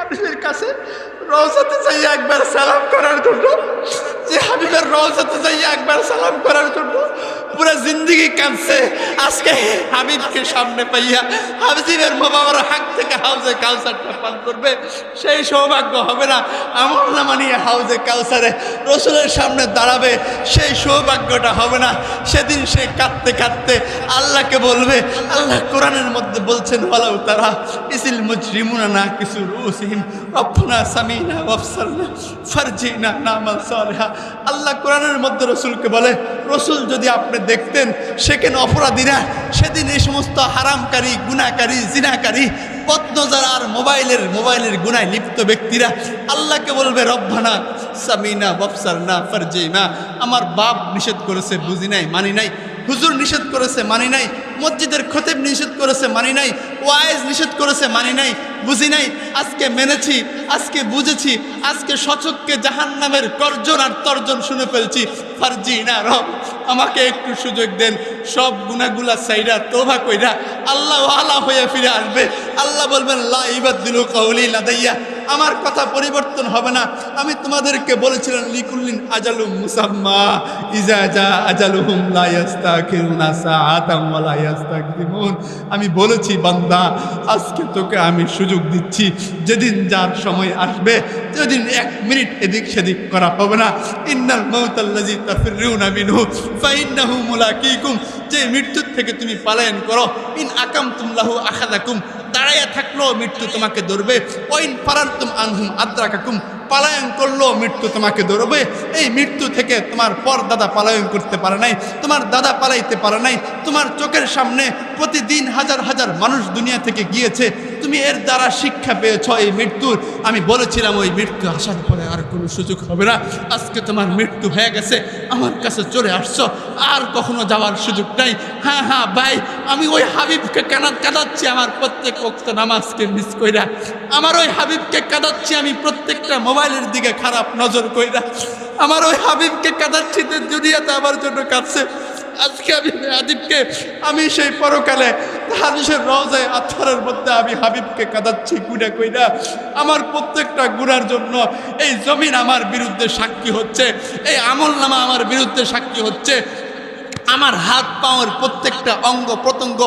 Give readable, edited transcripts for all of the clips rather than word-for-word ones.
হাবিবের কাছে রওজাতে যাইয়া একবার সালাম করার জন্য, যে হাবিবের রওজাতে যাইয়া একবার সালাম করার জন্য পুরো জিন্দগি কাঁদছে। আজকে হাবিবকে সামনে পাইয়া হাবিবের বাবার হাত থেকে হাউজে কাউসারটা পান করবে, সেই সৌভাগ্য হবে না। আমল নামা নিয়ে হাউজে কাউসারে রসুলের সামনে দাঁড়াবে, সেই সৌভাগ্যটা হবে না। সেদিন সে কাঁদতে কাঁদতে আল্লাহকে বলবে, আল্লাহ কোরআনের মধ্যে বলছেন, ওয়ালাউ তারা ইসিল মুজরিমুনা না কিছু রুসিহিম রব্বুনা সামিনা ওয়াবসারনা ফারজিনা নামাল সালিহা। আল্লাহ কোরআনের মধ্যে রসুলকে বলে, রসুল যদি আপনি দেখতেন সেখানে অপরাধীরা, সেদিন এই সমস্ত হারামকারী, গুনাহকারী, জিনাকারী, পদ্মজার আর মোবাইলের গুনায় লিপ্ত ব্যক্তিরা আল্লাহকে বলবে, রব্বানা সামিনা ওয়াবসারনা ফারজিনা। আমার বাপ নিষেধ করেছে বুঝি নাই, মানি নাই। হুজুর নিষেধ করেছে মানি নাই। মসজিদের খতিব নিষেধ করেছে মানি নাই। ওয়াইজ নিষেধ করেছে মানি নাই, বুঝি নাই। আজকে মেনেছি, আজকে বুঝেছি, আজকে সচক্ষে জাহান্নামের গর্জন আর তর্জন শুনে ফেলছি। ফারজিনা রব, আমাকে একটু সুযোগ দেন। সব গুনাহগুলা সাইরা তওবা কইরা আল্লাহ ওয়ালা হয়ে ফিরে আসবে। আল্লাহ বলবেন, লা ইবাদদিলু কাওলি লাদাইয়া, আমার কথা পরিবর্তন হবে না। আমি তোমাদেরকে বলেছিলাম, লিকুল্লিন আজালুম মুসাম্মা ইজা জা আজালুহুম লা ইস্তাখিরুনা সাআতাম ওয়া লা ইস্তাকদিমুন। আমি বলেছি, বান্দা আজকে তোকে আমি সুযোগ দিচ্ছি, যেদিন যার সময় আসবে যেদিন 1 মিনিট এদিক সেদিক করা হবে না। ইন্নাল মাউতাল্লাযী তাফিরুনা মিনহু ফাইন্নাহু মুলাকীকুম, যে মৃত্যুর থেকে তুমি পলায়ন করো, ইন আকামতুম লাহু আখাযাকুম, দাঁড়াইয়া থাকলো মৃত্যু তোমাকে ধরবে। ওয়াইন ফারারতুম আনহুম আদরাকাকুম, পলায়ন করলো মৃত্যু তোমাকে ধরবে। এই মৃত্যু থেকে তোমার পরদাদা পলায়ন করতে পারে নাই, তোমার দাদা পালাইতে পারে নাই। তোমার চোখের সামনে প্রতিদিন হাজার হাজার মানুষ দুনিয়া থেকে গিয়েছে, তুমি এর দ্বারা শিক্ষা পেয়েছ এই মৃত্যুর। আমি বলেছিলাম ওই মৃত্যু আসার পরে আর কোনো সুযোগ হবে না। আজকে তোমার মৃত্যু হয়ে গেছে, আমার কাছে চলে আসছো, আর কখনো যাওয়ার সুযোগ নাই। হ্যাঁ হ্যাঁ ভাই, আমি ওই হাবিবকে কাঁদাচ্ছি আমার প্রত্যেক ওয়াক্ত নামাজকে মিস কইরা, আমার ওই হাবিবকে কাঁদাচ্ছি আমি প্রত্যেকটা মোবাইলের দিকে খারাপ নজর কইরা, আমার ওই হাবিবকে কাঁদাচ্ছি যে দুনিয়াতে আমার জন্য কাঁদছে। আজকে আমি হাবিবকে, আমি সেই পরকালে হাদিসের রওজায়ে আতহারের মধ্যে আমি হাবিবকে কাঁদাচ্ছি গুনাহ কইরা। আমার প্রত্যেকটা গুনার জন্য এই জমিন আমার বিরুদ্ধে সাক্ষী হচ্ছে, এই আমলনামা আমার বিরুদ্ধে সাক্ষী হচ্ছে। আমার হাত পাওয়ার প্রত্যেকটা অঙ্গ প্রত্যঙ্গ,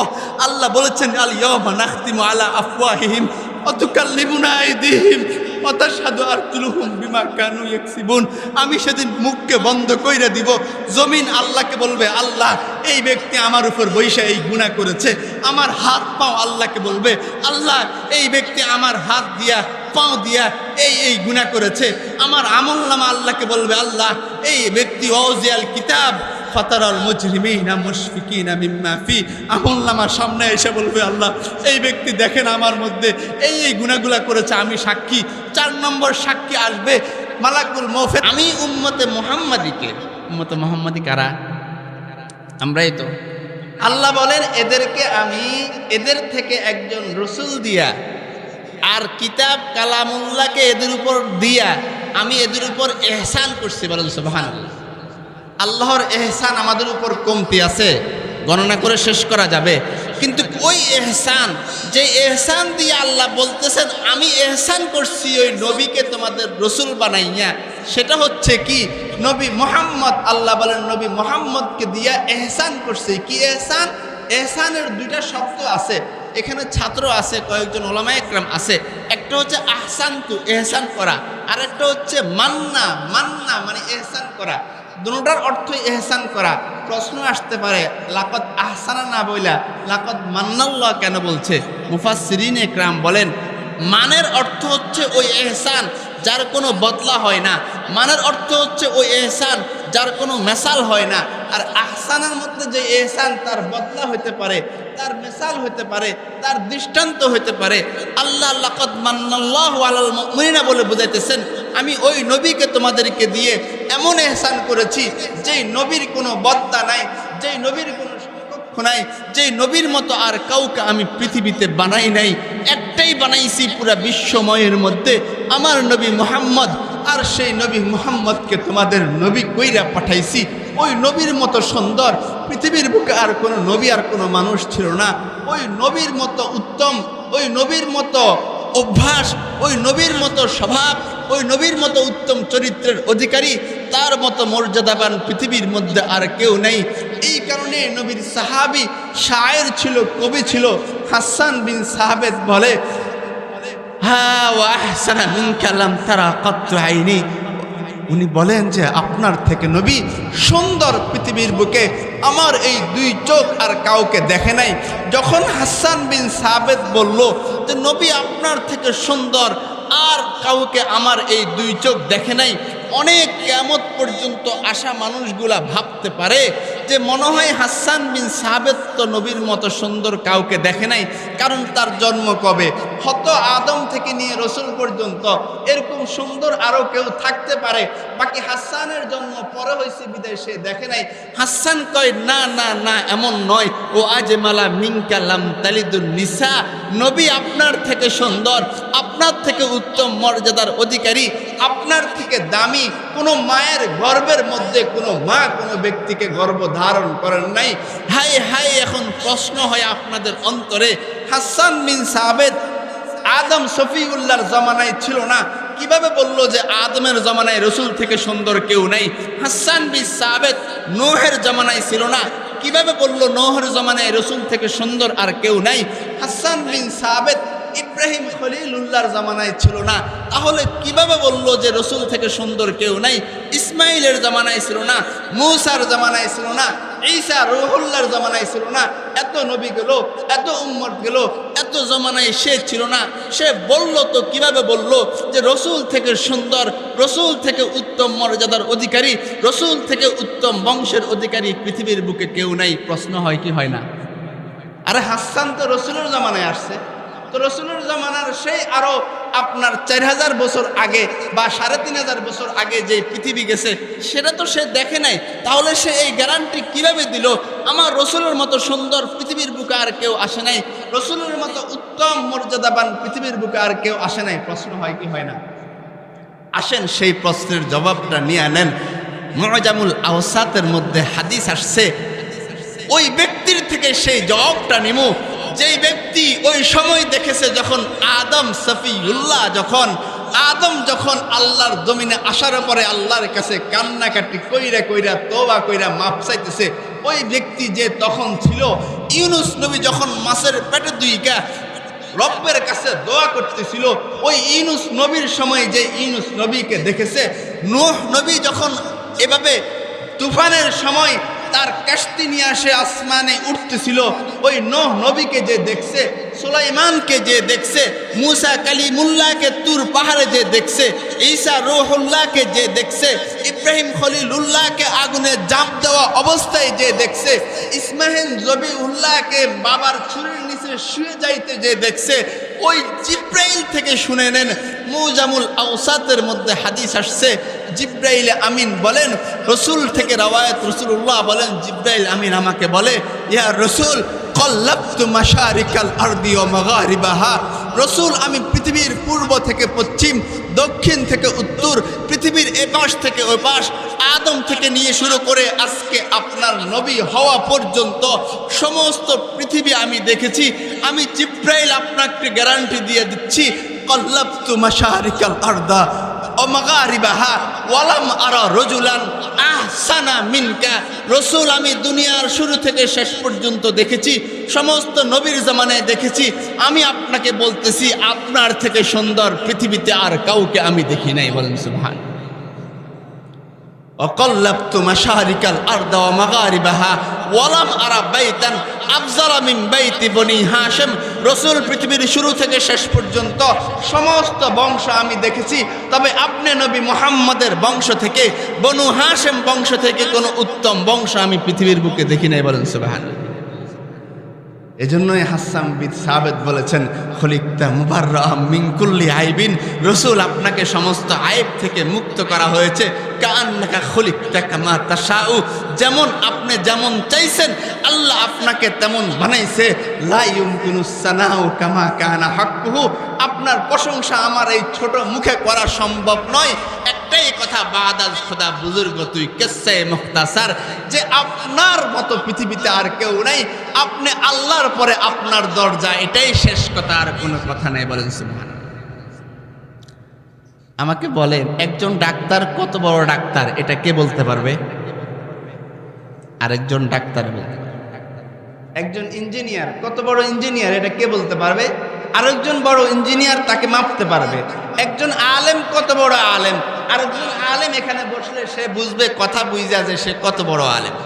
আল্লাহ বলেছেন, আল ইয়াওমা নাখতিমু আলা আফওয়াহিহিম ওয়া তুকাল্লিমুনা আইদিহিম ওয়া তাশহাদু আরজুলুহুম বিমা কানু ইয়াকসিবুন। আমি সেদিন মুখকে বন্ধ কইরা দিব। জমিন আল্লাহকে বলবে, আল্লাহ এই ব্যক্তি আমার উপর বৈশা এই গুনাহ করেছে। আমার হাত পাও আল্লাহকে বলবে, আল্লাহ এই ব্যক্তি আমার হাত দিয়া পাও দিয়া এই গুনাহ করেছে। আমার আমলনামা আল্লাহকে বলবে, আল্লাহ এই ব্যক্তি ওয়াজিয়াল কিতাব ফাতারাল মুজরিমিনা মুশফিকিনা মিম্মা ফি, আমলনামার সামনে এসে বলবে, আল্লাহ এই ব্যক্তি দেখেন আমার মধ্যে এই গুনাহগুলা করেছে, আমি সাক্ষী। 4 নম্বর সাক্ষী আসবে মালাকুল মউত। আমি উম্মতে মুহাম্মাদিকে, উম্মতে মুহাম্মাদি কারা? আমরাই তো। আল্লাহ বলেন, এদেরকে আমি এদের থেকে একজন রসুল দিয়া আর কিতাব কালামুল্লাহকে এদের উপর দিয়া আমি এদের উপর ইহসান করছি। বলেন সুবহানাল্লাহ। আল্লাহর এহসান আমাদের উপর কমতি আছে, গণনা করে শেষ করা যাবে। কিন্তু ওই এহসান, যে এহসান দিয়ে আল্লাহ বলতেছেন আমি এহসান করছি ওই নবীকে তোমাদের রসুল বানাইয়া, সেটা হচ্ছে কি? নবী মুহাম্মদ। আল্লাহ বলেন নবী মুহাম্মদকে দিয়া এহসান করছে। কি এহসান? এহসানের 2টা শব্দ আছে, এখানে ছাত্র আছে, কয়েকজন ওলামায়ে ইকরাম আছে। একটা হচ্ছে আহসানতু, এহসান করা, আর একটা হচ্ছে মান্না। মান্না মানে এহসান করা। দুটোটার অর্থই এহসান করা। প্রশ্ন আসতে পারে, লাকাদ আহসানা না বইলা লাকাদ মান্নাল্লাহ কেন বলছে? মুফাসসিরিন ইকরাম বলেন, মানের অর্থ হচ্ছে ওই এহসান যার কোনো বদলা হয় না। মানের অর্থ হচ্ছে ওই এহসান যার কোনো মেসাল হয় না। আর আহসানের মধ্যে যে এহসান, তার বদলা হতে পারে, তার মেসাল হতে পারে, তার দৃষ্টান্ত হতে পারে। আল্লাহ লাকাদ মান্নাল্লাহু আলাল মুমিনিনা বলে বুঝাইতেছেন, আমি ওই নবীকে তোমাদেরকে দিয়ে এমন এহসান করেছি যেই নবীর কোনো বদলা নাই, যেই নবীর কোনো সমকক্ষ নাই, যেই নবীর মতো আর কাউকে আমি পৃথিবীতে বানাই নাই। একটাই বানাইছি পুরা বিশ্বময়ের মধ্যে, আমার নবী মুহাম্মদ। আর সেই নবী মুহাম্মদকে তোমাদের নবী কইরা পাঠাইছি। ওই নবীর মতো সুন্দর পৃথিবীর বুকে আর কোনো নবী আর কোনো মানুষ ছিল না। ওই নবীর মতো উত্তম, ওই নবীর মতো অভ্যাস, ওই নবীর মতো স্বভাব, ওই নবীর মতো উত্তম চরিত্রের অধিকারী, তার মতো মর্যাদাবান পৃথিবীর মধ্যে আর কেউ নেই। এই কারণে নবীর সাহাবী শায়ের ছিল, কবি ছিল। হাসান বিন সাহাবেত বলে, হ্যাঁ ওয়া আহসানা মিনকা লাম তারা কাত্তু আইনি। উনি বলেন যে আপনার থেকে নবী সুন্দর পৃথিবীর বুকে আমার এই দুই চোখ আর কাউকে দেখে নাই। যখন হাসান বিন সাহাবেত বলল যে নবী আপনার থেকে সুন্দর আর কাউকে আমার এই দুই চোখ দেখে নাই, অনেক কিয়ামত পর্যন্ত আসা মানুষগুলা ভাবতে পারে যে মনে হয় হাসান বিন সাহাবেত তো নবীর মতো সুন্দর কাউকে দেখে নাই, কারণ তার জন্ম কবে, হত আদম থেকে নিয়ে রসুল পর্যন্ত এরকম সুন্দর আরও কেউ থাকতে পারে, বাকি হাসানের জন্ম পরে হয়েছে বিদায় সে দেখে নাই। হাসান কয় না না না, এমন নয়। ও আজমালা মিনকা লাম তালিদুন নিসা, নবী আপনার থেকে সুন্দর, আপনার থেকে উত্তম মর্যাদার অধিকারী, আপনার থেকে দামি কোনো মায়ের গর্ভের মধ্যে কোনো মা কোনো ব্যক্তিকে গর্ভ ধারণ করেন নাই। হাই হাই, এখন প্রশ্ন হয় আপনাদের অন্তরে, হাসান বিন সাহাবেত আদম সফিউল্লাহর জমানায় ছিল না, কিভাবে বলল যে আদমের জমানায় রসুল থেকে সুন্দর কেউ নাই? হাসান বিন সাহাবেত নূহের জমানায় ছিল না, কিভাবে বলল নূহের জমানায় রসুল থেকে সুন্দর আর কেউ নাই? হাসান বিন সাহাবেত ইব্রাহিম খলিলুল্লাহর জামানায় ছিল না, তাহলে কিভাবে বলল যে রসুল থেকে সুন্দর কেউ নাই? ইসমাইলের জামানায় ছিল না, মূসার জামানায় ছিল না, ঈসা রুহুল্লাহর জামানায় ছিল না, এত নবী গেল, এত উম্মত গেল, এত জামানায় সে ছিল না, সে বলল তো কিভাবে বলল যে রসুল থেকে সুন্দর, রসুল থেকে উত্তম মর্যাদার অধিকারী, রসুল থেকে উত্তম বংশের অধিকারী পৃথিবীর বুকে কেউ নাই? প্রশ্ন হয় কি হয় না? আরে হাসান তো রসুলের জামানায় আসছে, তো রসুলের জামানার সেই আরো আপনার 4000 বছর আগে বা 3500 বছর আগে যে পৃথিবী গেছে সেটা তো সে দেখে নাই, তাহলে সে এই গ্যারান্টি কিভাবে দিল আমার রসুলের মতো সুন্দর পৃথিবীর বুকে আর কেউ আসে নাই, রসুলের মতো উত্তম মর্যাদাবান পৃথিবীর বুকে আর কেউ আসে নাই? প্রশ্ন হয় কি হয় না? আসেন সেই প্রশ্নের জবাবটা নিয়ে নেন। মুআজামুল আওসাতের মধ্যে হাদিস আসছে, ওই ব্যক্তির থেকে সেই জবাবটা নিমু যেই ব্যক্তি ওই সময় দেখেছে যখন আদম সফিউল্লাহ, যখন আল্লাহর জমিনে আসার পরে আল্লাহর কাছে কান্নাকাটি কইরা কইরা তওবা কইরা মাপ চাইতেছে, ওই ব্যক্তি যে তখন ছিল, ইউনুস নবী যখন মাছের পেটে দুইকা রব্বের কাছে দোয়া করতেছিল, ওই ইউনুস নবীর সময় যে ইউনুস নবীকে দেখেছে, নূহ নবী যখন এভাবে তুফানের সময় তার কাশতি নিয়ে আসে আসমানে উঠতেছিল, ওই নূহ নবীকে যে দেখছে, সুলাইমানকে যে দেখছে, মুসা কালিমুল্লাহকে তুর পাহাড়ে যে দেখছে, ঈসা রূহুল্লাহকে যে দেখছে, ইব্রাহিম খলিলুল্লাহকে আগুনে জাপ দেওয়া অবস্থায় যে দেখছে, ইসমাইল জবিউল্লাহকে বাবার ছুরির নিচে শুয়ে যাইতে যে দেখছে, ওই জিব্রাইল থেকে শুনে নেন। মুআজামুল আওসাতের মধ্যে হাদিস আসছে, জিব্রাইল আমিন বলেন, রসুল থেকে রাওয়ায়াত, রসুল্লাহ বলেন জিব্রাইল আমিন আমাকে বলে, ইয়া রসুল কল্লাবতু মাশারিকাল আরদি ওয়া মাগারিবাহা, রসুল আমি পৃথিবীর পূর্ব থেকে পশ্চিম, দক্ষিণ থেকে উত্তর, পৃথিবীর এপাশ থেকে ওই পাশ, আদম থেকে নিয়ে শুরু করে আজকে আপনার নবী হওয়া পর্যন্ত সমস্ত পৃথিবী আমি দেখেছি। আমি জিব্রাইল আপনাকে গ্যারান্টি দিয়ে দিচ্ছি, কল্লাবতু মাশারিকাল আরদা ও মাগারিবাহা ওয়ালাম আরা রজুলান আহসানা মিনকা, রসুল আমি দুনিয়ার শুরু থেকে শেষ পর্যন্ত দেখেছি, সমস্ত নবীর জামানায় দেখেছি, আমি আপনাকে বলতেছি আপনার থেকে সুন্দর পৃথিবীতে আর কাউকে আমি দেখি নাই। বলেন সুবহান। وقلبت مشارق الأرض ومغاربها ولم أرى بيتا أفضل من بيت بني هاشم, রসুল পৃথিবীর শুরু থেকে শেষ পর্যন্ত সমস্ত বংশ আমি দেখেছি, তবে আপনি নবী মুহাম্মদের বংশ থেকে, বনু হাশেম বংশ থেকে কোনো উত্তম বংশ আমি পৃথিবীর বুকে দেখি নাই। বলেন সুবহানাল্লাহ। এজন্যই হাসান বিন সাবিত বলেছেন, খলিকতা মুবাররাম মিন কুল্লি আইবিন, রসুল আপনাকে সমস্ত আইব থেকে মুক্ত করা হয়েছে। কান্নাকা খলিকতা কামা তাশাউ, যেমন আপনি যেমন চাইছেন আল্লাহ আপনাকে তেমন বানাইছে। লা ইউমকিনুস সানাউ কামা কানা হাক্কুহু, আপনার প্রশংসা আমার এই ছোট মুখে করা সম্ভব নয়। একটাই কথা, বাদাল খোদা বুজুর্গ তুই কিসসে মুখতাসার, যে আপনার মতো পৃথিবীতে আর কেউ নাই, আপনি আল্লাহর পরে আপনার দরজা, এটাই শেষ কথা, আর কোনো কথা নাই। বলেন সুবহানাল্লাহ। আমাকে বলেন, একজন ডাক্তার কত বড় ডাক্তার এটা কে বলতে পারবে? আরেকজন ডাক্তার বলতে পারবে। একজন ইঞ্জিনিয়ার কত বড় ইঞ্জিনিয়ার এটা কে বলতে পারবে? আরেকজন বড় ইঞ্জিনিয়ার তাকে মাপতে পারবে। একজন আলেম কত বড় আলেম, আরেকজন আলেম এখানে বসলে সে বুঝবে, কথা বুঝা যে সে কত বড় আলেম।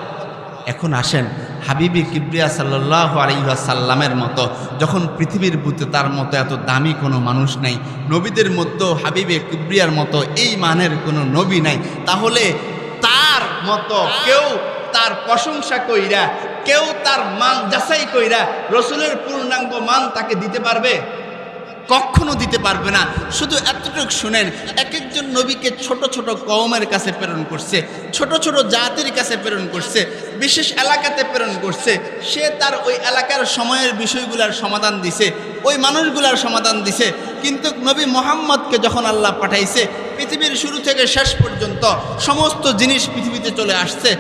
এখন আসেন, হাবিবি কিবরিয়া সাল্লাল্লাহু আলাইহি ওয়াসাল্লামের মতো যখন পৃথিবীর বুকে তার মতো এত দামি কোনো মানুষ নাই, নবীদের মধ্যেও হাবিবি কিবরিয়ার মতো এই মানের কোনো নবী নাই, তাহলে তার মতো কেউ তার প্রশংসা কইরা, কেউ তার মান যাচাই কইরা রসুলের পূর্ণাঙ্গ মান তাকে দিতে পারবে? কখনো দিতে পারবে না। শুধু এতটুকু শুনেন, এক একজন নবীকে ছোট ছোট কওমের কাছে প্রেরণ করছে, ছোট ছোট জাতির কাছে প্রেরণ করছে, বিশেষ এলাকাতে প্রেরণ করছে। সে তার ওই এলাকার সময়ের বিষয়গুলোর সমাধান দিছে, ওই মানুষগুলার সমাধান দিছে। কিন্তু নবী মুহাম্মদকে যখন আল্লাহ পাঠাইছে, পৃথিবীর শুরু থেকে শেষ পর্যন্ত সমস্ত জিনিস পৃথিবীতে চলে আসছে,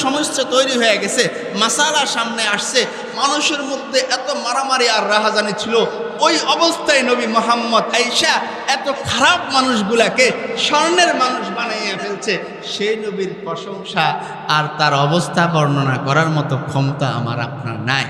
সমস্যা তৈরি হয়ে গেছে, মাসালা সামনে আসছে, মানুষের মধ্যে এত মারামারি আর রাহাজানি ছিল। ওই অবস্থায় নবী মুহাম্মদ আইসা এত খারাপ মানুষগুলাকে স্বর্ণের মানুষ বানাইয়া ফেলছে। সেই নবীর প্রশংসা আর তার অবস্থা বর্ণনা করার মতো ক্ষমতা আমার আপনার নাই।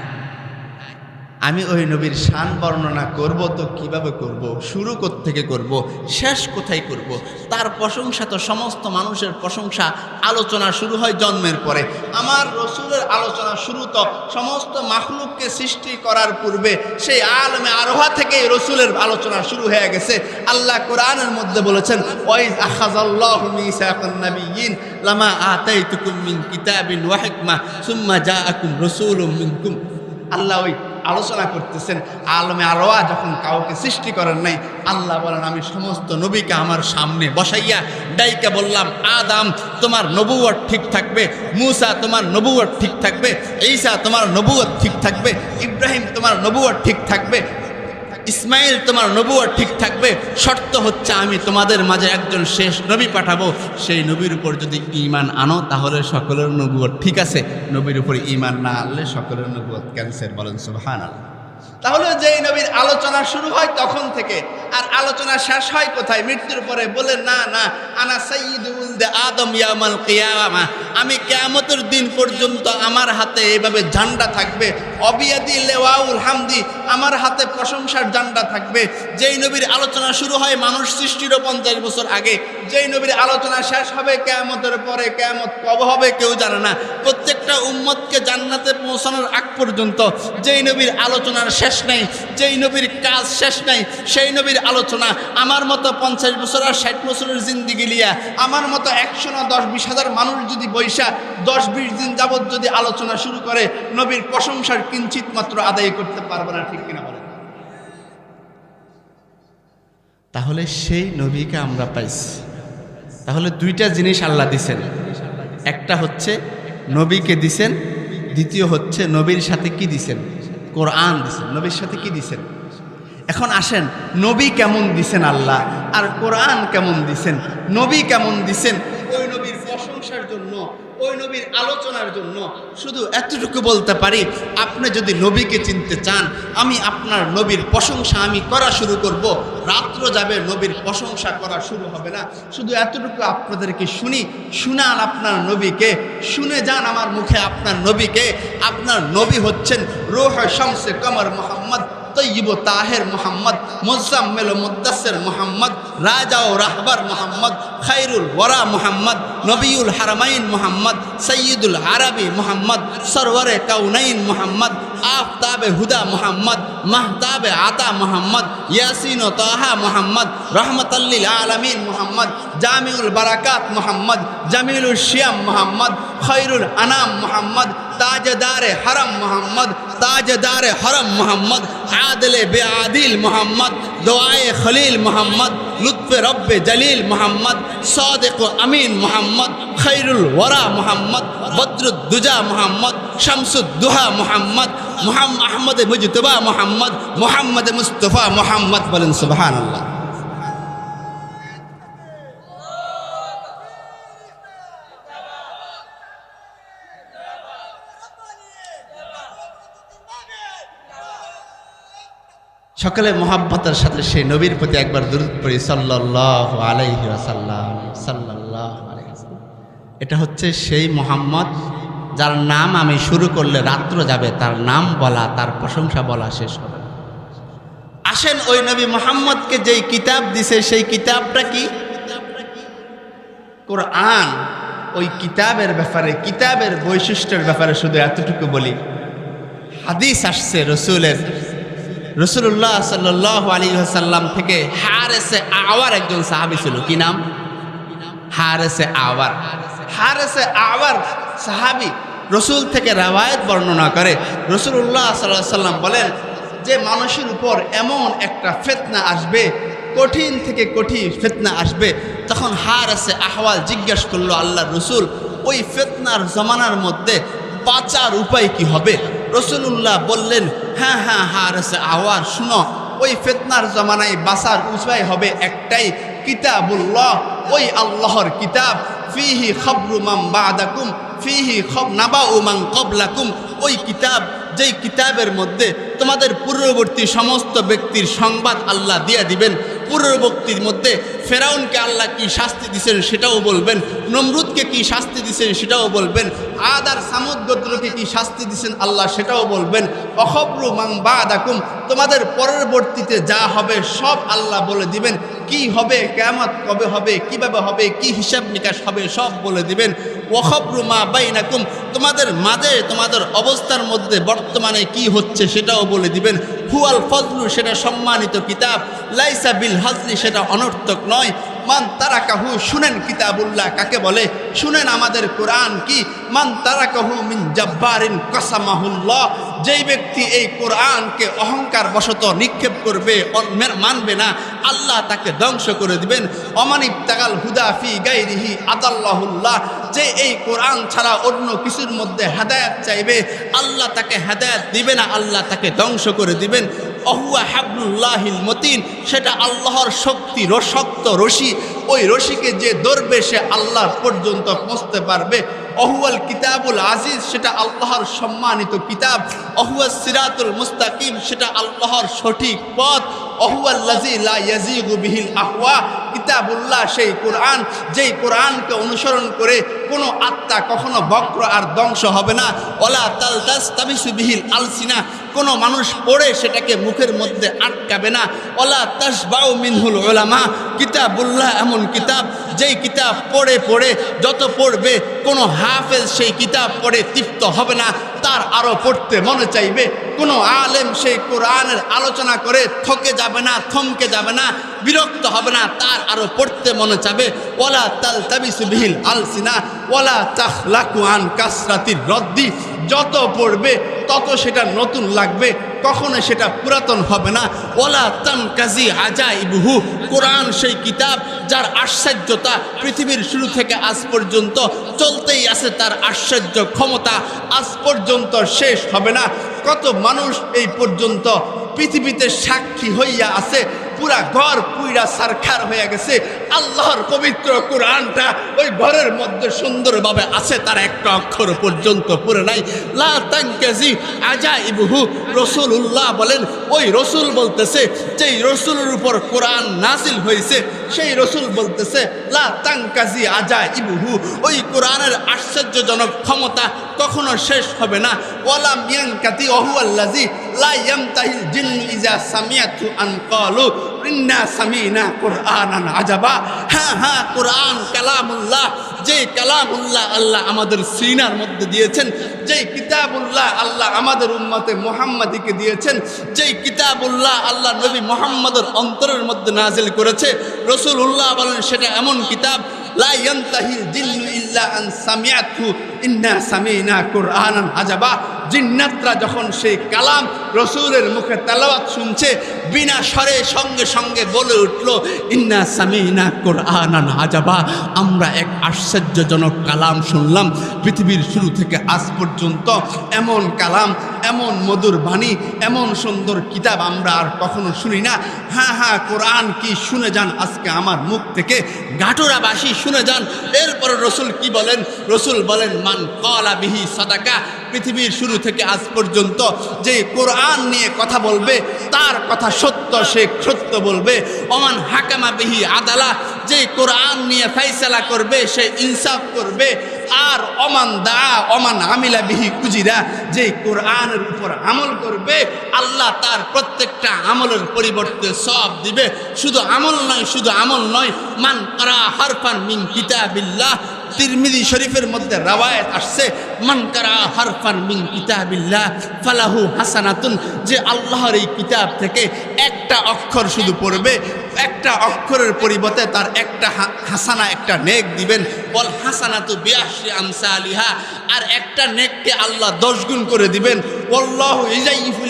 আমি ওই নবীর শান বর্ণনা করব তো কিভাবে করব, শুরু থেকে করব, শেষ কোথায় করব? তার প্রশংসা তো সমস্ত মানুষের প্রশংসা, আলোচনা শুরু হয় জন্মের পরে। আমার রসুলের আলোচনা শুরু তো সমস্ত মাখলুককে সৃষ্টি করার পূর্বে, সেই আলমে আরোহা থেকেই রসুলের আলোচনা শুরু হয়ে গেছে। আল্লাহ কোরআনের মধ্যে বলেছেন, ওয়াইজ আখাযাল্লাহু মিসাকান নাবিয়্যিন লামা আতাইতুকুম মিন কিতাবিন ওয়া হিকমা সুম্মা জাআকুম রাসূলুম মিনকুম। আল্লাহ ওই আলোচনা করতেছেন, আলমে আরোয়া যখন কাউকে সৃষ্টি করেন নাই, আল্লাহ বলেন আমি সমস্ত নবীকে আমার সামনে বসাইয়া ডাইকা বললাম, আদম তোমার নবুয়ত ঠিক থাকবে, মূসা তোমার নবুয়ত ঠিক থাকবে, ঈসা তোমার নবুয়ত ঠিক থাকবে, ইব্রাহিম তোমার নবুয়ত ঠিক থাকবে, ইসমাইল তোমার নবুয়ত ঠিক থাকবে। শর্ত হচ্ছে আমি তোমাদের মাঝে একজন শেষ নবী পাঠাবো, সেই নবীর উপর যদি ঈমান আনো তাহলে সকলের নবুয়ত ঠিক আছে, নবীর উপর ঈমান না আনলে সকলের নবুয়ত ক্যান্সেল। বলেন সুবহানাল্লাহ। তাহলে যেই নবীর আলোচনা শুরু হয় তখন থেকে, আর আলোচনা শেষ হয় কোথায়? মৃত্যুর পরে। বলে না না, আনা সাইয়্যিদু ওয়ালদে আদম ইয়াউমাল কিয়ামা, আমি কিয়ামতের দিন পর্যন্ত আমার হাতে এইভাবে ঝান্ডা থাকবে, অবিয়াদি লিওয়াউল হামদি, আমার হাতে প্রশংসার ঝান্ডা থাকবে। যেই নবীর আলোচনা শুরু হয় মানুষ সৃষ্টিরও 50 বছর আগে, যেই নবীর আলোচনা শেষ হবে কিয়ামতের পরে, কিয়ামত কবে হবে কেউ জানে না, প্রত্যেকটা উম্মতকে জান্নাতে পৌঁছানোর আগ পর্যন্ত যেই নবীর আলোচনার শেষ নাই, যেই নবীর কাজ শেষ নাই, সেই নবীর আলোচনা আমার মতো 50 বছর আর 60 বছরের জিন্দিগি লিয়া, আমার মতো 100 না 10-20 হাজার মানুষ যদি বৈশা 10-20 দিন যাবত যদি আলোচনা শুরু করে, নবীর প্রশংসার কিঞ্চিত মাত্র আদায় করতে পারবে না। ঠিক কিনা বলেন? তাহলে সেই নবীকে আমরা পাইছি। তাহলে দুইটা জিনিস আল্লাহ দিছেন, একটা হচ্ছে নবীকে দিছেন, দ্বিতীয় হচ্ছে নবীর সাথে কি দিছেন? কোরআন দিছেন। নবীর সাথে কি দিছেন? এখন আসেন, নবী কেমন দিছেন আল্লাহ, আর কোরআন কেমন দিছেন? নবী কেমন দিছেন? ওই নবীর প্রশংসার জন্য, ওই নবীর আলোচনার জন্য শুধু এতটুকু বলতে পারি, আপনি যদি নবীকে চিনতে চান, আমি আপনার নবীর প্রশংসা আমি করা শুরু করব, রাত্র যাবে নবীর প্রশংসা করা শুরু হবে না। শুধু এতটুকু আপনাদেরকে শুনান আপনার নবীকে, শুনে যান আমার মুখে আপনার নবীকে। আপনার নবী হচ্ছেন রূহ শামসে কমর মুহাম্মদ, তৈয়ব তাহের মোহাম্মদ, মুজাম্মেল মুদ্দাসির মোহাম্মদ, রাজা ও রাহবার মোহাম্মদ, খায়রুল ওয়ারা মোহাম্মদ, নবীউল হারামাইন মোহাম্মদ, সৈয়দুল আরবি মোহাম্মদ, সরওয়ারে কাউনাইন মোহাম্মদ, আফতাবে হুদা মোহাম্মদ, মাহতাবে আতা মোহাম্মদ, ইয়াসিন ও তাহা মোহাম্মদ, রহমতাল্লিল আলামিন মোহাম্মদ, জামিউল বারাকাত মোহাম্মদ, জামিলুল শিয়াম মোহাম্মদ, খৈরুল আনাম মোহাম্মদ, তাজদারে হরম মোহাম্মদ, তাজদারে হরম মোহাম্মদ, আদলে বেআদিল মোহাম্মদ, দোয়ায়ে খলিল মোহাম্মদ, লুৎফে রব্বে জলিল মোহাম্মদ, সাদিক আমিন মোহাম্মদ, খৈরুল ওয়ারা মোহাম্মদ, বদরুদ্দুজা মোহাম্মদ, শামসুদ্দুহা মোহাম্মদ, আহমদ মুজতবা মোহাম্মদ, মোহাম্মদ মুস্তফা মোহাম্মদ। বলেন সুবহানাল্লাহ। সকলে মোহাব্বতের সাথে সেই নবীর প্রতি একবার দুরূদ পড়ি সাল্লাল্লাহু আলাইহি ওয়াসাল্লাম সাল্লাল্লাহু আলাইহি ওয়াসাল্লাম। এটা হচ্ছে সেই মোহাম্মদ যার নাম আমি শুরু করলে রাত্র যাবে, তার নাম বলা, তার প্রশংসা বলা শেষ হবে না। আসেন ওই নবী মোহাম্মদকে যেই কিতাব দিছে সেই কিতাবটা কি? কোরআন। ওই কিতাবের ব্যাপারে, কিতাবের বৈশিষ্ট্যের ব্যাপারে শুধু এতটুকু বলি, হাদিস আসছে রাসূলুল্লাহ সাল্লাল্লাহু আলাইহি ওয়াসাল্লাম থেকে হারেসে আওয়ার একজন সাহাবী ছিল। কি নাম? হারেসে আওয়ার। হারেসে আওয়ার সাহাবী রসুল থেকে রাওয়ায়াত বর্ণনা করে। রাসূলুল্লাহ সাল্লাল্লাহু আলাইহি ওয়াসাল্লাম বলেন যে মানুষের উপর এমন একটা ফিতনা আসবে, কঠিন থেকে কঠিন ফিতনা আসবে। তখন হারেসে আহওয়াল জিজ্ঞেস করলো আল্লাহর রসুল, ওই ফিতনার জমানার মধ্যে বাঁচার উপায় কি হবে? রাসূলুল্লাহ বললেন, হ্যাঁ হ্যাঁ হারেসে আহওয়াল, শুনো, ওই ফিতনার জমানায় বাঁচার উপায় হবে একটাই, কিতাবুল্লাহ, ওই আল্লাহর কিতাব, ফিহি খবরু মান বা'দাকুম ফিহি নাবাউ মান ক্বাবলাকুম, ওই কিতাব যেই কিতাবের মধ্যে তোমাদের পূর্ববর্তী সমস্ত ব্যক্তির সংবাদ আল্লাহ দিয়ে দিবেন। পূর্ববর্তীর মধ্যে ফেরাউনকে আল্লাহ কি শাস্তি দিয়েছেন সেটাও বলবেন, নমরুদকে কি শাস্তি দিয়েছেন সেটাও বলবেন, আদ আর সামুদ গোত্রকে কি শাস্তি দিয়েছেন আল্লাহ সেটাও বলবেন। অখবরু মান বা'দাকুম, তোমাদের পরবর্তীতে যা হবে সব আল্লাহ বলে দিবেন। কি হবে, কিয়ামত কবে হবে, কিভাবে হবে, কি হিসাব নিকাশ হবে, সব বলে দিবেন। ওয়াখবরু মা বাইনাকুম, তোমাদের মাঝে তোমাদের অবস্থার মধ্যে বর্তমানে কি হচ্ছে সেটাও বলে দিবেন। হুয়াল ফজলু, সেটা সম্মানিত কিতাব, লাইসা বিল হাজলি, সেটা অনর্থক নয়। মান তারাকাহু, শুনেন কিতাবুল্লাহ কাকে বলে, শুনেন আমাদের কোরআন কি। মান তারাকাহু মিন জাব্বারিন কাসামাহুল্লাহ, যেই ব্যক্তি এই কোরআনকে অহংকার বশত নিক্ষেপ করবে, মানবে না, আল্লাহ তাকে ধ্বংস করে দিবেন। অমানিবতাগাল হুদা ফি গায়রিহি আদাল্লাহুল্লাহ, যে এই কোরআন ছাড়া অন্য কিছুর মধ্যে হেদায়েত চাইবে, আল্লাহ তাকে হেদায়েত দিবে না, আল্লাহ তাকে ধ্বংস করে দিবেন। অহুয়া হাবলুল্লাহিল মতিন, সেটা আল্লাহর শক্তি শক্ত রশি, ওই রশিকে যে ধরবে সে আল্লাহ পর্যন্ত পৌঁছতে পারবে। অহুয়াল কিতাবুল আজিজ, সেটা আল্লাহর সম্মানিত কিতাব। অহুয়া সিরাতুল মুস্তাকিম, সেটা আল্লাহর সঠিক পথ। অহুয়াল্লাযী লা ইয়াযীগু বিহিল আহওয়া, কিতাবুল্লাহ সেই কোরআন, যেই কোরআনকে অনুসরণ করে কোনো আত্মা কখনো বক্র আর ধ্বংস হবে না। ওয়ালা তালতাসতাবিসু বিহিল আলসিনা, কোনো মানুষ পড়ে সেটাকে মুখের মধ্যে আটকাবে না। ওয়ালা তাশবাউ মিনহুল উলামা, কিতাবুল্লাহ এমন কিতাব, যেই কিতাব পড়ে পড়ে যত পড়বে কোনো হাফেজ সেই কিতাব পড়ে তৃপ্ত হবে না, তার আরও পড়তে মনে চাইবে। কোনো আলেম সেই কোরআনের আলোচনা করে থকে যাবে না, থমকে যাবে না, বিরক্ত হবে না, তার আরও পড়তে মনে চাবে। ওয়ালা তালতাবিসু বিহিল আলসিনা ওয়ালা তাখলাকু আন কাসরাতির রদ্দি, যত পড়বে তত সেটা নতুন লাগবে, কখনো সেটা পুরাতন হবে না। ওয়ালা তানকাজি আজাইবুহু, কোরআন সেই কিতাব যার আশ্চর্যতা পৃথিবীর শুরু থেকে আজ পর্যন্ত চলতেই আছে, তার আশ্চর্য ক্ষমতা আজ পর্যন্ত শেষ হবে না। কত মানুষ এই পর্যন্ত পৃথিবীতে সাক্ষী হইয়া আছে, পুরা ঘর পুইরা সারখার হয়ে গেছে, আল্লাহর পবিত্র কোরআনটা ওই ঘরের মধ্যে সুন্দরভাবে আছে, তার একটা অক্ষর পর্যন্ত পড়ে নাই। লা তানকাজি আজাইবুহু, রাসূলুল্লাহ বলেন, ওই রসুল বলতেছে, যেই রসুলের উপর কোরআন নাজিল হয়েছে সেই রসুল বলতেছে, লা তানকাজি আজাইবুহু, ওই কোরআনের আশ্চর্যজনক ক্ষমতা কখনো শেষ হবে না। ওয়ালা ইয়ানকাতি ওহুয়াল্লাযী লা ইয়ামতাহিল জিন্নু ইযা সামিআতু আন ক্বালু ইন্না সামিনা কুরআনান আজাবা। হ্যাঁ হ্যাঁ, কোরআন কালামুল্লাহ, যে কালামুল্লাহ আল্লাহ আমাদের সিনার মধ্যে দিয়েছেন, যেই কিতাবুল্লাহ আল্লাহ আমাদের উম্মতে মুহাম্মাদিকে দিয়েছেন, যেই কিতাবুল্লাহ আল্লাহ নবী মুহাম্মদের অন্তরের মধ্যে নাজিল করেছে, রাসূলুল্লাহ বলেন সেটা এমন কিতাব, লা ইয়ানতাহিল জিন্নু ইল্লা আন সামিআতু ইন্না সামিনা কুরআনান আজাবা। জিন্নাতরা যখন সেই কালাম রসুলের মুখে তেলাওয়াত শুনছে, বিনা স্বরে সঙ্গে সঙ্গে বলে উঠল, ইন্না সামিনা কুরআনান আজাবা, আমরা এক আশ্চর্যজনক কালাম শুনলাম। পৃথিবীর শুরু থেকে আজ পর্যন্ত এমন কালাম, এমন মধুর বাণী, এমন সুন্দর কিতাব আমরা আর কখনো শুনি না। হ্যাঁ হ্যাঁ, কোরআন কি শুনে যান আজকে আমার মুখ থেকে, গাটুরাবাসী শুনে যান। এরপর রসুল কি বলেন? রসুল বলেন, মান ক্বালা বিহি সাদাকা। পৃথিবীর শুরু থেকে আজ পর্যন্ত যে কোরআন নিয়ে কথা বলবে তার কথা সত্য, সে সত্য বলবে। ওমান হাকামা বিহি আদালা, যে কোরআন নিয়ে ফাইসালা করবে সে ইনসাফ করবে। আর ওমান আমিলা বিহি উজিরা, যে কোরআনের উপর আমল করবে আল্লাহ তার প্রত্যেকটা আমলের পরিবর্তে সওয়াব দিবে। শুধু আমল নয়, মান ক্বারা হারফান মিন কিতাবিল্লাহ। তিরমিজি শরীফের মধ্যে রাওয়ায়াত আসছে, মান ক্বারা হারফান মিন কিতাবিল্লাহ ফালাহু হাসানাতুন, যে আল্লাহর এই কিতাব থেকে একটা অক্ষর শুধু পড়বে, একটা অক্ষরের পরিবর্তে তার একটা হাসানা, একটা নেক দিবেন। ওয়াল হাসানাতু বিআশরি আমসালিহা, আর একটা নেককে আল্লাহ 10 গুণ করে দিবেন। ওয়াল্লাহু ইযাইফু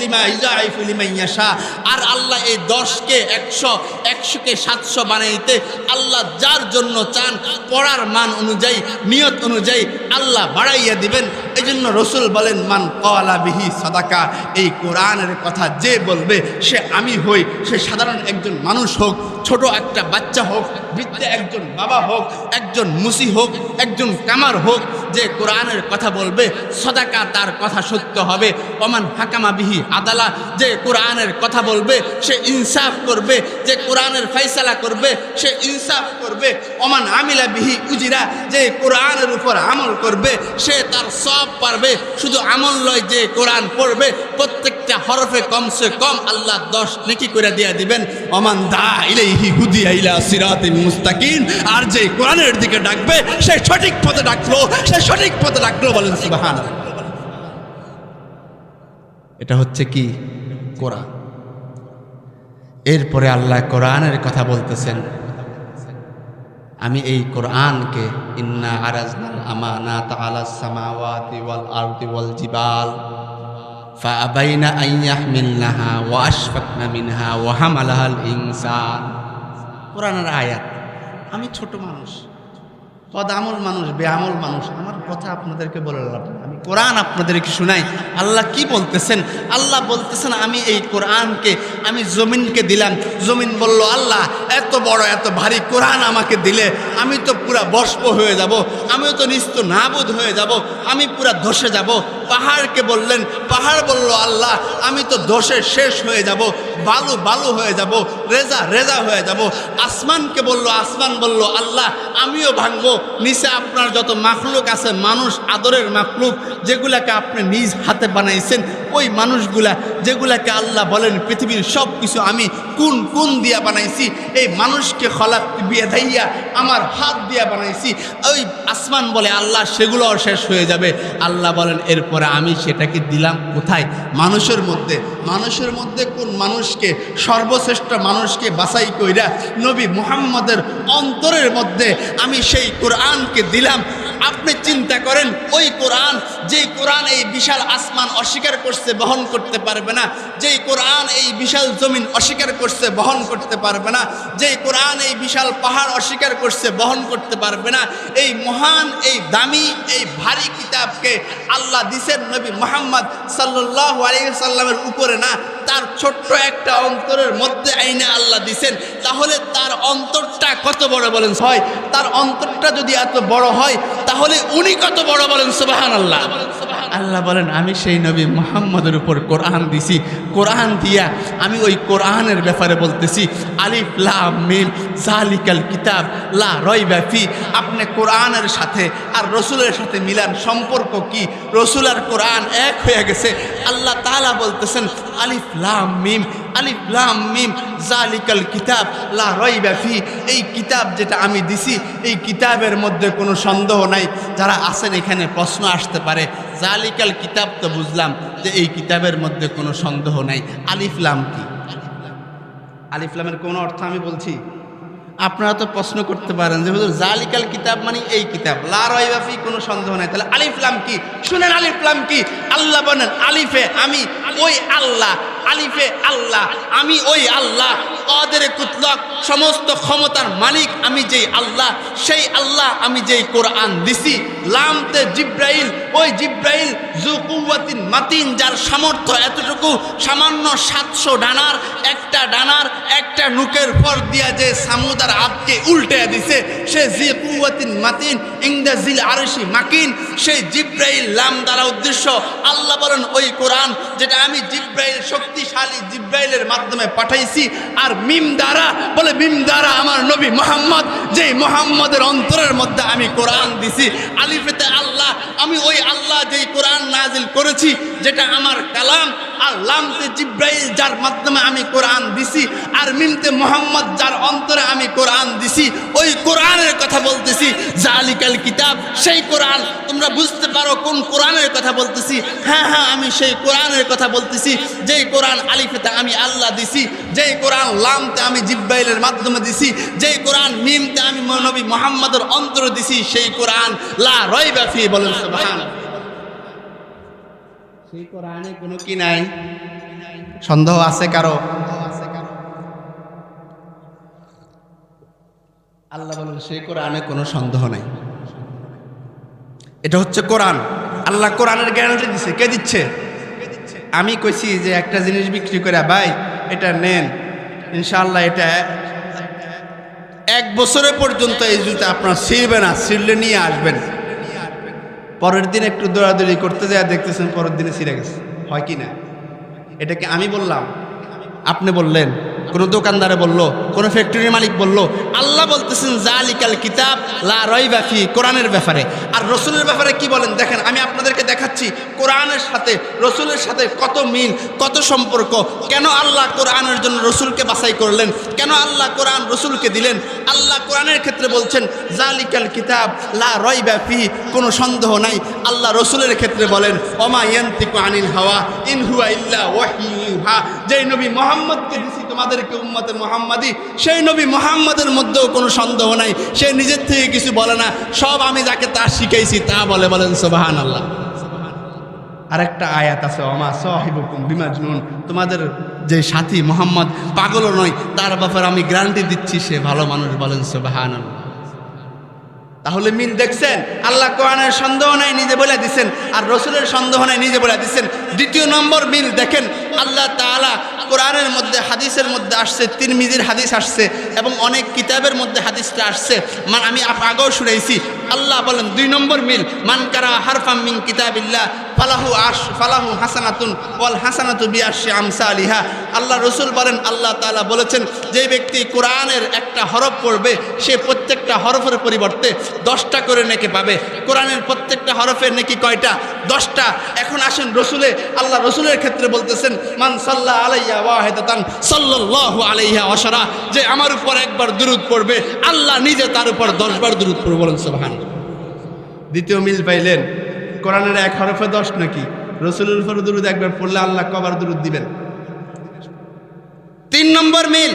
লিমান ইয়াশা, আর আল্লাহ এই 10কে 100, 100কে 700 বানাইতে আল্লাহ যার জন্য চান পড়ার মান অনুযায়ী, নিয়ত অনুযায়ী আল্লাহ বাড়াইয়া দিবেন। এই জন্য রসুল বলেন, মান ক্বালা বিহি সাদাকা, এই কোরআনের কথা যে বলবে সে আমি হই, সে সাধারণ একজন মানুষ হোক, ছোট একটা বাচ্চা হোক, বৃদ্ধ একজন বাবা হোক, একজন মুসি হোক, একজন কামার হোক, যে কোরআনের কথা বলবে সাদাকা তার কথা সত্য হবে। ওমান হাকামা বিহি আদালা, যে কোরআনের কথা বলবে সে ইনসাফ করবে, যে কোরআনের ফয়সালা করবে সে ইনসাফ করবে। ওমান আমিলা বিহি উজিরা, যে কোরআনের উপর আমল করবে সে তার সওয়াব পাবে। শুধু আমল নয়, যে কোরআন পড়বে প্রত্যেকটা হরফে কমসে কম আল্লাহ 10 নেকি করে দিয়ে দিবেন। ওমান দা ইলাইহি হুদিয়া ইলা সিরাতিন মুস্তাকিম, আর যে কোরআনের দিকে ডাকবে সে সঠিক পথে ডাকলো, সে সঠিক পথে ডাকলো। বলেন সুবহানাল্লাহ। এটা হচ্ছে কি? কোরআন। এরপরে আল্লাহ কোরআনের কথা বলতেছেন, আমি এই কোরআনকে ইন্না আরাজনাল আমানাতা আলাস সামাওয়াতি ওয়াল আরদি ওয়াল জিবাল ফাআবাইনা আন ইয়াহমিলনাহা ওয়া আশফাকনা মিনহা ওয়া হামালাহাল ইনসান। কোরআনের আয়াত। আমি ছোট মানুষ, বদামল মানুষ, বেআমল মানুষ, আমার কথা আপনাদেরকে বলে লাভ না। আমি কোরআন আপনাদেরকে শোনাই। আল্লাহ কি বলতেছেন? আল্লাহ বলতেছেন, আমি এই কোরআনকে আমি জমিনকে দিলাম। জমিন বলল, আল্লাহ এত বড় এত ভারী কোরআন আমাকে দিলে আমি তো পুরা বস্প হয়ে যাব, আমিও তো নিস্ত নাবুদ হয়ে যাব, আমি পুরা ধসে যাব। পাহাড়কে বললেন, পাহাড় বলল, আল্লাহ আমি তো ধসে শেষ হয়ে যাব, বালু হয়ে যাব, রেজা হয়ে যাব। আসমানকে বলল, আসমান বলল, আল্লাহ আমিও ভাঙবো। নিচে আপনার যত মাখলুক আছে, মানুষ আদরের মাখলুক, যেগুলাকে আপনি নিজ হাতে বানাইছেন, ওই মানুষগুলা যেগুলাকে আল্লাহ বলেন পৃথিবীর সব কিছু আমি কোন দিয়া বানাইছি, এই মানুষকে খলাক বিয়াদাইয়া আমার হাত দিয়া বানাইছি। ওই আসমান বলে, আল্লাহ সেগুলোও শেষ হয়ে যাবে। আল্লাহ বলেন, এরপরে আমি সেটাকে দিলাম কোথায়? মানুষের মধ্যে। মানুষের মধ্যে কোন মানুষকে? সর্বশ্রেষ্ঠ মানুষকে বাছাই কইরা নবী মুহাম্মদের অন্তরের মধ্যে আমি সেই কোরআনকে দিলাম। আপনি চিন্তা করেন, ওই কোরআন, যেই কোরআন এই বিশাল আসমান অস্বীকার করছে বহন করতে পারবে না, যেই কোরআন এই বিশাল জমিন অস্বীকার করছে বহন করতে পারবে না, যেই কোরআন এই বিশাল পাহাড় অস্বীকার করছে বহন করতে পারবে না, এই মহান, এই দামি, এই ভারী কিতাবকে আল্লাহ দিছেন নবী মুহাম্মদ সাল্লাল্লাহু আলাইহি সাল্লামের উপরে না, তার ছোট্ট একটা অন্তরের মধ্যে আইনে আল্লাহ দিছেন। তাহলে তার অন্তরটা কত বড় বলেন? হয় তার অন্তরটা যদি এত বড় হয় তাহলে উনি কত বড় বলেন? সুবহানাল্লাহ। আল্লাহ বলেন, আমি সেই নবী মুহাম্মদের উপর কোরআন দিছি। কোরআন দিয়া আমি ওই কোরআনের ব্যাপারে বলতেছি, আলিফ লাম মিম যালিকাল কিতাব লা রাইবা ফি। আপনি কোরআনের সাথে আর রসুলের সাথে মিলান, সম্পর্ক কি? রসুল আর কোরআন এক হয়ে গেছে। আল্লাহ তাআলা বলতেছেন, আলিফ লাম মিম যালিকাল কিতাব লা রাইবা ফি। এই কিতাব যেটা আমি দিছি, এই কিতাবের মধ্যে কোনো সন্দেহ নাই। যারা আছেন এখানে প্রশ্ন আসতে পারে, যালিকাল কিতাব তো বুঝলাম যে এই কিতাবের মধ্যে কোনো সন্দেহ নাই, আলিফ লাম কি? আলিফ লামের কোন অর্থ আমি বলছি? আপনারা তো প্রশ্ন করতে পারেন যে হুজুর জালিকাল কিতাব মানে এই কিতাব, লা রাইবা ফি, কোনো সন্দেহ নাই, তাহলে আলিফ লাম কি? শুনেন আলিফ লাম কি। আল্লাহ বলেন, আলিফে আমি ওই আল্লাহ, আলিফে আল্লাহ আমি ওই আল্লাহ, কাদের কুতলক, সমস্ত ক্ষমতার মালিক আমি যেই আল্লাহ, সেই আল্লাহ আমি যেই কোরআন দিছি। লামতে জিব্রাইল, ওই জিব্রাইল যু কুওয়াতিন মাতিন, যার সামর্থ্য এতটুকু, সামান্য 700 ডানার, একটা নুকের পর দিয়া যে সামুদার আদকে উল্টে দিছে, সে জি কুওয়াতিন মাতিন ইনদা জিল আরশি মাকিন, সেই জিব্রাইল লাম দ্বারা উদ্দেশ্য। আল্লাহ বলেন ওই কোরআন যেটা আমি জিব্রাইল, শক্তিশালী জিব্রাইলের মাধ্যমে পাঠাইছি। আর মিম দ্বারা বলে, মিম দ্বারা আমার নবী মুহাম্মদ, যেই মুহাম্মদের অন্তরের মধ্যে আমি কোরআন দিছি। আলিফেতে আল্লাহ, আমি ওই আল্লাহ যেই কোরআন নাজিল করেছি, যেটা আমার কালাম। আর লামতে জিব্রাইল, যার মাধ্যমে আমি কোরআন দিছি। আর মিমতে মুহাম্মদ, যার অন্তরে আমি কোরআন দিছি। ওই কোরআনের কথা বলতেছি, জালিকাল কিতাব, সেই কোরআন। তোমরা বুঝতে পারো কোন কোরআনের কথা বলতেছি? হ্যাঁ, আমি সেই কোরআনের কথা বলতেছি, যেই কোরআন আলিফেতে আমি আল্লাহ দিছি, যেই কোরআন লামতে আমি জিব্রাইলের মাধ্যমে দিছি, যেই কোরআন মিমতে আমি নবী মুহাম্মদের অন্তরে দিছি, সেই কোরআন লা রাইবা ফি, বলেন সুবহানাল্লাহ। সেই কোরআনে কোনো কি নাই? সন্দেহ আছে কারো? আল্লাহ বলেন সেই কোরআনে কোনো সন্দেহ নাই। এটা হচ্ছে কোরআন। আল্লাহ কোরআনের গ্যারান্টি দিচ্ছে। কে দিচ্ছে? আমি কইছি যে একটা জিনিস বিক্রি করে, ভাই এটা নেন, ইনশাআল্লাহ এটা 1 বছরের পর্যন্ত এই জুতা আপনার ছিঁড়বে না, ছিঁড়লে নিয়ে আসবেন। পরের দিন একটু দৌড়াদৌড়ি করতে যায়, দেখতেছেন পরের দিনে ছিঁড়ে গেছে। হয় কি না? এটাকে আমি বললাম, আপনি বললেন, কোন দোকানদারে বলল, কোন ফ্যাক্টরির মালিক বলল? আল্লাহ বলতেছেন জালিকাল কিতাব লা রাইবা ফি, কোরআনের ব্যাপারে। আর রসুলের ব্যাপারে কি বলেন দেখেন, আমি আপনাদেরকে দেখাচ্ছি কোরআনের সাথে রসুলের সাথে কত মিল, কত সম্পর্ক। কেন আল্লাহ কোরআনের জন্য রসুলকে বাছাই করলেন? কেন আল্লাহ কোরআন রসুলকে দিলেন? আল্লাহ কোরআনের ক্ষেত্রে বলছেন জালিকাল কিতাব লা রাইবা ফি, কোনো সন্দেহ নাই। আল্লাহ রসুলের ক্ষেত্রে বলেন ওমা ইয়ানতিকু আনিল হাওয়া ইন হুয়া ইল্লা ওয়াহয়ু ইউহা, যেই নবী মুহাম্মদকে দিছি তোমাদেরকে উম্মতে মুহাম্মাদি, সেই নবী মুহাম্মদের মধ্যেও কোনো সন্দেহ নাই। সে নিজের থেকে কিছু বলে না, সব আমি যাকে তা শিখাইছি তা বলে। বলেন সুবহানাল্লাহ। আরেকটা আয়াত আছে, ওমা সাহিবুকুম বিমাজনুন, তোমাদের যে সাথী মুহাম্মদ পাগলও নয়, তার ব্যাপারে আমি গ্যারান্টি দিচ্ছি সে ভালো মানুষ। বলেন সুবহানাল্লাহ। তাহলে মিল দেখছেন? আল্লাহ কোরআনের সন্দেহ নাই, নিজে বলে দিচ্ছেন। আর রসুলের সন্দেহ নাই, নিজে বলে দিচ্ছেন। দ্বিতীয় নম্বর মিল দেখেন, আল্লাহ তাআলা কোরআনের মধ্যে, হাদিসের মধ্যে আসছে, তিরমিজির হাদিস আসছে এবং অনেক কিতাবের মধ্যে হাদিসটা আসছে। আমি আগেও শুনেছি। আল্লাহ বলেন 2 নম্বর মিল, মান কারা হারফাম মিন কিতাবিল্লাহ ফালাহু হাসানাতুন ওয়াল হাসানাতু বিআশরি আমসালিহা। আল্লাহ রসুল বলেন, আল্লাহ তাআলা বলেছেন, যে ব্যক্তি কোরআনের একটা হরফ পড়বে, সে প্রত্যেকটা হরফের পরিবর্তে 10টা করে নেকি পাবে। কোরআনের প্রত্যেকটা হরফের নেকি কয়টা? 10টা। এখন আসেন রসুলে, আল্লাহ রসুলের ক্ষেত্রে বলতেছেন মান সাল্লা আলাইয়া ওয়াহিদাতান সাল্লাল্লাহু আলাইহা আশরা, যে আমার উপর একবার দুরূদ পড়বে, আল্লাহ নিজে তার উপর 10 বার দুরূদ পড়বে। বলেন সুবহানাল্লাহ। দ্বিতীয় মিল পাইলেন, কোরআনের 1 হরফে 10 নাকি? রসুলের উপর দুরূদ একবার পড়লে আল্লাহ কবার দুরূদ দিবেন? 3 নম্বর মিল,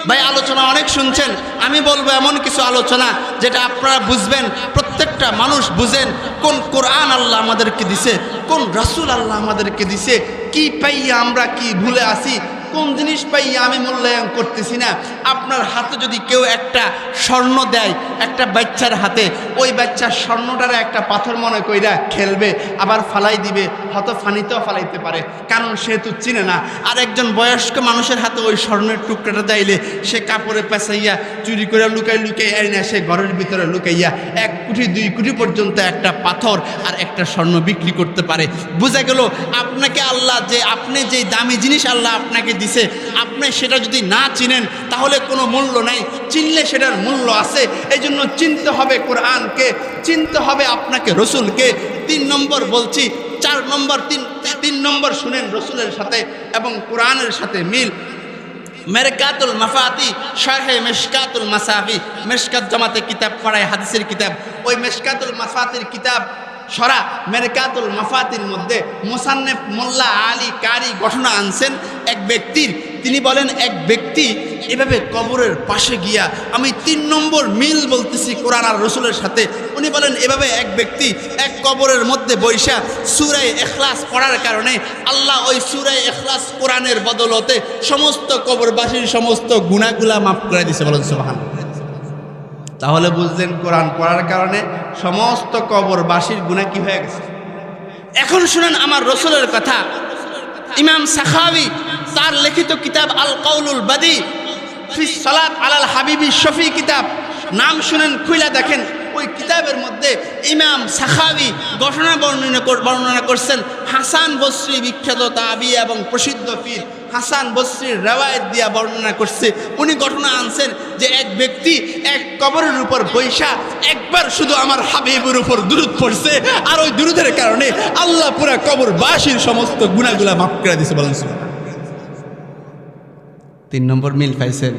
ভাই আলোচনা অনেক শুনছেন, আমি বলবো এমন কিছু আলোচনা যেটা আপনারা বুঝবেন, প্রত্যেকটা মানুষ বুঝেন কোন কোরআন আল্লাহ আমাদেরকে দিছে, কোন রাসূল আল্লাহ আমাদেরকে দিছে, কি পাইয়া আমরা কি ভুলে আসি, কোন জিনিস পাইয়া আমি মূল্যায়ন করতেছি না। আপনার হাতে যদি কেউ একটা স্বর্ণ দেয়, একটা বাচ্চার হাতে, ওই বাচ্চার স্বর্ণটারে একটা পাথর মনে কইরা খেলবে, আবার ফালাই দিবে, হয়তো ফানিতেও ফালাইতে পারে, কারণ সে তো চিনে না। আর একজন বয়স্ক মানুষের হাতে ওই স্বর্ণের টুকরাটা দিলে সে কাপড়ে পেঁচাইয়া চুরি করে লুকাই আইনা সে ঘরের ভিতরে লুকাইয়া 1 কোটি 2 কোটি পর্যন্ত একটা পাথর আর একটা স্বর্ণ বিক্রি করতে পারে। বোঝা গেল আপনাকে আল্লাহ যে, আপনি যে দামি জিনিস আল্লাহ আপনাকে দিছে, আপনি সেটা যদি না চিনেন তাহলে কোনো মূল্য নাই, চিনলে সেটার মূল্য আছে। এই জন্য চিনতে হবে কোরআনকে, চিনতে হবে আপনাকে রসুলকে। 3 নম্বর বলছি, 4 নম্বর 3 নম্বর শুনেন রসুলের সাথে এবং কোরআনের সাথে মিল। মেরকাতুল মাফাতি শারহে মিশকাতুল মাসাফি, মিশকাত জামাতে কিতাব পড়ায়, হাদিসের কিতাব, ওই মিশকাতুল মাফাতির কিতাব সরা মেরকাতুল মাফাতির মধ্যে মুসান্নেফ মোল্লা আলী কারি ঘটনা আনছেন এক ব্যক্তির, তিনি বলেন এক ব্যক্তি এভাবে কবরের পাশে গিয়া, আমি 3 নম্বর মিল বলতেছি কোরআন আর রসুলের সাথে, উনি বলেন এভাবে এক ব্যক্তি এক কবরের মধ্যে বৈশা সূরা ইখলাস পড়ার কারণে আল্লাহ ওই সূরা ইখলাস কোরআনের বদলতে সমস্ত কবরবাসীর সমস্ত গুনাহগুলা মাফ করে দিয়েছে। বলেন সুবহানাল্লাহ। তাহলে বুঝলেন কোরআন পড়ার কারণে সমস্ত কবরবাসীর গুনাহ কি হয়ে গেছে। এখন শুনেন আমার রসুলের কথা। ইমাম সাখাওয়ী তার লিখিত কিতাব আল কাউলুল বাদী ফি সালাত আলাল হাবিবি শফি কিতাব, নাম শুনেন, খুইলা দেখেন। ওই কিতাবের মধ্যে ইমাম সাখাওয়ী ঘটনা বর্ণনা করছেন। হাসান বসরি বিখ্যাত তাবি এবং প্রসিদ্ধ পীর হাসান বসরির রেওয়ায়েত দিয়া বর্ণনা করছে। উনি ঘটনা আনছেন যে এক ব্যক্তি এক কবরের উপর বৈশা একবার শুধু আমার হাবিবের উপর দুরূদ পড়ছে, আর ওই দুরূদের কারণে আল্লাহ পুরা কবরবাসীর সমস্ত গুনাহগুলা মাফ করে দিয়েছে। বলেন সুবহানাল্লাহ। 3 নম্বর মিল পাইছেন,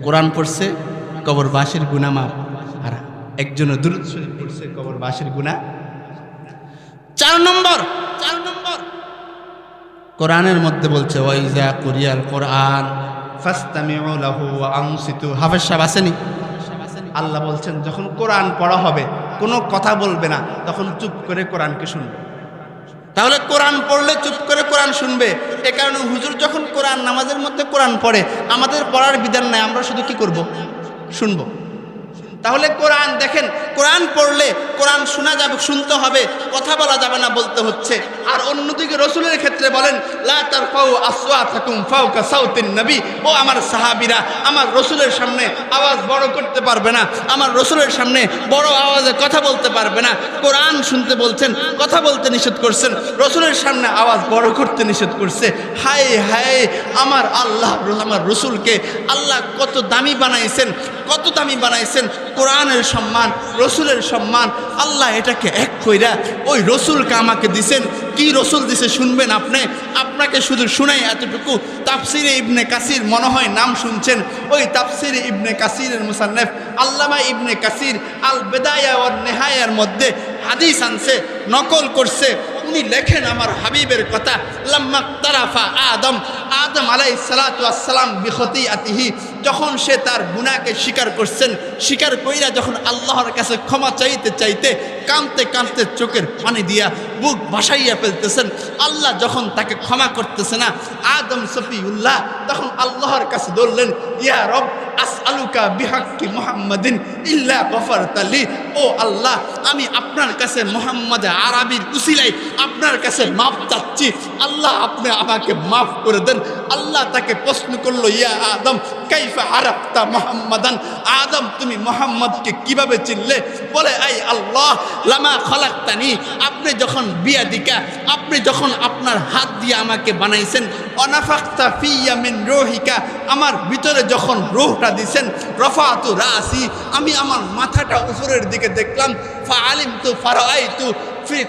কোরআন পড়ছে কবরবাসীর গুনাহ মাফ, আর একজনের দুরূদ শরীফ পড়ছে কবরবাসীর গুনাহ। 4 নম্বর কোরআনের মধ্যে বলছে ওয়াইজা কুরিয়াল কোরআন ফাসতামিউ লাহু ওয়া আনসিতু। হাফেজ সাহেব আসেনি? আল্লাহ বলছেন যখন কোরআন পড়া হবে কোনো কথা বলবে না, তখন চুপ করে কোরআনকে শুনবে। তাহলে কোরআন পড়লে চুপ করে কোরআন শুনবে। এ কারণে হুজুর যখন কোরআন নামাজের মধ্যে কোরআন পড়ে, আমাদের পড়ার বিধান নাই, আমরা শুধু কি করব? শুনবো। তাহলে কোরআন দেখেন, কোরআন পড়লে কোরআন শোনা যাবে, শুনতে হবে, কথা বলা যাবে না, বলতে হচ্ছে। আর অন্যদিকে রসুলের ক্ষেত্রে বলেন লা তারফাউ আসওয়াতাকুম ফাওকা সাউতিন নবী। ও আমার সাহাবীরা, আমার রসুলের সামনে আওয়াজ বড় করতে পারবে না, আমার রসুলের সামনে বড় আওয়াজে কথা বলতে পারবে না। কোরআন শুনতে বলছেন, কথা বলতে নিষেধ করছেন, রসুলের সামনে আওয়াজ বড় করতে নিষেধ করছে। হায় হায় আমার আল্লাহ, আমার রসুলকে আল্লাহ কত দামি বানাইছেন, কত দামি বানাইছেন। কোরআনের সম্মান, রসুলের সম্মান, আল্লাহ এটাকে এক কইরা ওই রসুলকে আমাকে দিছেন। কি রসুল দিছে শুনবেন আপনি? আপনাকে শুধু শুনাই এতটুকু। তাফসিরে ইবনে কাসির মনে হয় নাম শুনছেন। ওই তাফসিরে ইবনে কাসিরের মুসান্নিফ আল্লামা ইবনে কাসির আল বিদায়া ওয়ান নিহায়ার মধ্যে হাদিস আনছে, নকল করছে। উনি লেখেন আমার হাবিবের কথা, লাম্মা তারাফা আদম আলাইহিস সালাতু ওয়াস সালাম বিখতিআতিহি, যখন সে তার গুনাহকে স্বীকার করছেন, স্বীকার কইরা যখন আল্লাহর কাছে ক্ষমা চাইতে চাইতে কাঁদতে কাঁদতে চোখের পানি দিয়া বুক ভাসাইয়া ফেলতেছেন, আল্লাহ যখন তাকে ক্ষমা করতেছে না, আদম সফিউল্লাহ তখন আল্লাহর কাছে বললেন, ইয়া রব আসআলুকা বিহাক্কি মুহাম্মাদিন ইল্লা গফারতালি। ও আল্লাহ, আমি আপনার কাছে মুহাম্মদ আরবির উসিলায় আপনার কাছে মাফ চাচ্ছি, আল্লাহ আপনি আমাকে মাফ করে দেন। আল্লাহ তাকে প্রশ্ন করলো, ইয়া আদম কাইফা আরাফতা মুহাম্মাদান, আদম তুমি মুহাম্মদকে কিভাবে চিনলে? বলে আই আল্লাহ লামা খলাকতানি, আপনি যখন বিয়াদিকা, আপনি যখন আপনার হাত দিয়ে আমাকে বানাইছেন, অনাফাক্তা ফিয়া মিন রূহিকা, আমার ভিতরে যখন রূহটা দিছেন, রফাতু রাসি, আমি আমার মাথাটা উপরের দিকে দেখলাম, ফাআলিমতু ফারাআইতু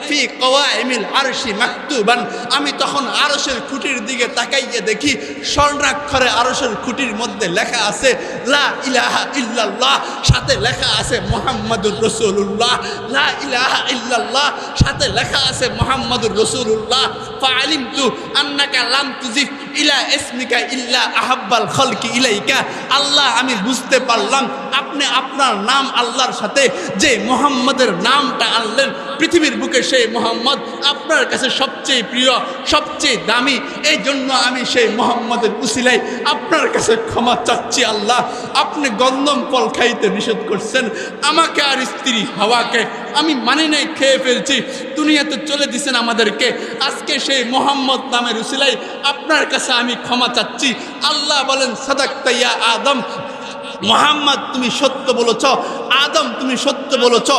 ফি কওয়াইমিল আরশি মাকতুবান, আমি তখন আরশের খুঁটির দিকে তাকাইয়ে দেখি স্বর্ণাক্ষরে আরশের খুঁটির মধ্যে লেখা আছে লা ইলাহা ইল্লাল্লাহ, সাথে লেখা আছে মুহাম্মাদুর রাসূলুল্লাহ, লা ইলাহা ইল্লাল্লাহ, সাথে লেখা আছে মুহাম্মাদুর রাসূলুল্লাহ। ফাআলিমতু আন্নাকা লাম তুজিফ ইলা ইসমিকা ইল্লা আহাব্বাল খালকি ইলাইকা, আল্লাহ আমি বুঝতে পারলাম আপনি আপনার নাম আল্লাহর সাথে যে মুহাম্মাদের নামটা আনলেন, পৃথিবীর বুকে সেই মুহাম্মদ আপনার কাছে সবচেয়ে প্রিয়, সবচেয়ে দামি। এই জন্য আমি সেই মুহাম্মদের উসিলায় আপনার কাছে ক্ষমা চাচ্ছি। আল্লাহ আপনি গন্ধম ফল খাইতে নিষেধ করছেন, আমাকে আর স্ত্রী হাওয়াকে আমি মানি নাই, খেয়ে ফেলছি, দুনিয়াতে চলে দিছেন আমাদেরকে, আজকে সেই মুহাম্মদ নামের উসিলায় আপনার কাছে আমি ক্ষমা চাচ্ছি। আল্লাহ বলেন সাদাক্তা ইয়া আদম, মুহাম্মদ তুমি সত্য বলেছ, আদম তুমি সত্য বলেছ,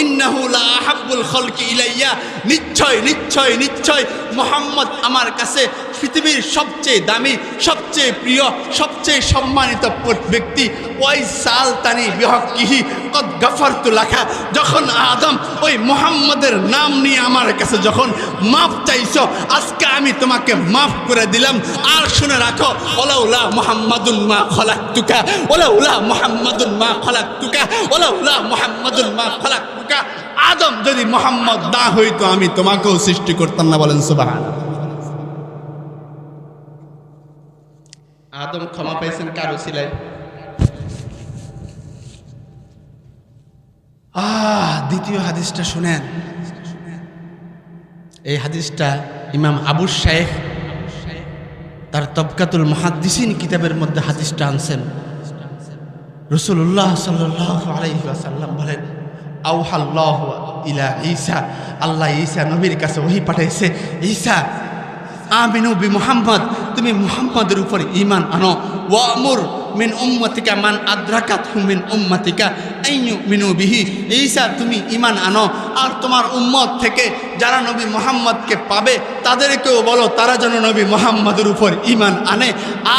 ইন্নাহু লা আহাব্বুল খালকি ইলাইয়া, নিশ্চয় নিশ্চয় নিশ্চয় মুহাম্মদ আমার কাছে পৃথিবীর সবচেয়ে দামি, সবচেয়ে প্রিয়, সবচেয়ে সম্মানিত ব্যক্তি। ওই সালতানি বিহক্কিহি কদ গাফারতু লাকা, যখন আদম ওই মুহাম্মদের নাম নিয়ে আমার কাছে যখন মাফ চাইছো, আজকে আমি তোমাকে মাফ করে দিলাম। আর শুনে রাখো, ওলাউলা মুহাম্মাদুন মা খলাকতুকা, ওলাউলা মুহাম্মাদুন মা খলাকতুকা, ওলাউলা মুহাম্মাদুন মা খলাকতুকা। আদম যদি মুহাম্মদ না হইতো আমি তোমাকেও সৃষ্টি করতাম না। বলেন সুবহানাল্লাহ। আদম ক্ষমা পাইছেন কার উসিলায়? দ্বিতীয় হাদিসটা শুনেন। এই হাদিসটা ইমাম আবু শাইখ তার তবকাতুল মুহাদ্দিসিন কিতাবের মধ্যে হাদিসটা আনছেন। রাসূলুল্লাহ সাল্লাল্লাহু আলাইহি ওয়াসাল্লাম বলেন, আওহাল্লাহু ইলা ঈসা, আল্লাহ ঈসা নবীর কাছে ওহী পাঠাইছে, ঈসা আমিনু বি মুহাম্মদ, তুমি মুহাম্মদের উপর ঈমান আনো, ওয়ামুর মিন উম্মতিকা মান আদরাকাতহু মিন উম্মতিকা আইয়ুমিনু বিহি, ঈসা তুমি ঈমান আনো আর তোমার উম্মত থেকে যারা নবী মুহাম্মদকে পাবে তাদেরকেও বলো তারা যেন নবী মুহাম্মদের উপর ঈমান আনে।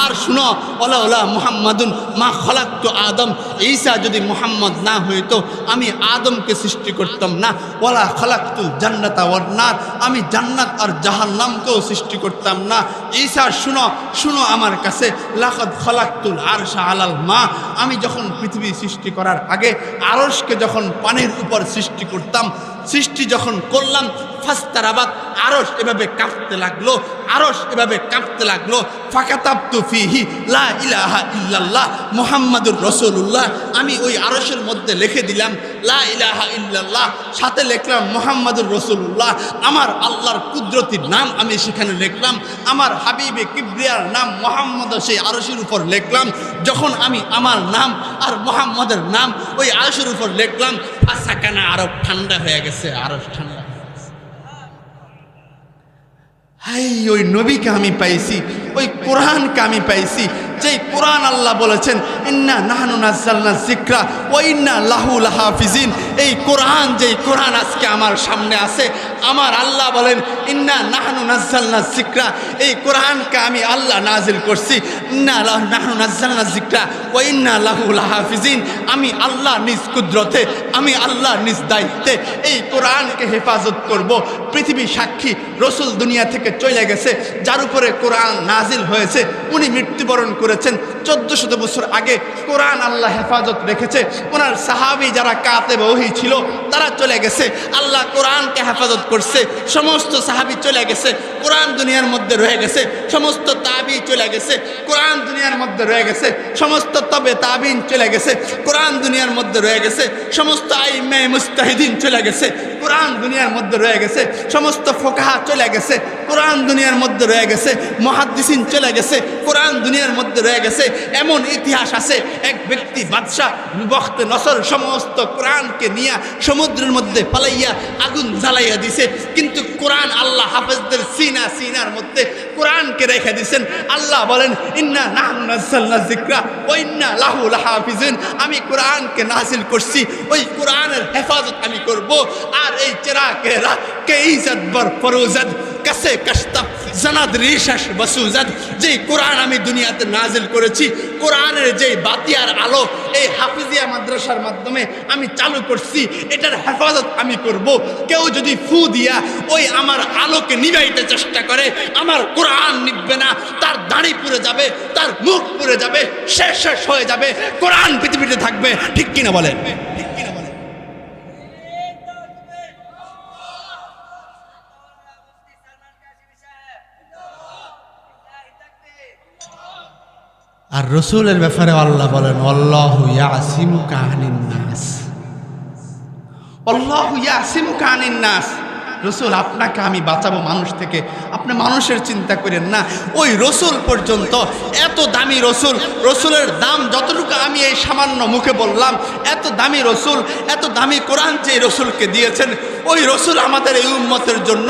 আর শুনো, ওলা ওলা মুহাম্মাদুন মা খলাকতু আদম, ঈসা যদি মুহাম্মদ না হইতো আমি আদমকে সৃষ্টি করতাম না, ওয়ালা খলাকতুল জান্নাতা ওয়ান নার, আমি জান্নাত আর জাহান্নামকেও সৃষ্টি করতাম না। ঈসা শুনো শুনো আমার কাছে, লাকাদ খলাকতুল আরশা আলাল মা, আমি যখন পৃথিবী সৃষ্টি করার আগে আরশকে যখন পানির উপর সৃষ্টি করতাম, সৃষ্টি যখন করলাম ফাস্তারাবাত, আরশ এভাবে কাঁপতে লাগলো, আরশ এভাবে কাঁপতে লাগলো। ফাকাতাবতু ফিহি লা ইলাহা ইল্লাল্লাহ মুহাম্মাদুর রাসূলুল্লাহ, আমি ওই আরশের মধ্যে লিখে দিলাম লা ইলাহা ইল্লাল্লাহ, সাথে লিখলাম মুহাম্মাদুর রাসূলুল্লাহ। আমার আল্লাহর কুদরতির নাম আমি সেখানে লিখলাম, আমার হাবিবে কিবরিয়ার নাম মুহাম্মদ সেই আরশের উপর লিখলাম। যখন আমি আমার নাম আর মুহাম্মদের নাম ওই আরশের উপর লিখলাম, ফাসাকানা আরব, ঠান্ডা হয়ে গেছে, আরশ ঠান্ডা। হাই, ওই নবীকে আমি পাইছি, ওই কোরআনকে আমি পাইছি, যেই কোরআন আল্লাহ বলেছেন ইন্না নাহনু নাযালনা যিকরা ওয়া ইন্না লাহু লাহাফিজিন। এই কোরআন, যেই কোরআন আজকে আমার সামনে আছে, আমার আল্লাহ বলেন ইন্না নাহনু নাযালনা যিকরা, এই কোরআনকে আমি আল্লাহ নাজিল করছি। ইন্না নাহনু নাযালনা যিকরা ওয়া ইন্না লাহু লাহাফিজিন, আমি আল্লাহ নিজ কুদরতে, আমি আল্লাহ নিজ দায়িত্বে এই কোরআনকে হেফাজত করব। পৃথিবী সাক্ষী, রসুল দুনিয়া থেকে চলে গেছে, যার উপরে কোরআন নাজিল হয়েছে উনি মৃত্যুবরণ করেছেন 1400 বছর আগে। কোরআন আল্লাহ হেফাজত রেখেছে, ওনার সাহাবী যারা কাতেব ওহী ছিল তারা চলে গেছে, আল্লাহ কোরআনকে হেফাজত করছে। সমস্ত সাহাবী চলে গেছে, কোরআন দুনিয়ার মধ্যে রয়ে গেছে। সমস্ত তাবী চলে গেছে, কোরআন দুনিয়ার মধ্যে রয়ে গেছে। সমস্ত তবে তাবিন চলে গেছে, কোরআন দুনিয়ার মধ্যে রয়ে গেছে। সমস্ত আইম্মে মুজতাহিদিন চলে গেছে, কোরআন দুনিয়ার মধ্যে রয়ে গেছে। সমস্ত ফোকাহা চলে গেছে, কোরআন দুনিয়ার মধ্যে রয়ে গেছে। মুহাদ্দিসিন চলে গেছে, কোরআন দুনিয়ার মধ্যে রয়ে গেছে। এমন ইতিহাস আছে, এক ব্যক্তি বাদশাহ বখতে নসর সমস্ত কোরআনকে নিয়ে সমুদ্রের মধ্যে পালাইয়া আগুন জ্বালাইয়া দিছে, কিন্তু কোরআন আল্লাহ হাফেজদের সিনার মধ্যে কোরআনকে রেখে দিয়েছেন। আল্লাহ বলেন ইন্না নাহনু নাযালনা যিকরা ওয়া ইন্না লাহু লাহাফিজিন, আমি কোরআনকে নাজিল করছি, ওই কোরআনের হেফাজত আমি করব। আর এই চেরাকে রাত কে ইজ্জত বর ফরোজত কাছে কাশতাব জানাদ রিশাস বসুজাদ, যে কোরআন আমি দুনিয়াতে নাজিল করেছি, কোরআনের যে বাতিয়ার আলো এই হাফিজিয়া মাদ্রাসার মাধ্যমে আমি চালু করছি, এটার হেফাজত আমি করব। কেউ যদি ফু দিয়া ওই আমার আলোকে নিভাইতে চেষ্টা করে, আমার কোরআন নিভবে না, তার দাড়ি পুড়ে যাবে, তার মুখ পুড়ে যাবে, শেষ হয়ে যাবে, কোরআন পৃথিবীতে থাকবে। ঠিক কিনা বলেন? ঠিক কিনা বলেন? আর রসুলের ব্যাপারে আল্লাহ বলেন আল্লাহু ইয়াসিমুকা আনিন নাস, আল্লাহু ইয়াসিমুকা আনিন নাস। রসুল আপনাকে আমি বাঁচাবো মানুষ থেকে, আপনি মানুষের চিন্তা করেন না। ওই রসুল পর্যন্ত এত দামি রসুল, রসুলের দাম যতটুকু আমি এই সামান্য মুখে বললাম, এত দামি রসুল, এত দামি কোরআন যে রসুলকে দিয়েছেন, ওই রসুল আমাদের এই উম্মতের জন্য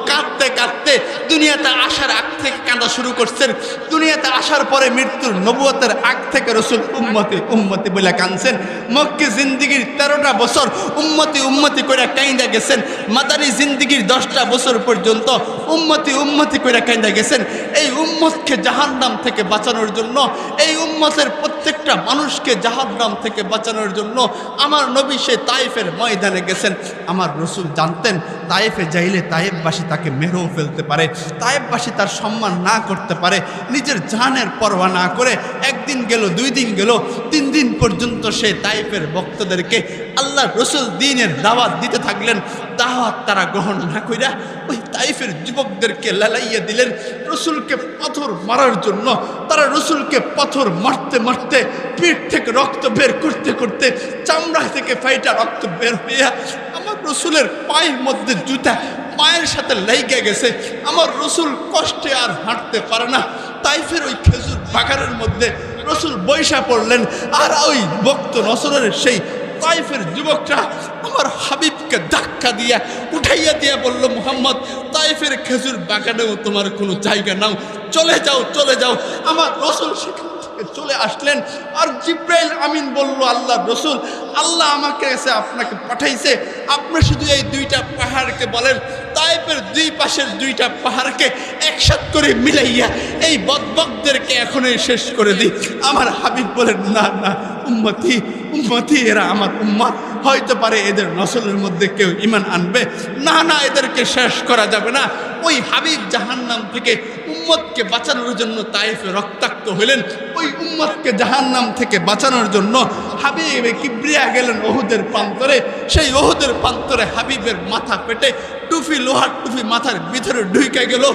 কাঁদতে কাঁদতে দুনিয়াতে আসার আগ থেকে কাঁদা শুরু করছেন। দুনিয়াতে আসার পরে মৃত্যুর নবুয়তের আগ থেকে রসুল উম্মতি উম্মতি বলে কাঁদছেন। মক্কি জিন্দিগির 13টা বছর উম্মতি উম্মতি করে কাঁদা গেছেন। মাদানী জিন্দিগির 10টা বছর পর্যন্ত উম্মতি উম্মতি করে কাঁদা গেছেন। এই উম্মতকে জাহান্নাম থেকে বাঁচানোর জন্য, এই উম্মতের প্রত্যেকটা মানুষকে জাহান্নাম থেকে বাঁচানোর জন্য আমার নবী সে তায়েফের ময়দানে গেছেন। আমার রসুল জানতেন তায়েফে যাইলে তায়েফবাসী তাকে মেরেও ফেলতে পারে, তায়েফবাসী তার সম্মান না করতে পারে। নিজের জানের পরোয়া না করে একদিন গেল, 2 দিন গেল, 3 দিন পর্যন্ত সে তায়েফের ভক্তদেরকে আল্লাহ রসুল দ্বীনের দাওয়াত দিতে থাকলেন। দাওয়াত তারা গ্রহণ না কইরা ওই তাইফের যুবকদেরকে লালাইয়া দিলেন রসুলকে পাথর মারার জন্য। তারা রসুলকে পাথর মারতে মারতে পিঠ থেকে রক্ত বের করতে করতে চামড়া থেকে ফাইটা রক্ত বের হইয়া আমার রসুলের পায়ের মধ্যে জুতা পায়ের সাথে লাইগা গেছে। আমার রসুল কষ্টে আর হাঁটতে পারে না। তাইফের ওই খেজুর বাগানের মধ্যে রসুল বৈশা পড়লেন। আর ওই বক্ত নসরের সেই তাইফের যুবকরা আমার হাবিবকে ধাক্কা দিয়া উঠাইয়া দিয়া বলল, মুহাম্মদ, তাইফের খেজুর বাগানেও তোমার কোনো জায়গা নাও, চলে যাও চলে যাও। আমার রসুল সেখান থেকে চলে আসলেন। আর জিব্রাইল আমিন বলল, আল্লাহ রসুল, আল্লাহ আমাকে এসে আপনাকে পাঠাইছে, আপনি শুধু এই দুইটা পাহাড়কে বলেন, তাইফের দুই পাশের দুইটা পাহাড়কে একসাথ করে মিলাইয়া এই বদবকদেরকে এখনই শেষ করে দিই। আমার হাবিব বলেন, না না উম্মতি উম্মতি, এরা আমার উম্মত, হয়তো পারে এদের নসলের মধ্যে কেউ ঈমান আনবে, না না এদেরকে শেষ করা যাবে না। ওই হাবিব জাহান্নাম থেকে উম্মতকে বাঁচানোর জন্য তাইফে রক্তাক্ত হইলেন। ওই উম্মতকে জাহান্নাম থেকে বাঁচানোর জন্য হাবিবে কিবরিয়া গেলেন ওহুদের প্রান্তরে। সেই ওহুদের প্রান্তরে হাবিবের মাথা পেটে টুপি, লোহার টুপি মাথার ভিতরে ঢুকে গেল।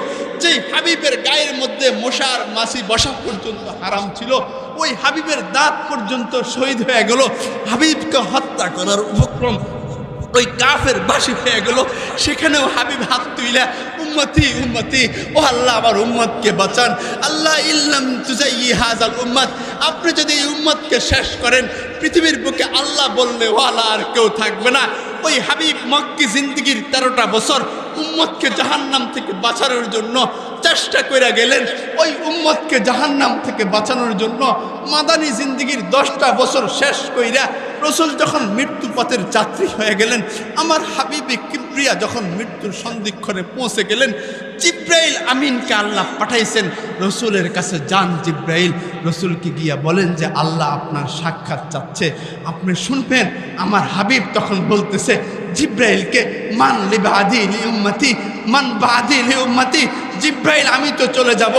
যেই হাবিবের গায়ের মধ্যে মশার মাছি বসা পর্যন্ত হারাম ছিল, ওই হাবিবের দাঁত পর্যন্ত শহীদ হয়ে গেল। হাবিবকে হত্যা করার উপক্রম ওই কাফের বাসী হয়ে গেল। সেখানেও হাবিব হাত তুইলা, উম্মতি উম্মতি, ও আল্লাহ আমার উম্মতকে বাঁচান। আল্লাহ ইল্লাম তুজাইয়ি হাযাল উম্মত, আপনি যদি এই উম্মতকে শেষ করেন, পৃথিবীর বুকে আল্লাহ বললে ওয়ালা আর কেউ থাকবে না। ওই হাবিব মক্কি জিন্দিগির 13টা বছর উম্মতকে জাহান্নাম থেকে বাঁচানোর জন্য চেষ্টা করে গেলেন। ওই উম্মতকে জাহান্নাম থেকে বাঁচানোর জন্য মাদানী জিন্দিগির 10টা বছর শেষ কইরা রসুল যখন মৃত্যু পথের যাত্রী হয়ে গেলেন, আমার হাবিবে কিবরিয়া যখন মৃত্যুর সন্ধিক্ষণে পৌঁছে গেলেন, জিব্রাইল আমিনকে আল্লাহ পাঠাইছেন রসুলের কাছে। যান জিব্রাইল, রসুলকে গিয়া বলেন যে আল্লাহ আপনার সাক্ষাৎ চাচ্ছে, আপনি শুনবেন। আমার হাবিব তখন বলতেছে জিব্রাইলকে, মান লিবাদি লি উম্মতি, মান বাদি লি উম্মতি। জিব্রাইল, আমি তো চলে যাব,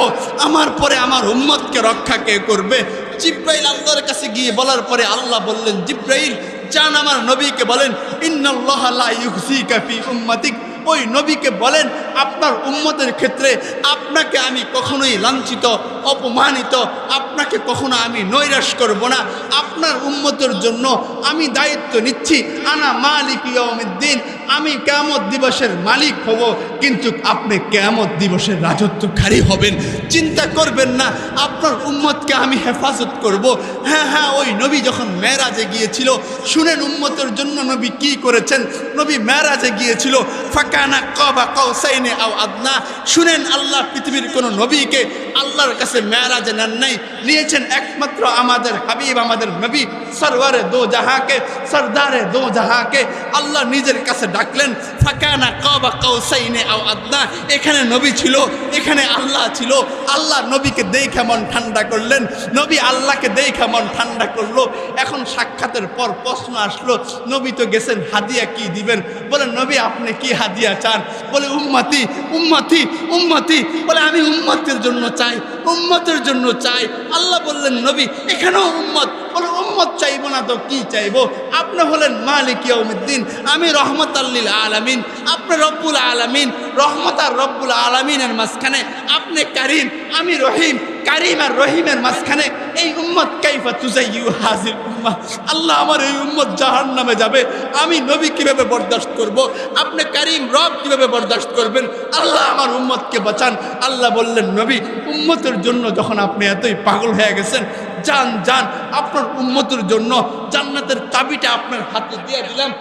আমার পরে আমার উম্মতকে রক্ষা কে করবে? জিব্রাইল আল্লাহর কাছে গিয়ে বলার পরে আল্লাহ বললেন, জিব্রাইল যান আমার নবীকে বলেন, ইন্নাল্লাহা লা ইউখজিকা ফি উম্মাতিক, ওই নবীকে বলেন আপনার উম্মতের ক্ষেত্রে আপনাকে আমি কখনোই লাঞ্ছিত অপমানিত, আপনাকে কখনো আমি নৈরাশ করব না। আপনার উম্মতের জন্য আমি দায়িত্ব নিচ্ছি। আনা মালিক ইয়াউমিদ্দিন, আমি কিয়ামত দিবসের মালিক হব, কিন্তু আপনি কিয়ামত দিবসের রাজত্বকারী হবেন। চিন্তা করবেন না, আপনার উম্মতকে আমি হেফাজত করব। হ্যাঁ হ্যাঁ, ওই নবী যখন মেরাজে গিয়েছিল, শুনেন উম্মতের জন্য নবী কি করেছেন। নবী মেরাজে গিয়েছিল, ফাকানা কাবা কাউসাইনি আও আদনা। শুনেন, আল্লাহ পৃথিবীর কোনো নবীকে আল্লাহর কাছে মেরাজে নেন নাই, নিয়েছেন একমাত্র আমাদের হাবিব, আমাদের নবী সরওয়ারে দো জাহাকে, সরদারে দো জাহাকে আল্লাহ নিজের কাছে ডাকলেন। ফাকানা কাবা কাউসাইনি আও আদনা, এখানে নবী ছিল, এখানে আল্লাহ ছিল। আল্লাহ নবীকে দেখে মন ঠান্ডা করলেন, নবী আল্লাহকে দেখে মন ঠান্ডা করলো। এখন সাক্ষাতের পর প্রশ্ন আসলো, নবী তো গেছেন, হাদিয়া কি দিবেন? বলে নবী আপনি কি হাদিয়া চান? বলে উম্মতি উম্মতি উম্মতি। বলে আমি উম্মতের জন্য চাই, উম্মতের জন্য চাই। আল্লাহ বললেন নবী এখানেও উম্মত। বলে উম্মত চাইবো না তো কি চাইবো? আপনি হলেন মালিক ইয়াউমিদ্দিন, আমি রহমতাল লিল আলামিন, আপনি রব্বুল আলামিন। রহমত আর রব্বুল আলামিনের মাঝখানে আপনি কারীম, আমি রহিম। কারীম আর রহিমের মাঝখানে এই উম্মত কাইফা তুজাইয়ু হাযিল উম্মাহ। আল্লাহ আমার এই উম্মত জাহান্নামে যাবে, আমি নবী কিভাবে বরদাস্ত করব? আপনি কারীম রব কিভাবে বরদাস্ত করবেন? আল্লাহ আমার উম্মতকে বাঁচান। আল্লাহ বললেন নবী, উম্মতের জন্য যখন আপনি এতই পাগল হয়ে গেছেন, যান যান, আপনার উম্মতের জন্য জান্নাতের চাবিটা আপনার হাতে দিয়ে দিলাম,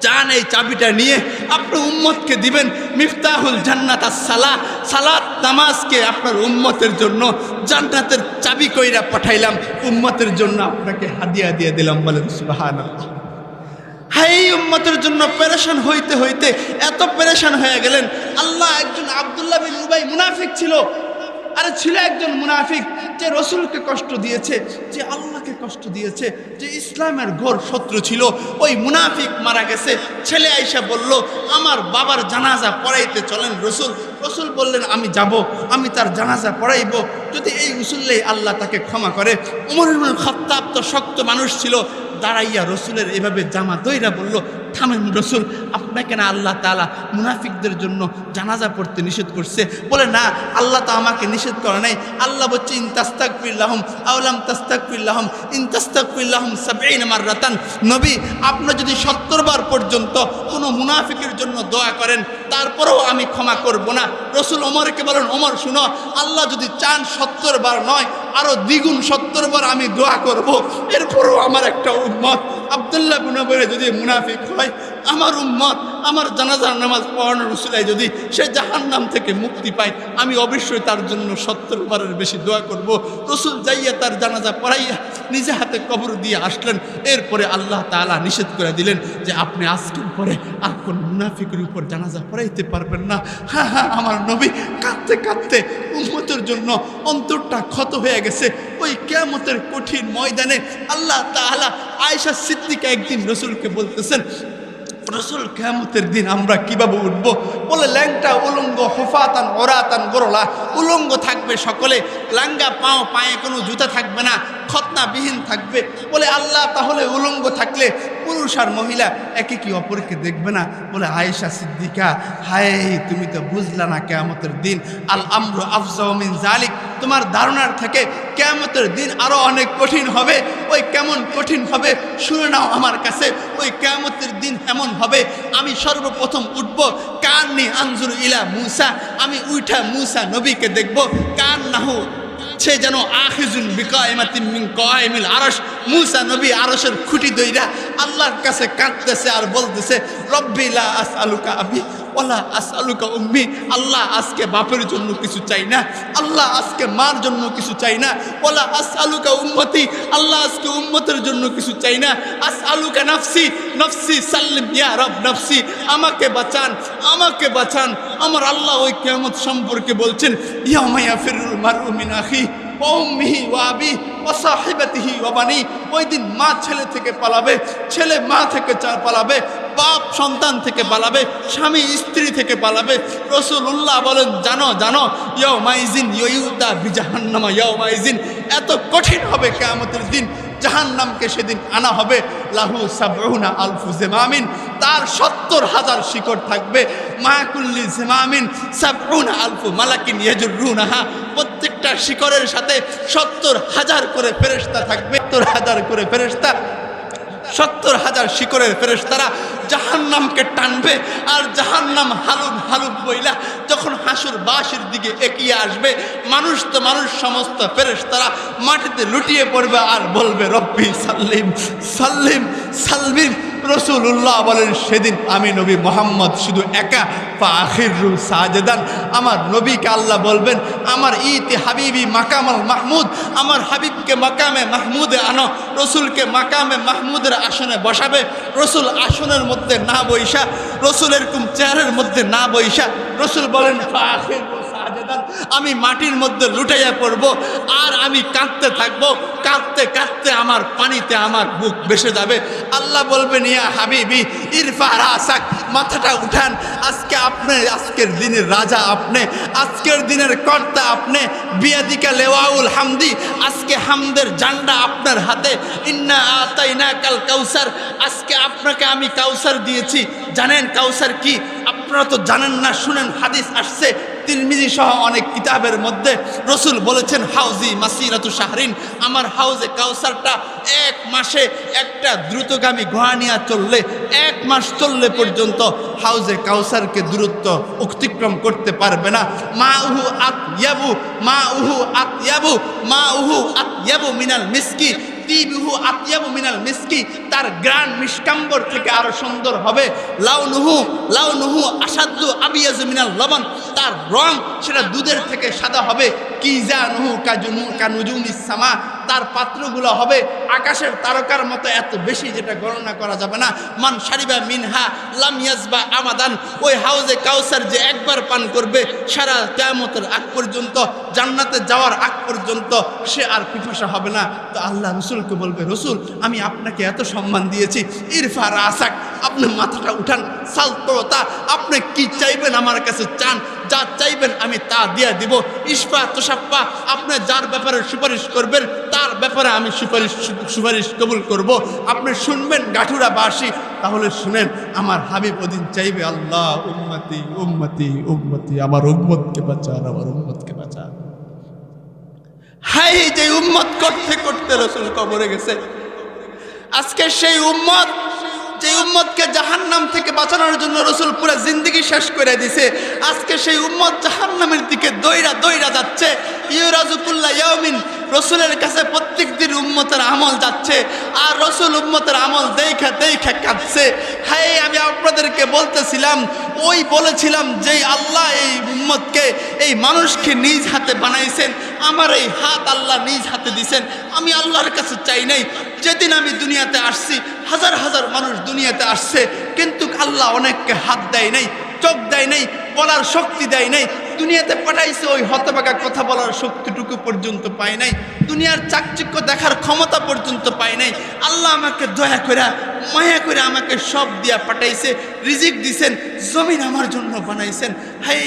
যান এই চাবিটা নিয়ে আপনি উম্মতকে দিবেন। মিফতাহুল জান্নাত আস-সালাহ, সালাত নামাজকে আপনার উম্মতের জন্য জান্নাতের চাবি কইরা পাঠাইলাম, উম্মতের জন্য আপনাকে হাদিয়া দিয়ে দিলাম। বলেন সুবহানাল্লাহ। হাই উম্মতের জন্য পেরেশান হইতে হইতে এত পেরেশান হয়ে গেলেন। আল্লাহ একজন আব্দুল্লাহ বিন উবাই মুনাফিক ছিল, আরে ছিল একজন মুনাফিক, যে রসুলকে কষ্ট দিয়েছে, যে আল্লাহকে কষ্ট দিয়েছে, যে ইসলামের ঘোর শত্রু ছিল। ওই মুনাফিক মারা গেছে। ছেলে আইসা বলল আমার বাবার জানাজা পড়াইতে চলেন রসুল। রসুল বললেন আমি যাব, আমি তার জানাজা পড়াইব, যদি এই উসুল্লেই আল্লাহ তাকে ক্ষমা করে। ওমর ইবনুল খাত্তাব তো শক্ত মানুষ ছিল, দাঁড়াইয়া রসুলের এভাবে জামা দইরা বলল থামেন রসুল, আপনাকে না আল্লাহ তাআলা মুনাফিকদের জন্য জানাজা পড়তে নিষেধ করছে? বলে না, আল্লাহ তো আমাকে নিষেধ করে নাই। আল্লাহ বলছে ইন তাস্তাগফির লাহুম আও লাম তাস্তাগফির লাহুম ইন তাস্তাগফির লাহুম ৭০ মাররাতান। নবী, আপনি যদি ৭০ বার পর্যন্ত কোনো মুনাফিকের জন্য দোয়া করেন, তারপরেও আমি ক্ষমা করব না। রসুল ওমরকে বলেন, ওমর শুনো, আল্লাহ যদি চান ৭০ বার নয়, আরো দ্বিগুণ ৭০ বার আমি দোয়া করব, এরপরও আমার একটা উম্মত আব্দুল্লাহ ইবনে উবাই যদি মুনাফিক হয়, আমার উম্মত আমার জানাজার নামাজ পড়ানোর উসিলায় যদি সে জাহান্নাম থেকে মুক্তি পায়, আমি অবশ্যই তার জন্য ৭০ বারের বেশি দোয়া করব। রসুল যাইয়া তার জানাজা পড়াইয়া নিজে হাতে কবর দিয়ে আসলেন। এরপরে আল্লাহ তাআলা নিষেধ করে দিলেন যে আপনি আজকের পরে আর কোন মুনাফিকের উপর জানাজা পড়াইতে পারবেন না। হ্যাঁ হ্যাঁ, আমার নবী কাঁদতে কাঁদতে উম্মতের জন্য অন্তরটা ক্ষত হয়ে গেছে। ওই কিয়ামতের কঠিন ময়দানে আল্লাহ তাআলা আয়েশা সিদ্দিকা একদিন রসুলকে বলতেছেন, রসুল কিয়ামতের দিন আমরা কিভাবে উঠবো? বলে ল্যাংটা উলঙ্গ হুফাতান ওরাতান গোরলা, উলঙ্গ থাকবে সকলে, লাঙ্গা পাও, পায়ে কোনো জুতা থাকবে না, খতনাবিহীন থাকবে। বলে আল্লাহ, তাহলে উলঙ্গ থাকলে পুরুষ আর মহিলা একে কি অপরকে দেখবে না? বলে আয়েশা সিদ্দিকা, হায় তুমি তো বুঝলা না কিয়ামতের দিন আল আমরু আফজাউ মিন জালিক, তোমার ধারণার থেকে কিয়ামতের দিন আরো অনেক কঠিন হবে। ওই কেমন কঠিন হবে শুনে নাও আমার কাছে। ওই কিয়ামতের দিন এমন হবে, আমি সর্বপ্রথম উঠব, কান্নি আনজুরু ইলা মুসা, আমি উঠা মুসা নবীকে দেখব, কান নাহু সে যেন আখিজুন বিকাইমাতিন মিন কাইমিল আরশ, মুসা নবী আরশের খুঁটি দইরা আল্লাহর কাছে কাঁদতেছে আর বলতেছে, রব্বি লা আসআলুকা আবি ওয়ালা আসআলুকা উম্মি, আল্লাহ আজকে বাপের জন্য কিছু চাই না, আল্লাহ আজকে মার জন্য কিছু চাই না, ওয়ালা আসআলুকা উম্মতি, আল্লাহ আজকে উম্মতের জন্য কিছু চাই না, আসআলুকা নাফসি নফসি সাল্লিম ইয়া রব নফসি, আমাকে বাঁচান, আমাকে বাঁচান। আমার আল্লাহ ওই কিয়ামত সম্পর্কে বলছেন, ইয়াউমা ইয়াফিরুল মারউ মিন আখি ওয়া উম্মিহি ওয়া আবিহি ওয়া সাহিবাতিহি ওয়া বানি, ওই দিন মা ছেলে থেকে পালাবে, ছেলে মা থেকে পালাবে, বাপ সন্তান থেকে পালাবে, স্বামী স্ত্রী থেকে পালাবে। রাসূলুল্লাহ বলেন, জানো জানো, ইয়াউমাইজিন ইউতা বিজাহান্নামা, ইয়াউমাইজিন এত কঠিন হবে কিয়ামতের দিন, জাহান্নামকে সেদিন আনা হবে, লাহু সাবউনা আলফু জিমামিন, তার ৭০,০০০ শিকড় থাকবে, মা কুল্লি জিমামিন সাবউনা আলফু মালাকিন ইয়াজরুনাহা, প্রত্যেকটা শিকড়ের সাথে ৭০,০০০ করে ফেরেশতা থাকবে, ৭০,০০০ করে ফেরেশতা, ৭০,০০০ শিকড়ের ফেরেশতারা জাহান্নামকে টানবে। আর জাহান্নাম হালুম হালুম বইলা যখন হাসুর বাসের দিকে এগিয়ে আসবে, মানুষ তো মানুষ সমস্ত ফেরেশতারা মাটিতে লুটিয়ে পড়বে আর বলবে, রব্বি সাল্লিম সাল্লিম সাল্লিম। রাসূলুল্লাহ বলেন, সেদিন আমি নবী মুহাম্মদ শুধু একা, ফাখিরু সাজেদান, আমার নবীকে আল্লাহ বলবেন, আমার ইতি হাবিবি মাকামাল মাহমুদ, আমার হাবিবকে মাকামে মাহমুদে আনো। রসুলকে মাকামে মাহমুদের আসনে বসাবে। রসুল আসনের মধ্যে না বৈশা, রসুল এরকম চেয়ারের মধ্যে না বৈশা, রসুল বলেন, ফাখিরু সাজেদান, আমি মাটির মধ্যে লুটাইয়া পড়ব আর আমি কাঁদতে থাকবো, কাঁদতে কাঁদতে আমার পানিতে আমার বুক ভেসে যাবে। আল্লাহ বলবেন, ইয়া হাবিবি ইরফা রাসাক, মাথাটা উঠান, আজকে আপনি, আজকের দিনের রাজা আপনি, আজকের দিনের কর্তা আপনি, বিয়াদিকা লেওয়াউল হামদি, আজকে হামদের জান্ডা আপনার হাতে, ইন্না আতাইনাকাল কাউসার, আজকে আপনাকে আমি কাউসার দিয়েছি। জানেন কাউসার কি? আপনারা তো জানেন না, শুনেন, হাদিস আসছে তিরমিজি সহ অনেক কিতাবের মধ্যে, রসুল বলেছেন, হাউজি মাসিরাতু শাহরিন, আমার হাউজে কাউসারটা 1 মাসে একটা দ্রুতগামী ঘোড়া নিয়ে চললে, 1 মাস চললে পর্যন্ত হাউজে কাউসারকে দূরত্ব অতিক্রম করতে পারবে না। মা উহু আতয়াবু, মা উহু আতয়াবু, মা উহু আতয়াবু মিনাল মিসকি, তিবুহু আতয়াবু মিনাল মিসকি, তার গ্রান মিষ্কাম্বর থেকে আরো সুন্দর হবে। লাউনুহু লাউনুহু আসাদ্দু আবিয়াজু মিনাল লবণ, তার রং সেটা দুধের থেকে সাদা হবে। কিজানুহু কানুজুমিস সামা, তার পাত্রগুলো হবে আকাশের তারকার মতো এত বেশি, যেটা গণনা করা যাবে না। মান শারিবা মিনহা লাম ইয়াজবা আমাদান, ওই হাউজে কাউসার যে একবার পান করবে, সারা কিয়ামতের আগ পর্যন্ত, জান্নাতে যাওয়ার আগ পর্যন্ত সে আর পিপাসা হবে না। তো আল্লাহ রসুলকে বলবে, রসুল আমি আপনাকে এত সম্মান দিয়েছি, ইরফা রাসাক, আপনি মাথাটা উঠান, সালতোতা, আপনি কি চাইবেন আমার কাছে চান, যা চাইবেন আমি তা দিয়ে দিব। ইশফা তোশাফা, আপনি যার ব্যাপারে সুপারিশ করবেন তার ব্যাপারে আমি সুপারিশ কবুল করব। আপনি শুনবেন গাঠুরা বাসি, তাহলে শুনেন আমার হাবিব ওদিন চাইবে আল্লাহ উম্মতি উম্মতি উম্মতি, আমার উম্মতকে বাঁচান, আমার উম্মতকে বাঁচান। হাই যে উম্মত করতে করতে রাসূল কবরে গেছে, আজকে সেই উম্মত যে উম্মতকে জাহান্নাম থেকে বাঁচানোর জন্য রাসূল পুরো জিন্দেগি শেষ করে দিয়েছে, আজকে সেই উম্মত জাহান্নামের দিকে দৌড়া দৌড়া যাচ্ছে। ইউরাজু কুল্লা ইয়াউমিন, রাসূলের কাছে প্রত্যেক দিন উম্মতের আমল যাচ্ছে, আর রাসূল উম্মতের আমল দেখা দেখা কাঁদছে। হায় আমি আপনাদেরকে বলতেছিলাম, ওই বলেছিলাম যে আল্লাহ এই উম্মতকে, এই মানুষকে নিজ হাতে বানাইছেন, আমার এই হাত আল্লাহ নিজ হাতে দিছেন, আমি আল্লাহর কাছে চাই নাই। যেদিন আমি দুনিয়াতে আসছি হাজার হাজার মানুষ দুনিয়াতে আসছে, কিন্তু আল্লাহ অনেককে হাত দেয় নাই, চোখ দেয় নাই, বলার শক্তি দেয় নাই। দুনিয়াতে পাঠাইছে ওই হতভাগা কথা বলার শক্তিটুকু পর্যন্ত পায় নাই, দুনিয়ার চাকচিক্য দেখার ক্ষমতা পর্যন্ত পায় নাই। আল্লাহ আমাকে দয়া করে মায়া করে আমাকে সব দিয়া পাঠাইছে, রিজিক দিছেন, জমিন আমার জন্য বানাইছেন, হাই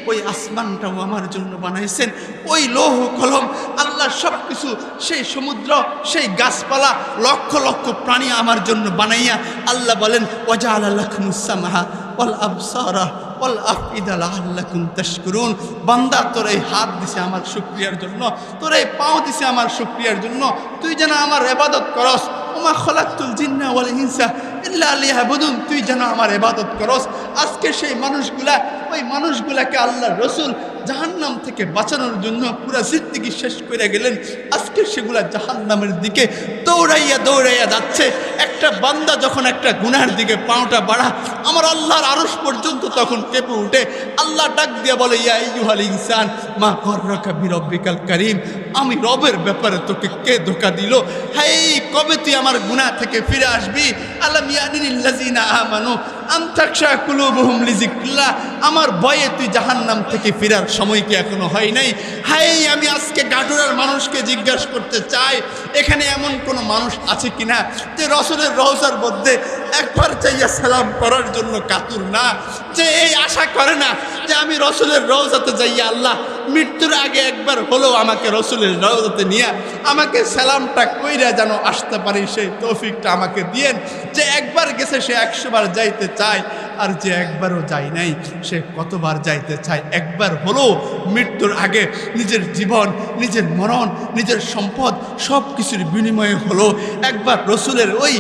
ওই আসমানটাও আমার জন্য বানাইছেন, ওই লৌহ কলম আল্লাহ সব কিছু, সেই সমুদ্র, সেই গাছপালা, লক্ষ লক্ষ প্রাণী আমার জন্য বানাইয়া আল্লাহ বলেন ওয়াজআলা লাকুমুস সামআ ওয়াল আবসারা ওয়াল আফইদা লাআল্লাকুম তাশকুরুন। বান্দা তোর এই হাত দিছে আমার শুকরিয়ার জন্য, তোর এই পাও দিছে আমার শুকরিয়ার জন্য, তুই যেন আমার ইবাদত করস। ওমা খলাকতুল জিন্না ওয়াল ইনসা ইল্লা লিয়াবুদুন, তুই যেন আমার ইবাদত করস। আজকে সেই মানুষগুলা, ওই মানুষগুলাকে আল্লাহর রাসূল জাহান্নাম থেকে বাঁচানোর জন্য পুরো জিন্দেগি শেষ করে গেলেন, আজকে সেগুলা জাহান্নামের দিকে দৌড়াইয়া দৌড়াইয়া যাচ্ছে। একটা বান্দা যখন একটা গুনার দিকে পাওটা বাড়া, আমার আল্লাহর আরশ পর্যন্ত তখন কেঁপে উঠে। আল্লাহ ডাক দিয়ে বলে ইয়া আইয়ুহাল ইনসান মা গররাকা বিরব্বিকাল কারীম, আমি রবের ব্যাপারে তোকে কে ধোঁকা দিল? হাই কবে তুই আমার গুনাহ থেকে ফিরে আসবি? আলাম ইয়ানিল লাযিনা আমানু আন তাখশা কুলুবুহুম লিযিকরিল্লাহ, আমার ভয়ে তুই জাহান্নাম থেকে ফেরার সময় কি এখনো হয় নাই? হাই আমি আজকে গাটুরার মানুষকে জিজ্ঞাসা করতে চাই, এখানে এমন কোনো মানুষ আছে কিনা যে রাসূলের রওজার মধ্যে একবার চাইয়া সালাম করার জন্য কাতুর না, যে এই আশা করে না যে আমি রাসূলের রওজাতে যাইয়া আল্লাহ মৃত্যুর আগে একবার হলেও আমাকে রাসূলের রওজাতে নিয়ে আমাকে সালামটা কইরা যেন আসতে পারি, সেই তৌফিকটা আমাকে দিয়েন। যে একবার গেছে সে 100 বার যাইতে চায়, আর যে একবারও যায় নাই সে কতবার যাইতে চায়। একবার হলেও মৃত্যুর আগে নিজের জীবন, নিজের মরণ, নিজের সম্পদ সব কিছুর বিনিময়ে হলো একবার রাসূলের ওই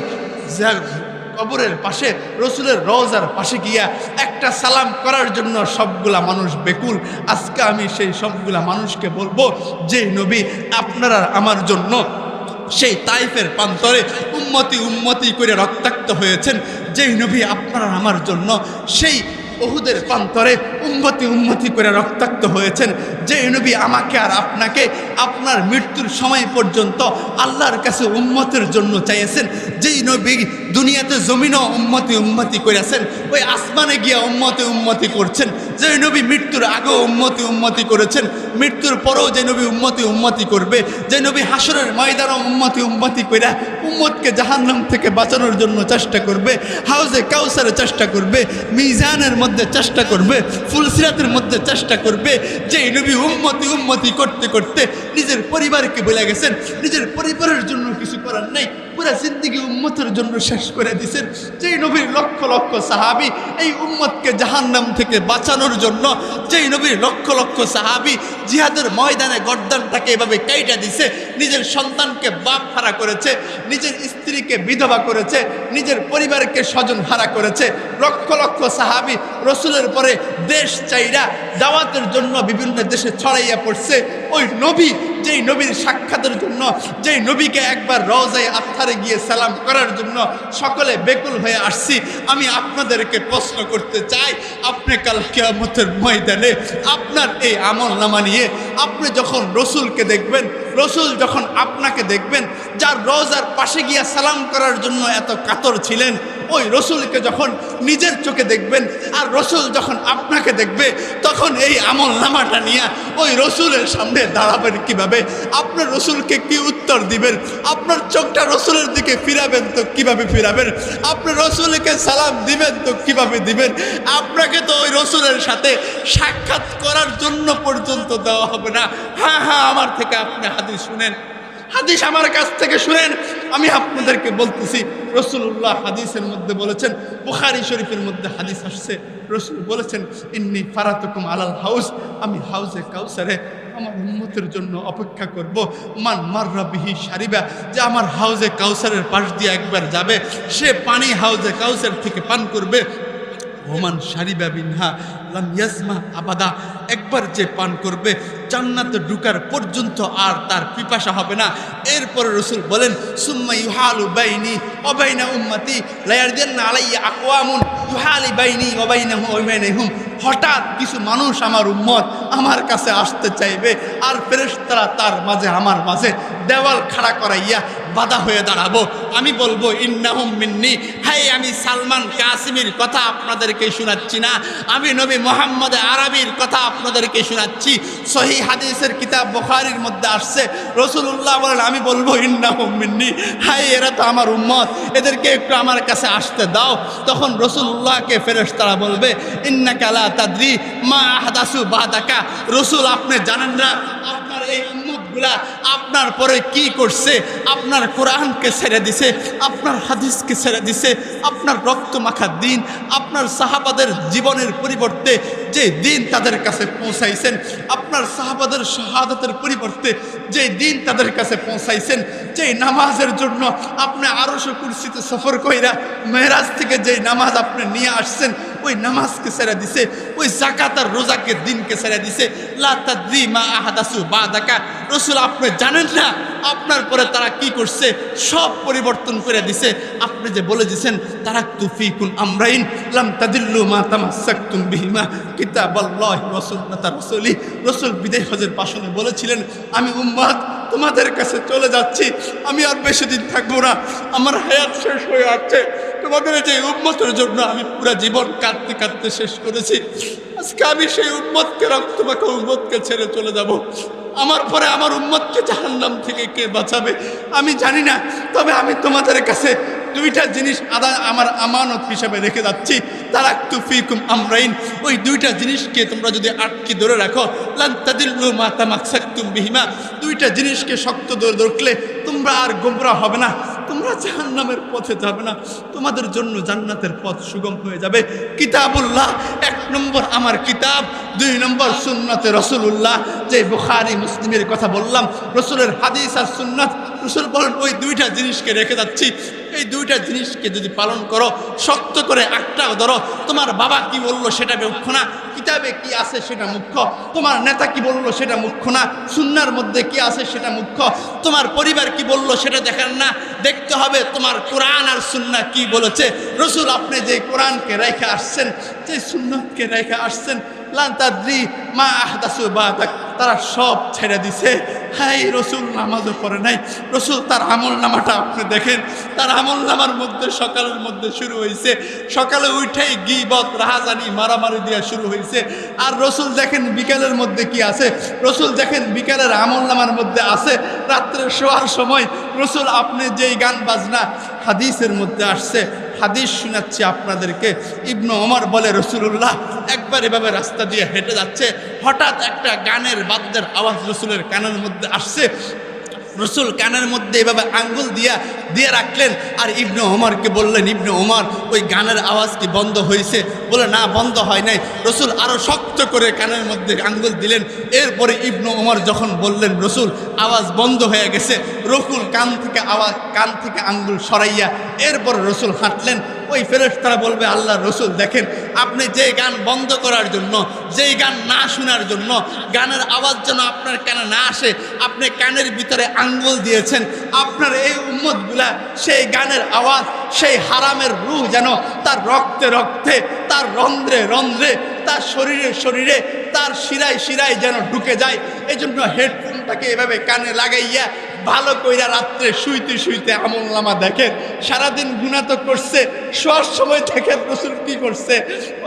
কবরের পাশে, রাসূলের রওজার পাশে গিয়া একটা সালাম করার জন্য সবগুলা মানুষ বেকুল। আজকে আমি সেই সবগুলা মানুষকে বলবো, যে নবী আপনারা আমার জন্য সেই তাইফের প্রান্তরে উম্মতি উম্মতি করে রক্তাক্ত হয়েছেন, যেই নবী আপনারা আমার জন্য সেই উহুদের প্রান্তরে উম্মতি উম্মতি করে রক্তাক্ত হয়েছেন, যে নবী আমাকে আর আপনাকে আপনার মৃত্যুর সময় পর্যন্ত আল্লাহর কাছে উম্মতের জন্য চাইছেন, যেই নবী দুনিয়াতে জমিনও উম্মতি উম্মতি করেছেন, ওই আসমানে গিয়া উম্মতি উম্মতি করছেন, যে নবী মৃত্যুর আগেও উম্মতি উম্মতি করেছেন, মৃত্যুর পরেও যে নবী উম্মতি উম্মতি করবে, যে নবী হাসরের ময়দানও উম্মতি উম্মতি কইরা উম্মতকে জাহান্নাম থেকে বাঁচানোর জন্য চেষ্টা করবে, হাউজে কাউসারে চেষ্টা করবে, মিজানের মধ্যে চেষ্টা করবে, ফুলসিরাতের মধ্যে চেষ্টা করবে, যে নবী উম্মতি উম্মতি করতে করতে নিজের পরিবারকে বলে গেছেন, নিজের পরিবারের জন্য কিছু করার নাই, পুরা জিন্দেগি উম্মতের জন্য শেষ করে দিয়েছেন, যেই নবীর লক্ষ লক্ষ সাহাবী এই উম্মতকে জাহান্নাম থেকে বাঁচানোর জন্য, যেই নবীর লক্ষ লক্ষ সাহাবী জিহাদের ময়দানে গর্দানটাকে এভাবে কাইটা দিছে, নিজের সন্তানকে বাপ হারা করেছে, নিজের স্ত্রীকে বিধবা করেছে, নিজের পরিবারকে স্বজন হারা করেছে, লক্ষ লক্ষ সাহাবী রাসূলের পরে দেশ চাইরা দাওয়াতের জন্য বিভিন্ন দেশে ছড়াইয়া পড়ছে। ওই নবী, যেই নবীর সাক্ষাতের জন্য, যেই নবীকে একবার রওজায়ে আতহারে গিয়ে সালাম করার জন্য সকলে বেকুল হয়ে আসছি, আমি আপনাদেরকে প্রশ্ন করতে চাই, আপনি কাল কিয়ামতের ময়দানে আপনার এই আমলনামা নিয়ে আপনি যখন রাসূলকে দেখবেন, রাসূল যখন আপনাকে দেখবেন, যার রওজার পাশে গিয়া সালাম করার জন্য এত কাতর ছিলেন, ওই রাসূলকে যখন নিজের চোখে দেখবেন, আর রাসূল যখন আপনাকে দেখবে, তখন এই আমলনামাটা নিয়ে ওই রাসূলের সামনে দাঁড়াবেন কিভাবে? আপনার রাসূলকে কি উত্তর দিবেন? আপনার চোখটা রাসূলের দিকে ফিরাবেন তো কিভাবে ফিরাবেন? আপনার রাসূলকে সালাম দিবেন তো কিভাবে দিবেন? আপনাকে তো ওই রাসূলের সাথে সাক্ষাৎ করার জন্য পর্যন্ত দেওয়া হবে না। হ্যাঁ হ্যাঁ, আমার থেকে আপনি হাদিস শুনেন, হাদিস আমার কাছ থেকে শুনেন, আমি আপনাদেরকে বলতেছি, রাসূলুল্লাহ হাদিসের মধ্যে বলেছেন, বুখারী শরীফের মধ্যে হাদিস আসছে, রাসূল বলেছেন ইন্নী ফারাতুকুম আলাল হাউজ, আমি হাউজে কাউসারে আমার উম্মতের জন্য অপেক্ষা করব। মান মাররা বিহি শারিবা, যে আমার হাউজে কাউসারের পাশ দিয়ে একবার যাবে সে পানি হাউজে কাউসার থেকে পান করবে। ওমান শারিবা বিনহা লাম ইয়াজমা আবাদা, একবার যে পান করবে জান্নাতে ঢুকার পর্যন্ত আর তার পিপাসা হবে না। এরপরে রাসূল বলেন সুম্মা ইউহালু বাইনি ওয়া বাইনা উম্মতি লা ইয়ারদিনা আলাইয়া আকওয়ামুন ইউহালি বাইনি ওয়া বাইনাহুম ওয়া বাইনাহুম, হঠাৎ কিছু মানুষ আমার উম্মত আমার কাছে আসতে চাইবে আর ফেরেশতারা তার মাঝে আমার মাঝে দেওয়াল খাড়া করাইয়া বাধা হয়ে দাঁড়াবো। আমি বলবো ইন্নাহুম মিন্নি, হাই আমি সালমান কাসিমির কথা আপনাদেরকে শোনাচ্ছি না, আমি নবী মুহাম্মদ আরবির কথা আপনাদেরকে শোনাচ্ছি। সহিহ হাদিসের কিতাব বুখারীর মধ্যে আসছে, রাসূলুল্লাহ বলেন আমি বলবো ইন্নাহুম মিন্নি, হাই এরা তো আমার উম্মত, এদেরকে একটু আমার কাছে আসতে দাও। তখন রাসূলুল্লাহকে ফেরেশতারা বলবে ইন্নাকা লা তাদরি মা আহদাসু বাদাকা, রাসূল আপনি জানেন না আপনার এই উম্মতগুলা আপনার পরে কি করছে, আপনার কোরআনকে ছেড়ে দিছে, আপনার হাদিসকে ছেড়ে দিছে, আপনার রক্ত মাখা দিন, আপনার সাহাবাদের জীবনের পরিবর্তে যে দিন তাদের কাছে পৌঁছাইছেন, আপনার সাহাবাদের শাহাদাতের পরিবর্তে যে দিন তাদের কাছে পৌঁছাইছেন, যেই নামাজের জন্য আপনি আরশ কুরসিতে সফর কইরা মেরাজ থেকে যেই নামাজ আপনি নিয়ে আসছেন ওই নামাজকে ছেড়ে দিছে, ওই যাকাত আর রোজাকে দিনকে ছেড়ে দিছে। লা তাদরি মা আহদাসু বাদাকা, রাসূল আপনি জানেন না আপনার পরে তারা কি করছে, সব পরিবর্তন করে দিছে। আপনি যে বলে দিয়েছেন তারাকতু ফীকুম আমরাইন লাম তাদিল্লু মা তামাসসাকতুম বিহিমা কিতাবাল্লাহি ওয়া সুন্নাতা রাসূলি, রাসূল বিদায় হজের ভাষণে বলেছিলেন আমি উম্মত তোমাদের কাছে চলে যাচ্ছি, আমি আর বেশি দিন থাকবো না, আমার হায়াত শেষ হয়ে আসছে। তোমাদের যে উম্মতের জন্য আমি পুরো জীবন কাঁদতে কাঁদতে শেষ করেছি, আজকে আমি সেই উম্মতকে রক্তমাখা উম্মতকে ছেড়ে চলে যাব। আমার পরে আমার উম্মতকে জাহান্নাম থেকে কে বাঁচাবে আমি জানি না, তবে আমি তোমাদের কাছে দুইটা জিনিস আমার আমানত হিসাবে রেখে যাচ্ছি। তারাকতু ফীকুম আমরাইন, ওই দুইটা জিনিসকে তোমরা যদি আটকে ধরে রাখো লান তাদিল্লু মা তামাসসাকতুম বিহিমা, দুইটা জিনিসকে শক্ত ধরে ধরলে তোমরা আর গোমরাহ হবে না, তোমরা জাহান্নামের পথে যাবে না, তোমাদের জন্য জান্নাতের পথ সুগম হয়ে যাবে। কিতাবুল্লাহ, এক নম্বর আমার কিতাব, দুই নম্বর সুন্নতে রাসূলুল্লাহ, যে বুখারী মুসলিমের কথা বললাম, রাসূলের হাদিস আর সুন্নাত। রাসূল বলেন ওই দুইটা জিনিসকে রেখে যাচ্ছি, এই দুইটা জিনিসকে যদি পালন করো, শক্ত করে আটটা ধরো, তোমার বাবা কি বললো সেটা মুখ্য না, কিতাবে কি আছে সেটা মুখ্য, তোমার নেতা কি বললো সেটা মুখ্য না, সুন্নাহর মধ্যে কি আছে সেটা মুখ্য, তোমার পরিবার কি বললো সেটা দেখেন না, দেখতে হবে তোমার কোরআন আর সুন্নাহ কি বলেছে। রাসূল আপনি যে কোরআনকে রেখে আসছেন, যে সুন্নাহকে রেখে আসছেন, লান তাদরি মা আহদাসু বাদাক, তারা সব ছেড়ে দিছে। হ্যাঁ রাসূল নামাজও পড়ে নাই, রাসূল তার আমল নামাটা আপনি দেখেন, তার আমল নামার মধ্যে সকালের মধ্যে শুরু হয়েছে, সকালে উঠেই গীবত রাহাজানি মারামারি দিয়া শুরু হয়েছে। আর রাসূল দেখেন বিকালের মধ্যে কি আছে, রাসূল দেখেন বিকালের আমল নামার মধ্যে আছে রাত্রে শোয়ার সময় রাসূল আপনি যেই গান বাজনা হাদিসের মধ্যে আসছে, হাদিস শোনাচ্ছি আপনাদেরকে। ইবনে ওমর বলে রাসূলুল্লাহ একবার এভাবে রাস্তা দিয়ে হেঁটে যাচ্ছে, হঠাৎ একটা গানের বাদ্যের আওয়াজ রাসূলের কানের মধ্যে আসছে, রাসূল কানের মধ্যে এভাবে আঙ্গুল দিয়ে রাখলেন আর ইবনে ওমরকে বললেন ইবনে ওমর ওই গানের আওয়াজ কি বন্ধ হয়েছে? বলে না, বন্ধ হয় নাই। রাসূল আরো শক্ত করে কানের মধ্যে আঙ্গুল দিলেন। এরপরে ইবনে ওমর যখন বললেন রাসূল আওয়াজ বন্ধ হয়ে গেছে, রাসূল কান থেকে আঙ্গুল সরাইয়া এরপরে রাসূল হাঁটলেন। ওই ফেরেশতারা বলবে আল্লাহ রাসূল দেখেন আপনি যে গান বন্ধ করার জন্য, যেই গান না শোনার জন্য, গানের আওয়াজ যেন আপনার কানে না আসে আপনি কানের ভিতরে আঙ্গুল দিয়েছেন, আপনার এই উম্মতগুলা সেই গানের আওয়াজ, সেই হারামের রূহ যেন তার রক্তে রক্তে, তার রন্ধ্রে রন্ধ্রে, তার শরীরে শরীরে, তার শিরায় শিরায় যেন ঢুকে যায়। এই জন্য হেডফোনটাকে এভাবে কানে লাগাইয়া ভালো কইরা রাত্রে শুইতে শুইতে আমলনামা দেখেন। সারাদিন গুনাহ তো করছে, শোয়ার সময় দেখেন রাসূল কি করছে,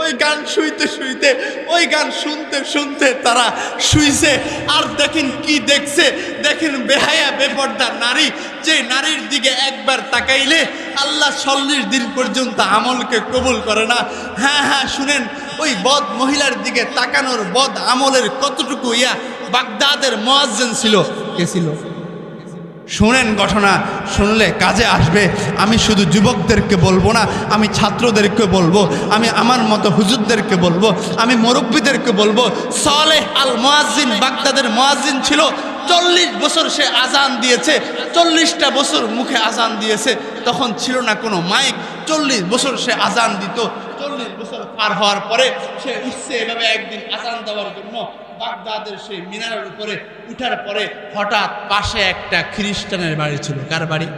ওই গান শুইতে শুইতে, ওই গান শুনতে শুনতে তারা শুইছে। আর দেখেন কি দেখছে, দেখেন বেহায়া বেপর্দা নারী, যে নারীর দিকে একবার তাকাইলে আল্লাহ 40 দিন পর্যন্ত আমলকে কবুল করে না। হ্যাঁ হ্যাঁ শুনেন, ওই বদ মহিলার দিকে তাকানোর বদ আমলের কতটুকু বাগদাদের মুয়াজ্জিন ছিল, কে ছিল? শুনেন ঘটনা, শুনলে কাজে আসবে। আমি শুধু যুবকদেরকে বলবো না, আমি ছাত্রদেরকে বলবো, আমি আমার মতো হুজুরদেরকে বলবো, আমি মুরব্বীদেরকে বলবো। সালেহ আল মুয়াজ্জিন বাগদাদের মুয়াজ্জিন ছিল। 40 বছর সে আজান দিয়েছে, 40টা বছর মুখে আজান দিয়েছে। তখন ছিল না কোনো মাইক। 40 বছর সে আজান দিত। 40 বছর পার হওয়ার পরে সে উঠছে এভাবে একদিন আজান দেওয়ার জন্য বাগদাদের সেই মিনারের উপরে উঠার পরে হঠাৎ পাশে একটা খ্রিস্টানের বাড়ি ছিল। কার বাড়ি?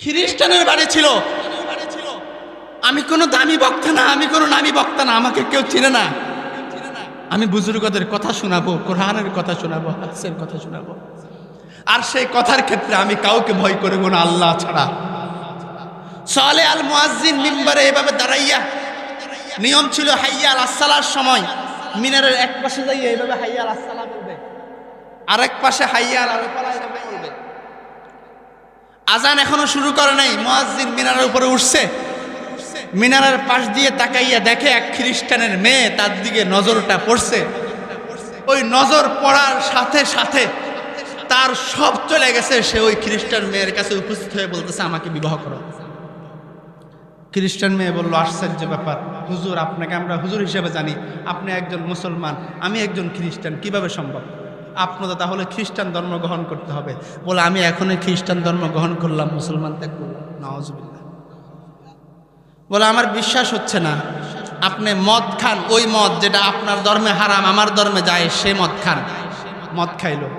খ্রিস্টানের বাড়ি ছিল। আমি কোনো দামি বক্তা না, আমি কোনো নামি বক্তা না, আমাকে কেউ চিনে না। আমি বুজুর্গদের কথা শোনাবো, কোরআনের কথা শোনাবো, হাদিসের কথা শোনাবো। আর সেই কথার ক্ষেত্রে আমি কাউকে ভয় করব না, আল্লাহ ছাড়া। সালেহ আল মুয়াজ্জিন মিম্বারে এভাবে দাঁড়াইয়া, নিয়ম ছিল হাইয়া আলাস সালার সময় মিনারের এক পাশে যাইয়া এভাবে হাইয়া আলাস সালাহ বলবে, আরেক পাশে হাইয়া আলাল ফালাহ এভাবে বলবে। আজান এখনো শুরু করে নাই, মুয়াজ্জিন মিনারের উপরে উঠছে। মিনারের পাশ দিয়ে তাকাইয়া দেখে এক খ্রিস্টানের মেয়ে তার দিকে নজরটা পড়ছে। ওই নজর পড়ার সাথে সাথে তার সব চলে গেছে। সে ওই খ্রিস্টান মেয়ের কাছে উপস্থিত হয়ে বলতেছে, আমাকে বিবাহ করো। খ্রিস্টান মেয়ে বলল, আশ্চর্য ব্যাপার হুজুর, আপনাকে আমরা হুজুর হিসেবে জানি, আপনি একজন মুসলমান, আমি একজন খ্রিস্টান, কিভাবে সম্ভব? আপনাদের তাহলে খ্রিস্টান ধর্ম গ্রহণ করতে হবে। বলে, আমি এখনই খ্রিস্টান ধর্ম গ্রহণ করলাম, মুসলমান ত্যাগ করলাম। নাউজুবিল্লাহ। বলে, আমার বিশ্বাস হচ্ছে না, আপনি মদ খান, ওই মদ যেটা আপনার ধর্মে হারাম আমার ধর্মে যায়, সে মদ খান। মদ খাইলো।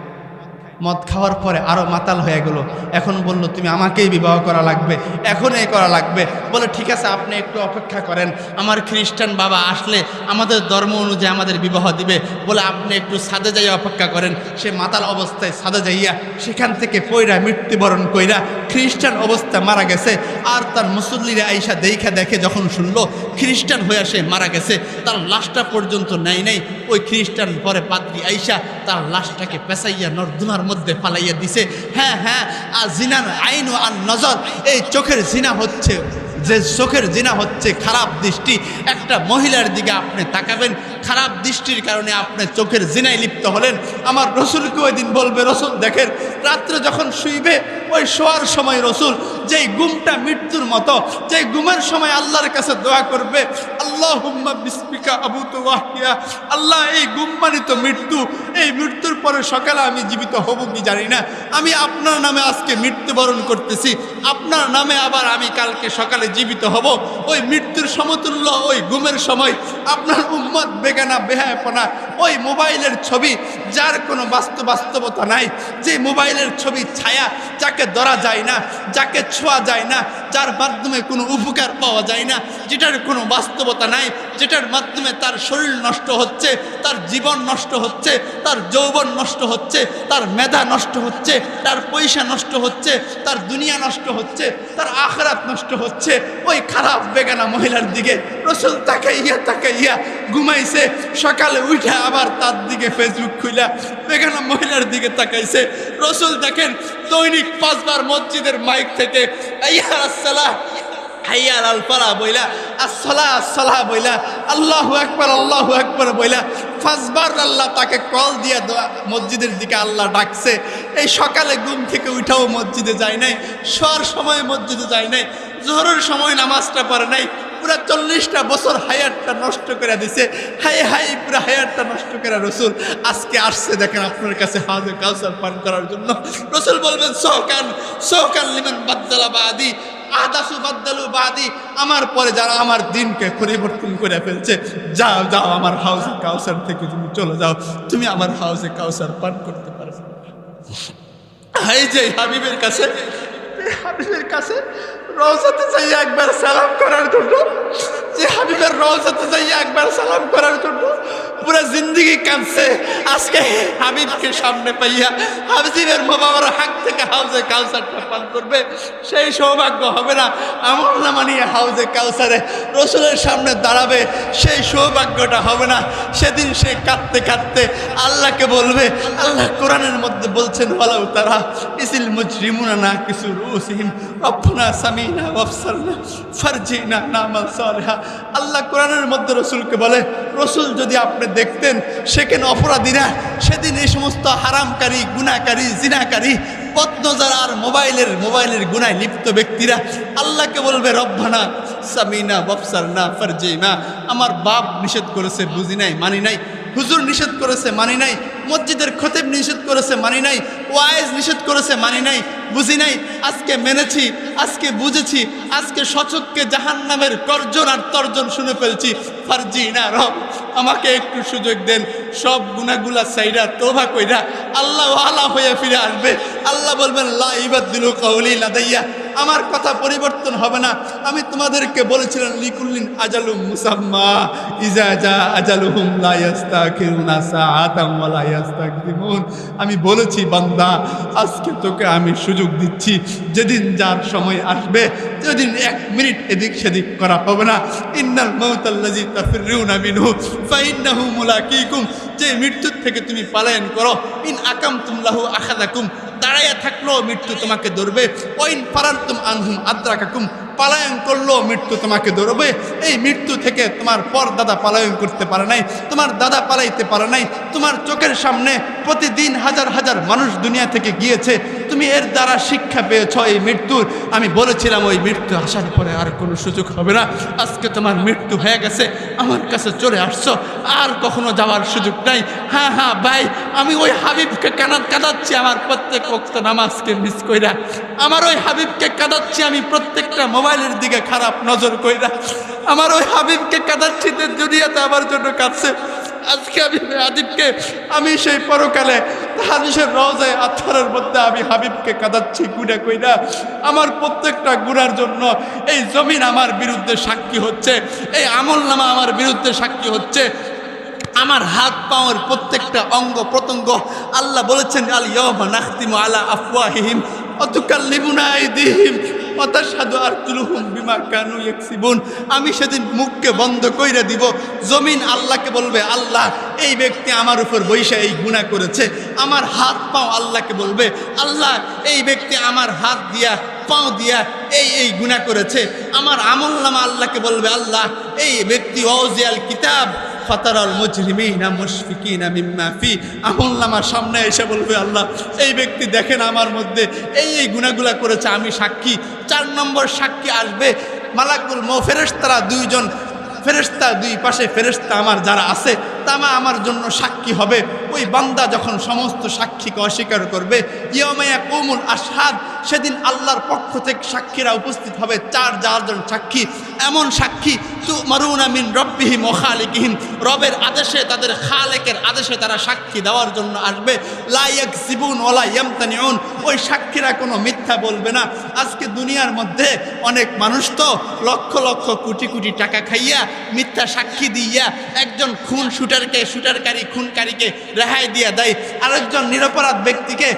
মদ খাওয়ার পরে আরো মাতাল হয়ে গেল। এখন বলল, তুমি আমাকেই বিবাহ করা লাগবে, এখনই করা লাগবে। বলে, ঠিক আছে, আপনি একটু অপেক্ষা করেন, আমার খ্রিস্টান বাবা আসলে আমাদের ধর্ম অনুযায়ী আমাদের বিবাহ দিবে। বলে, আপনি একটু ছাদে যাইয়া অপেক্ষা করেন। সে মাতাল অবস্থায় ছাদে যাইয়া সেখান থেকে পয়রা মৃত্যুবরণ কইরা খ্রিস্টান অবস্থায় মারা গেছে। আর তার মুসল্লিরা আইসা দেখে যখন শুনলো খ্রিস্টান হইয়া সে মারা গেছে, তার লাশটা পর্যন্ত নেয় নাই। ওই খ্রিস্টান পরে পাদ্রী আইসা তার লাশটাকে পেঁচাইয়া নর্দমার মধ্যে ফালাইয়া দিছে। হ্যাঁ, আর জিনার আইন ও আর নজর, এই চোখের জিনা হচ্ছে, যে চোখের জিনা হচ্ছে খারাপ দৃষ্টি। একটা মহিলার দিকে আপনি তাকাবেন, খারাপ দৃষ্টির কারণে আপনি চোখের জিনায় লিপ্ত হলেন। আমার রসুলকে ওই দিন বলবে, রসুল দেখেন, রাত্রে যখন শুইবে ওই শোয়ার সময় রসুল যেই ঘুমটা মৃত্যুর মতো, যেই ঘুমের সময় আল্লাহর কাছে দোয়া করবে, আল্লাহুম্মা বিসমিকা আবুতু ওয়াহিয়া, আল্লাহ এই ঘুম মানে তো মৃত্যু, এই মৃত্যুর পরে সকালে আমি জীবিত হব কি জানি না, আমি আপনার নামে আজকে মৃত্যুবরণ করতেছি, আপনার নামে আবার আমি কালকে সকালে জীবিত হব। ওই মৃত্যুর সমতুল্য ওই ঘুমের সময় আপনার উম্মত বেগানা বেহায়াপনা, ওই মোবাইলের ছবি যার কোনো বাস্তবতা নাই, যে মোবাইলের ছবি ছায়া, যাকে ধরা যায় না, যাকে ছোঁয়া যায় না, যার মাধ্যমে কোনো উপকার পাওয়া যায় না, যেটার কোনো বাস্তবতা নাই, যেটার মাধ্যমে তার শরীর নষ্ট হচ্ছে, তার জীবন নষ্ট হচ্ছে, তার যৌবন নষ্ট হচ্ছে, তার মেধা নষ্ট হচ্ছে, তার পয়সা নষ্ট হচ্ছে, তার দুনিয়া নষ্ট হচ্ছে, তার আখিরাত নষ্ট হচ্ছে। ওই খারাপ বেগানা মহিলার দিকে রসুল তাকাইয়া ঘুমাইছে। সকালে উঠে আবার তার দিকে ফেসবুক খুইলা বেগানা মহিলার দিকে তাকাইছে। রসুল দেখেন দৈনিক 5 বার মসজিদের মাইক থেকে আইয়া আসসালাহ হাইয়া আল ফালাহ বইলা, আসসালাহ বইলা, আল্লাহু আকবার বইলা 5 বার আল্লাহ তাকে কল দিয়া মসজিদের দিকে আল্লাহ ডাকছে। এই সকালে ঘুম থেকে উঠাও মসজিদে যায় নাই, শোয়ার সময় মসজিদে যায় নাই, জোহরের সময় নামাজটা পড়ে নাই, পুরা 40টা বছর হায়াতটা নষ্ট করে দিছে। হাই পুরা হায়াতটা নষ্ট করে রসুল আজকে আসছে দেখেন আপনার কাছে হাউজে কাউসার পান করার জন্য। রসুল বলবেন, সহকান লিমান বাদ্দালা বাদি আহদাসু বাদ্দালু বাদি, আমার পরে যারা আমার দিনকে পরিবর্তন করে ফেলছে, যাও আমার হাউজে কাউসার থেকে তুমি চলে যাও, তুমি আমার হাউজে কাউসার পান করতে পারবে। হাই যে হাবিবের কাছে রওজাতে যাইয়া একবার সালাম করার জন্য, যে হাবিবের রওজাতে যাইয়া একবার সালাম করার জন্য পুরো জিন্দগি কাঁদছে। আজকে হাবিবকে সামনে পাইয়া হাবিবের বাবার হাত থেকে হাউজে কাউসারটা পান করবে, সেই সৌভাগ্য হবে না। আমল নামা নিয়ে হাউজে কাউসারে রসুলের সামনে দাঁড়াবে, সেই সৌভাগ্যটা হবে না। সেদিন সে কাঁদতে আল্লাহকে বলবে, আল্লাহ কোরআনের মধ্যে বলছেন, ওয়ালাউ তারা ইসিল মুজরিমুনা না কিছু রুসিহিম রব্বুনা সামিনা ওয়াবসারনা ফারজিনা নামাল সালিহা। আল্লাহ কোরআনের মধ্যে রসুলকে বলে, রসুল যদি আপনি দেখতেন সেখানে অপরাধীরা সেদিন এই সমস্ত হারামকারী গুনাহকারী জিনাকারী পদ্মজার আর মোবাইলের গুনায় লিপ্ত ব্যক্তিরা আল্লাহকে বলবে রব্বানা সামিনা বফসারনা ফারজিনা, আমার বাপ নিষেধ করেছে বুঝি নাই মানি নাই, হুজুর নিষেধ করেছে মানি নাই, মসজিদের খতিব নিষেধ করেছে মানি নাই, ওয়াইজ নিষেধ করেছে মানি নাই, বুঝি নাই, আজকে মেনেছি, আজকে বুঝেছি, আজকে সচককে জাহান্নামের গর্জন আর তর্জন শুনে ফেলছি। ফারজিনা রব, আমাকে একটু সুযোগ দেন, সব গুনাহগুলা সাইরা তওবা কইরা আল্লাহ ওয়ালা হয়ে ফিরে আসবে। আল্লাহ বলবেন লা ইবাদদিলু কাওলি লাদাইয়া, আমার কথা পরিবর্তন হবে না। আমি তোমাদেরকে বলেছিলাম লিকুল্লিন আজালুম মুসাম্মা ইজা জা আজালুহুম লা ইস্তাখিরুনা সাআতাম ওয়া লা ইস্তাকদিমুন। আমি বলেছি বান্দা, আজকে তোকে আমি সুযোগ দিচ্ছি, যেদিন যার সময় আসবে সেদিন 1 মিনিট এদিক সেদিক করা হবে না। ইন্নাল মাউতাল্লাযী তাফিরুনা মিনহু ফাইন্নাহু মুলাকীকুম, যে মৃত্যুর থেকে তুমি পলায়ন করো, ইন আকামতুম লাহু আখাযাকুম, দাঁড়াইয়া থাকলেও মৃত্যু তোমাকে ধরবে, ওইন ফারারতুম আনহুম আদ্রাকাকুম, পলায়ন করলেও মৃত্যু তোমাকে ধরবে। এই মৃত্যু থেকে তোমার পর দাদা পলায়ন করতে পারে নাই, তোমার দাদা পালাইতে পারে নাই, তোমার চোখের সামনে প্রতিদিন হাজার হাজার মানুষ দুনিয়া থেকে গিয়েছে, তুমি এর দ্বারা শিক্ষা পেয়েছ এই মৃত্যুর। আমি বলেছিলাম ওই মৃত্যু আসার পরে আর কোনো সুযোগ হবে না। আজকে তোমার মৃত্যু হয়ে গেছে, আমার কাছে চলে আসছো, আর কখনো যাওয়ার সুযোগ নাই। হ্যাঁ হ্যাঁ ভাই, আমি ওই হাবিবকে কাঁদাচ্ছি আমার প্রত্যেক ওয়াক্ত নামাজকে মিস কইরা, আমার ওই হাবিবকে কাঁদাচ্ছি আমি প্রত্যেকটা মোবাইলের দিকে খারাপ নজর কইরা, আমার ওই হাবিবকে কাঁদাচ্ছি যে দুনিয়াতে আমার জন্য কাঁদছে। আজকে আমি হাবিবকে, আমি সেই পরকালে হাদিসের রওজায়ে আতহারের মধ্যে আমি হাবিবকে কাঁদাচ্ছি গুনাহ কইরা। আমার প্রত্যেকটা গুনার জন্য এই জমিন আমার বিরুদ্ধে সাক্ষী হচ্ছে, এই আমলনামা আমার বিরুদ্ধে সাক্ষী হচ্ছে, আমার হাত পাওয়ার প্রত্যেকটা অঙ্গ প্রত্যঙ্গ। আল্লাহ বলেছেন আল ইয়াওমা নাখতিমু আলা আফওয়াহিহিম ওয়া তুকাল্লিমুনা আইদিহিম ওয়া তাশহাদু আরজুলুহুম বিমা কানু ইয়াকসিবুন। আমি সেদিন মুখকে বন্ধ কইরা দিব, জমিন আল্লাহকে বলবে আল্লাহ এই ব্যক্তি আমার উপর বৈশা এই গুনাহ করেছে। আমার হাত পাও আল্লাহকে বলবে আল্লাহ এই ব্যক্তি আমার হাত দিয়া পাও দিয়া এই গুনাহ করেছে। আমার আমলনামা আল্লাহকে বলবে আল্লাহ এই ব্যক্তি ওয়াজিয়াল কিতাব ফাতারাল মুজরিমিনা মুশফিকিনা মিম্মা ফি, আমলনামার সামনে এসে বলবে আল্লাহ এই ব্যক্তি দেখেন আমার মধ্যে এই গুনাহগুলা করেছে, আমি সাক্ষী। 4 নম্বর সাক্ষী আসবে মালাকুল মউত, ফেরেশতারা 2 জন ফেরেশতা, 2 পাশে ফেরেশতা আমার যারা আছে তামা আমার জন্য সাক্ষী হবে। ওই বান্দা যখন সমস্ত সাক্ষীকে অস্বীকার করবে, ইয়াউমা ইয়াকুমুল আশহাদ, সেদিন আল্লাহর পক্ষ থেকে সাক্ষীরা উপস্থিত হবে, 4 জন সাক্ষী, এমন সাক্ষী তুমারুনা মিন রব্বিহিম ওয়া খালিকিহিম, রবের আদেশে তাদের খালেকের আদেশে তারা সাক্ষী দেওয়ার জন্য আসবে। লা ইয়াকযিবুন ওয়া লা ইয়ামতানিউন, ওই সাক্ষীরা কোনো মিথ্যা বলবে না। আজকে দুনিয়ার মধ্যে অনেক মানুষ তো লক্ষ লক্ষ কোটি কোটি টাকা খাইয়া মিথ্যা সাক্ষী দিয়া একজন শুটারকারী খুনকারীকে রেহাই দিয়া দেয়, আরেকজন নিরপরাধ ব্যক্তিকে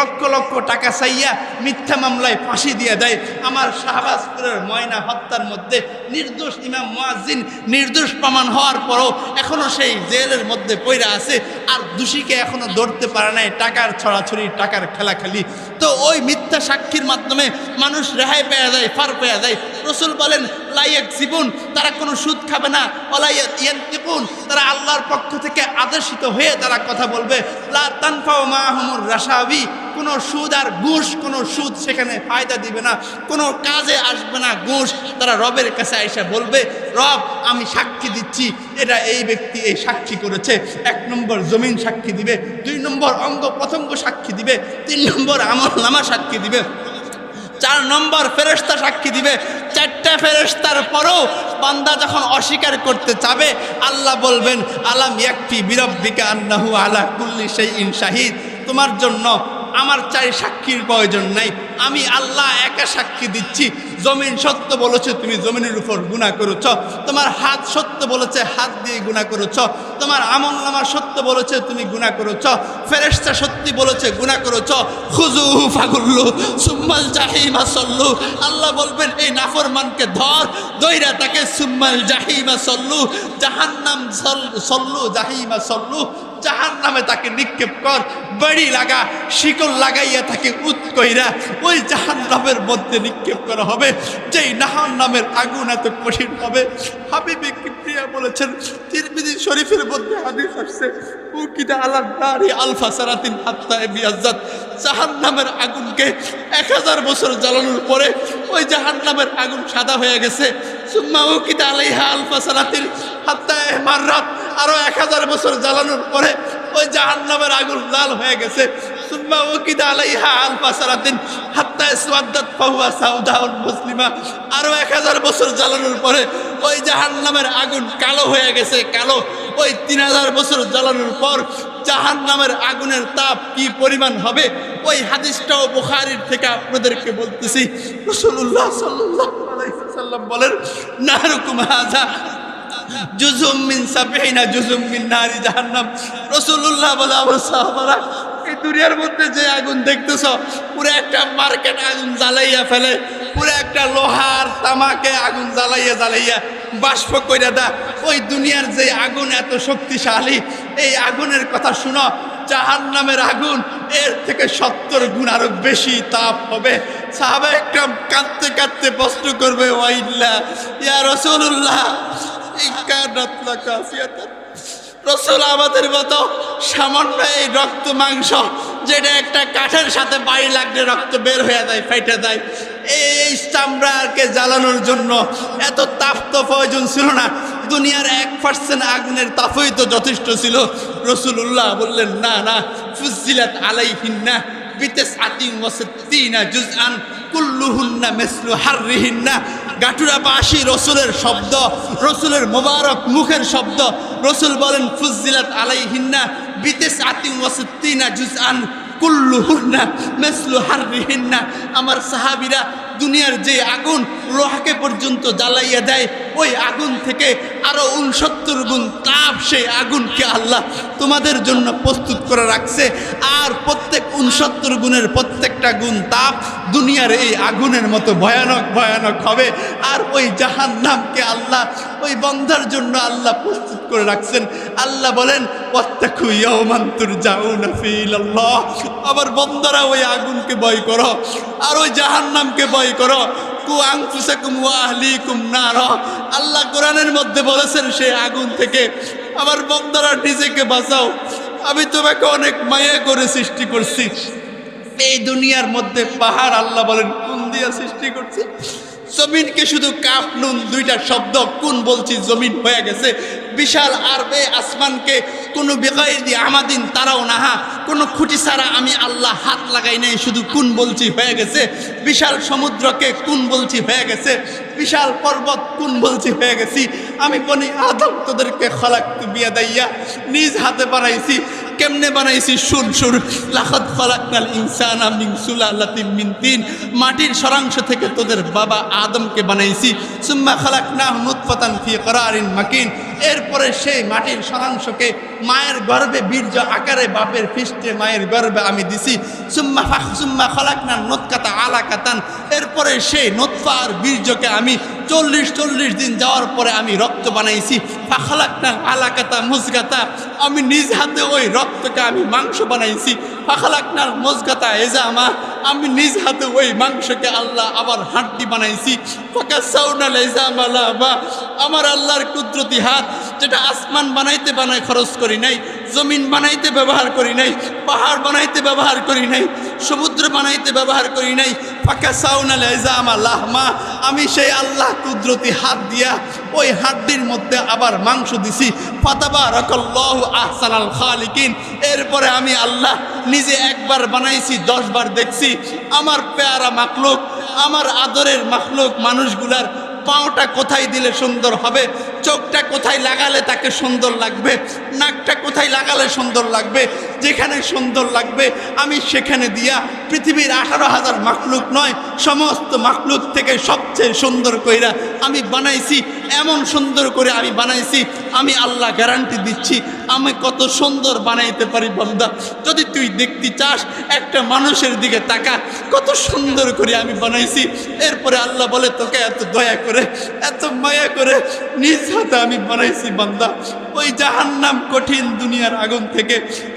লক্ষ লক্ষ টাকা চাইয়া মিথ্যা মামলায় ফাঁসি দিয়ে দেয়। আমার শাহবাজপুরের ময়না হত্যার মধ্যে নির্দোষ ইমাম মুয়াজ্জিন নির্দোষ প্রমাণ হওয়ার পরও এখনো সেই জেলের মধ্যে পইরা আছে, আর দোষীকে এখনো ধরতে পারে নাই, টাকার ছড়াছড়ি, টাকার খেলাখেলি। তো ওই মিথ্যা সাক্ষীর মাধ্যমে মানুষ রেহাই পেয়ে যায়, ফার পেয়ে যায়। রাসূল বলেন লা ইয়াকযিবুন, তারা কোনো সুদ খাবে না, ওয়ালা ইয়ানতিকুন, তারা আল্লাহর পক্ষ থেকে আদেশিত হয়ে তারা কথা বলবে। লা তানফাউ মাহুমুর রাশাবি, কোনো সুদ আর ঘুষ, কোনো সুদ সেখানে ফায়দা দিবে না, কোনো কাজে আসবে না ঘুষ। তারা রবের কাছে আইসা বলবে রব আমি সাক্ষী দিচ্ছি এটা এই ব্যক্তি এই সাক্ষী করেছে। 1 নম্বর জমিন সাক্ষী দিবে, 2 নম্বর অঙ্গ প্রত্যঙ্গ সাক্ষী দিবে, 3 নম্বর আমলনামা সাক্ষী দিবে, 4 নম্বর ফেরেশতা সাক্ষী দিবে। 4টা ফেরেশতার পরও বান্দা যখন অস্বীকার করতে চাবে, আল্লাহ বলবেন আলাম ইয়াকফি বিরাব্বিকা আন্নাহু আলা কুল্লি শাইইন শাহিদ, তোমার জন্য আমার 4 সাক্ষীর প্রয়োজন নাই, আমি আল্লাহ একা সাক্ষী দিচ্ছি। জমিন সত্য বলেছে তুমি জমিনের উপর গুনাহ করেছ, তোমার হাত সত্য বলেছে হাত দিয়ে গুনাহ করেছ, তোমার আমলনামা সত্য বলেছে তুমি গুনাহ করেছ, ফেরেশতা সত্যি বলেছে গুনাহ করেছ। খুযুহু ফাগুল্লু সুম্মাল জাহিমা সল্লু, আল্লাহ বলবেন এই নাফরমানকে ধইরা তাকে সুম্মাল জাহিমা সল্লু, জাহান্নাম সল্লু জাহিমা সল্লু, জাহান্নামে তাকে নিক্ষেপ কর, বাড়ি লাগা, শিকল লাগাইয়া তাকে কইরা ওই জাহান্নামের মধ্যে নিক্ষেপ করা হবে, যেই জাহান্নামের আগুন এত কঠিন হবে। হাবিবে কিবরিয়া বলেছেন, তিরমিজি শরীফের মধ্যে হাদিস আসছে, উকিদা আলান নারি আলফা সারাতিন হাত্তা বিয়াজ্জাত, জাহান্নামের আগুনকে 1000 বছর জ্বালানোর পরে ওই জাহান্নামের আগুন সাদা হয়ে গেছে। সুম্মা উকিদা আলাইহা আলফা সারাতিন হাত্তা মাররাত, আরো 1000 বছর জ্বালানোর পরে ওই জাহান্নামের আগুন লাল হয়ে গেছে। সুম্মা উকিদা আলাইহা আলফা সারাতিন হাত্তা ইসওয়াদ্দাত ফাহুয়া সাউদাউন মুসলিমা, আরো 1000 বছর জ্বালানোর পরে ওই জাহান্নামের আগুন কালো হয়ে গেছে, কালো। ওই 3000 বছর জ্বালানোর পর জাহান্নামের আগুনের তাপ কি পরিমাণ হবে, ওই হাদিসটাও বুখারীর থেকে আপনাদেরকে বলতেছি। রাসূলুল্লাহ সাল্লাল্লাহু আলাইহি ওয়াসাল্লাম বলেন, নারুকুম হাযা জুজুম মিন 70 জুজুম মিন নারি জাহান্নাম। রাসূলুল্লাহ বলে, আমার সাহাবারা, এই দুনিয়ার মধ্যে যে আগুন দেখতেছ, পুরো একটা মার্কেট আগুন জ্বালাইয়া ফেলে, পুরো একটা লোহার তামাকে আগুন জ্বালাইয়া জ্বালাইয়া বাষ্প কইরা দা। ওই দুনিয়ার যে আগুন এত শক্তিশালী, এই আগুনের কথা শুনো, জাহান্নামের আগুন এর থেকে 70 গুণ আরো বেশি তাপ হবে। সাহাবা একরাম কাঁদতে কাঁদতে প্রশ্ন করবে, ওয়াইল্লা ইয়া রাসূলুল্লাহ, ইকানাত লাকা ফিয়াতান, রাসূল আমাদের মতো সামান্য এই রক্ত মাংস, যেটা একটা কাঠের সাথে বাড়ি লাগলে রক্ত বের হয়ে যায়, ফেটে যায়, এই চামড়াকে জ্বালানোর জন্য এত তাপ তো প্রয়োজন ছিল না, দুনিয়ার 1% আগুনের তাপই তো যথেষ্ট ছিল। রাসূলুল্লাহ বললেন, না না, ফুজিলাত আলাইহিন্না বিতিসআতিন ওয়া সিত্তিনা জুজআন কুল্লুহুন্না মিসলু হাররিহিন্না। গাটুরাবাসী রসুলের শব্দ, রসুলের মোবারক মুখের শব্দ। রসুল বলেন, ফুজিলাত আলাইহিন্না বিতিসআতিন ওয়া সিত্তিনা জুজআন কুল্লুহুন্না মিসলু হাররিহিন্না। আমার সাহাবীরা দুনিয়ার যে আগুন লোহাকে পর্যন্ত জ্বালাইয়া দেয়, ওই আগুন থেকে আরো 69 গুণ তাপ সেই আগুনকে আল্লাহ তোমাদের জন্য প্রস্তুত করে রাখছে। আর প্রত্যেক 69 গুণের প্রত্যেকটা গুণ তাপ দুনিয়ার এই আগুনের মতো ভয়ানক ভয়ানক হবে। আর ওই জাহান্নামকে আল্লাহ ওই বন্দার জন্য আল্লাহ প্রস্তুত করে রাখছেন। আল্লাহ বলেন, ওয়াত্তাকু ইয়াওমান তুরজাউনা ফিহি ইলাল্লাহ। আবার বন্দারা ওই আগুনকে ভয় করো, আর ওই জাহান্নামকে ভয় করো। কু আনফুসাকুম ওয়া আহলিকুম নারা। আল্লাহ কোরআনের মধ্যে বলেছেন সেই আগুন থেকে আবার বন্দারা নিজেকে বাঁচাও, আমি তোমাকে অনেক মায়া করে সৃষ্টি করছি। এই দুনিয়ার মধ্যে পাহাড় আল্লাহ বলেন কোন দিয়া সৃষ্টি করছি? জমিনকে শুধু কাফ নুন 2টা শব্দ কোন বলছি জমিন হয়ে গেছে। বিশাল আরবে আসমানকে কোনো বেগাইরি আমাদিন তারাও নাহা, কোনো খুঁটি ছাড়া আমি আল্লাহ হাত লাগাই নাই, শুধু কোন বলছি হয়ে গেছে। বিশাল সমুদ্রকে কোন বলছি হয়ে গেছে, বিশাল পর্বত কোন বলছি হয়ে গেছি। আমি বনি আদম তোদেরকে খলাকতু বিয়াদাইয়া, নিজ হাতে বানাইছি। কেমনে বানাইছি? শুন শুন, লাকাদ খলাকনাল ইনসানা মিন সুলালাতিন মিন তিন। মাটির সরাংশ থেকে তোদের বাবা আদমকে বানাইছি। সুম্মা খলাকনাহু নুতফাতান ফি করারিন মাকিন। এরপরে সেই মাটির সরাংশকে মায়ের গর্ভে বীর্য আকারে বাপের পৃষ্ঠে মায়ের গর্ভে আমি দিছি। সুম্মা খলাকনান নুতফাতা আলাকাতান। এরপরে সেই নুতফা আর বীর্যকে আমি 40 দিন যাওয়ার পরে আমি রক্ত বানাইছি। ফাখলাকনাল আলাকাতা মুজগাতা। আমি নিজ হাতে ওই রক্তকে আমি মাংস বানাইছি। ফাখলাকনাল মুজগাতা এজামা। আমি নিজ হাতে ওই মাংসকে আল্লাহ আবার হাড্ডি বানাইছি। ফাকাসাউনাল এজামা লাবা। আমার আল্লাহর কুদরতি হাত, যেটা আসমান বানাইতে খরচ করি নাই, জমিন বানাইতে ব্যবহার করি নাই, পাহাড় বানাইতে ব্যবহার করি নাই, সমুদ্র বানাইতে ব্যবহার করি নাই। ফাকাসাউনাল এজামা লাহমা। আমি সেই আল্লাহ কুদরতি হাত দিয়া ওই হাড্ডির মধ্যে আবার মাংস দিছি। ফাতাবারাকাল্লাহু আহসানাল খালিকিন। এরপরে আমি আল্লাহ নিজে একবার বানাইছি, 10 বার দেখছি। আমার পেয়ারা মাখলুক, আমার আদরের মাখলুক মানুষগুলার পাওটা কোথায় দিলে সুন্দর হবে, চোখটা কোথায় লাগালে তাকে সুন্দর লাগবে, নাকটা কোথায় লাগালে সুন্দর লাগবে, যেখানে সুন্দর লাগবে আমি সেখানে দিয়া পৃথিবীর 18,000 মাখলুক নয়, সমস্ত মাখলুক থেকে সবচেয়ে সুন্দর কইরা আমি বানাইছি। এমন সুন্দর করে আমি বানাইছি, আমি আল্লাহ গ্যারান্টি দিচ্ছি আমি কত সুন্দর বানাইতে পারি। বান্দা, যদি তুই দেখতে চাস একটা মানুষের দিকে তাকা, কত সুন্দর করে আমি বানাইছি। এরপরে আল্লাহ বলে, তোকে এত দয়া করে, এত মায়া করে নিজ খাতা আমি বানাইছি বান্দা, ওই জাহান্নাম কঠিন দুনিয়ার আগুন থেকে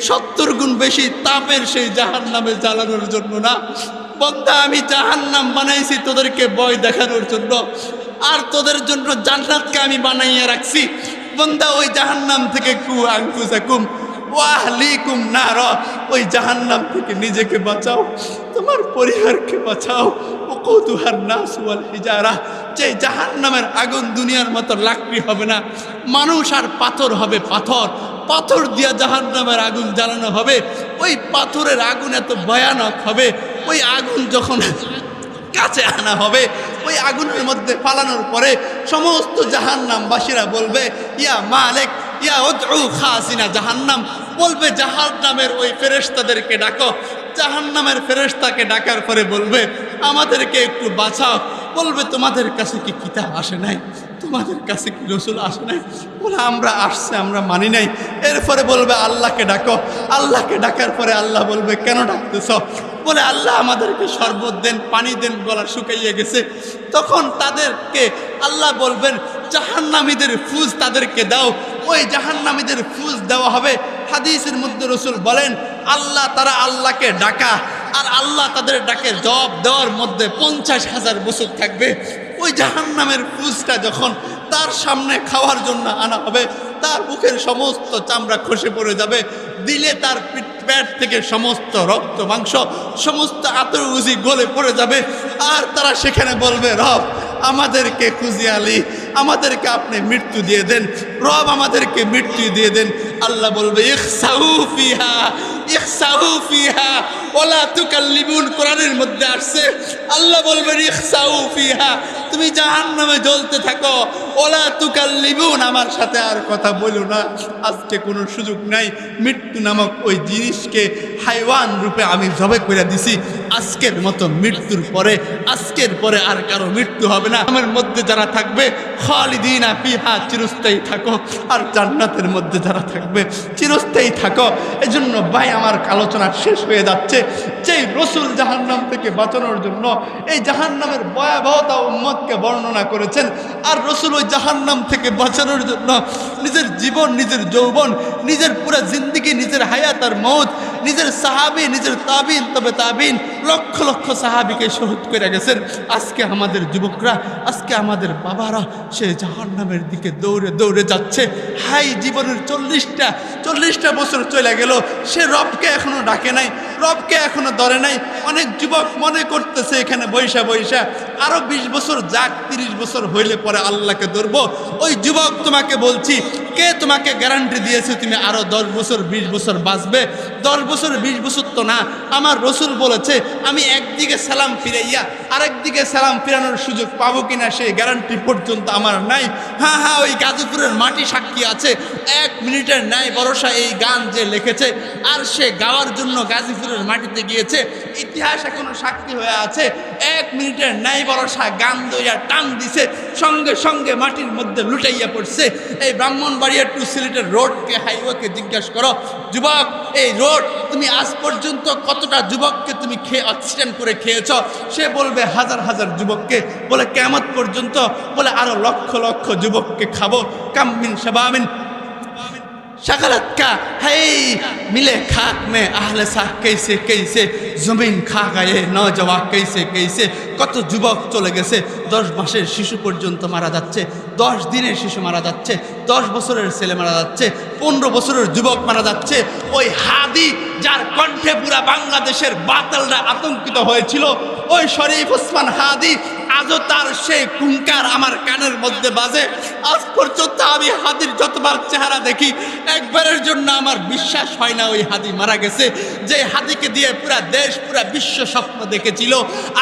70 গুণ বেশি তাপের সেই জাহান্নামে জ্বালানোর জন্য না বান্দা। আমি জাহান্নাম বানাইছি তোদেরকে ভয় দেখানোর জন্য, আর তোদের জন্য জান্নাতকে আমি বানাইয়া রাখছি বান্দা। ওই জাহান্নাম থেকে কু আনফুসাকুম ওয়া আহলিকুম নার, ওই জাহান্নাম থেকে নিজেকে বাঁচাও, তোমার পরিবারকে বাঁচাও। ওয়াকুদুহান নাস ওয়াল হিজারা, যে জাহান্নামের আগুন দুনিয়ার মতো লাকড়ি হবে না, মানুষ আর পাথর হবে। পাথর পাথর দিয়া জাহান্নামের আগুন জ্বালানো হবে। ওই পাথরের আগুন এত ভয়ানক হবে, ওই আগুন যখন কাছে আনা হবে, ওই আগুনের মধ্যে ফালানোর পরে সমস্ত জাহান্নামবাসীরা বলবে ইয়া মালিক ইয়া উদউ খাসিনা জাহান্নাম, বলবে জাহান্নামের ওই ফেরেশতাদেরকে ডাকো। জাহান্নামের ফেরেশতাকে ডাকার পরে বলবে আমাদেরকে একটু বাঁচাও। বলবে তোমাদের কাছে কি কিতাব আসে নাই, তোমাদের কাছে কি রসুল আসে নাই? বলে আমরা আসছে, আমরা মানি নাই। এরপরে বলবে আল্লাহকে ডাকো। আল্লাহকে ডাকার পরে আল্লাহ বলবে কেন ডাকতেছ? বলে আল্লাহ আমাদেরকে শরবত দেন, পানি দেন, গলা শুকাইয়ে গেছে। তখন তাদেরকে আল্লাহ বলবেন জাহান্নামীদের ফুজ তাদেরকে দাও। ওই জাহান্নামীদের ফুজ দেওয়া হবে। হাদিসের মধ্যে রসুল বলেন আল্লাহ তারা আল্লাহকে ডাকা, আর আল্লাহ তাদের ডাকে জবাব দেওয়ার মধ্যে 50,000 বছর থাকবে। ওই জাহান্নামের ফুজটা যখন তার সামনে খাওয়ার জন্য আনা হবে, তার মুখের সমস্ত চামড়া খসে পড়ে যাবে, দিলে তার পেট থেকে সমস্ত রক্ত মাংস সমস্ত আতর উজি গলে পড়ে যাবে। আর তারা সেখানে বলবে রব আমাদেরকে খুঁজি আলী, আমাদেরকে আপনি মৃত্যু দিয়ে দেন, রব আমাদেরকে মৃত্যু দিয়ে দেন। আল্লাহ বলবে ইখসাউ ফিহা ইখসাউ ফিহা ওয়ালা তুকাল্লিমুন, কোরআনের মধ্যে আসছে আল্লাহ বলবেন ইখসাউ ফিহা, তুমি জাহান্নামে জ্বলতে থাকো, ওয়ালা তুকাল্লিমুন, আমার সাথে আর কথা বলো না। আজকে কোনো সুযোগ নাই। মৃত্যু নামক ওই জিনিসকে হাইওয়ান রূপে আমি জবে করে দিছি। আজকের মতো মৃত্যুর পরে, আজকের পরে আর কারো মৃত্যু হবে না। আমার মধ্যে যারা থাকবে খালিদিনা ফিহা, চিরস্থায়ী থাকো। আর জান্নাতের মধ্যে যারা থাকবে চিরস্থায়ী থাকো। এজন্য ভাই আমার আলোচনা শেষ হয়ে যাচ্ছে। যেই রসুল জাহান্নাম থেকে বাঁচানোর জন্য এই জাহান্নামের ভয়াবহতা উম্মতকে বর্ণনা করেছেন, আর রসুল ওই জাহান্নাম থেকে বাঁচানোর জন্য নিজের জীবন, নিজের যৌবন, নিজের পুরো জিন্দিগি, নিজের হায়াত আর মৌত, নিজের সাহাবি, নিজের তাবিন, তবে তাবিন, লক্ষ লক্ষ সাহাবিকে শহীদ করে গেছেন। আজকে আমাদের যুবকরা, আজকে আমাদের বাবারা সে জাহান্নামের দিকে দৌড়ে দৌড়ে যাচ্ছে। হাই জীবনের 40টা বছর চলে গেল, সে রবকে এখনো ডাকে নাই, রবকে এখনো ধরে নাই। অনেক যুবক মনে করতেছে এখানে বৈশা বৈশা আরো 20 বছর যাক, 30 বছর হইলে পরে আল্লাহকে ধরবো। ওই যুবক তোমাকে বলছি, কে তোমাকে গ্যারান্টি দিয়েছে তুমি আরো 10 বছর 20 বছর বাঁচবে? 10 বছর 20 বছর তো না। আমার রসুল বলেছে আমি একদিকে সালাম ফিরাইয়া আরেকদিকে সালাম ফিরানোর সুযোগ পাবো কিনা সেই গ্যারান্টি পর্যন্ত আমার নাই। হ্যাঁ হ্যাঁ, ওই গাজীপুরের মাটি সাক্ষী আছে। 1 মিনিটের ন্যায় ভরসা এই গান যে লিখেছে, আর সে গাওয়ার জন্য গাজীপুরের মাটিতে গিয়েছে, ইতিহাস এখনো সাক্ষী হয়ে আছে। 1 মিনিটের ন্যায় ভরসা গান দইয়া টান দিছে, সঙ্গে সঙ্গে মাটির মধ্যে লুটাইয়া পড়ছে। এই ব্রাহ্মণবাড়িয়া টু সিলেটের রোডকে, হাইওয়েকে জিজ্ঞাসা করো, যুবক এই রোড তুমি আজ পর্যন্ত কতটা যুবককে তুমি অ্যাক্সিডেন্ট করে খেয়েছ? সে বলবে হাজার হাজার যুবককে। বলে কিয়ামত পর্যন্ত? বলে আরো লক্ষ লক্ষ যুবককে খাবো। কামিন শাবাবিন शकलत का है मिले खाक में आहले साह कैसे कैसे जमीन खा गए नौजवान कैसे कैसे কত যুবক চলে গেছে। 10 মাসের শিশু পর্যন্ত মারা যাচ্ছে, 10 দিনের শিশু মারা যাচ্ছে, 10 বছরের ছেলে মারা যাচ্ছে, 15 বছরের যুবক মারা যাচ্ছে। ওই হাদি যার কণ্ঠে পুরা বাংলাদেশের বাতালরা আতঙ্কিত হয়েছিল, ওই শরীফ ওসমান হাদি, আজও তার সেই হুঙ্কার আমার কানের মধ্যে বাজে। আজ পর্যন্ত আমি হাদির যতবার চেহারা দেখি একবারের জন্য আমার বিশ্বাস হয় না ওই হাদি মারা গেছে। যে হাদিকে দিয়ে পুরা দেশ পুরা বিশ্ব স্বপ্ন দেখেছিল,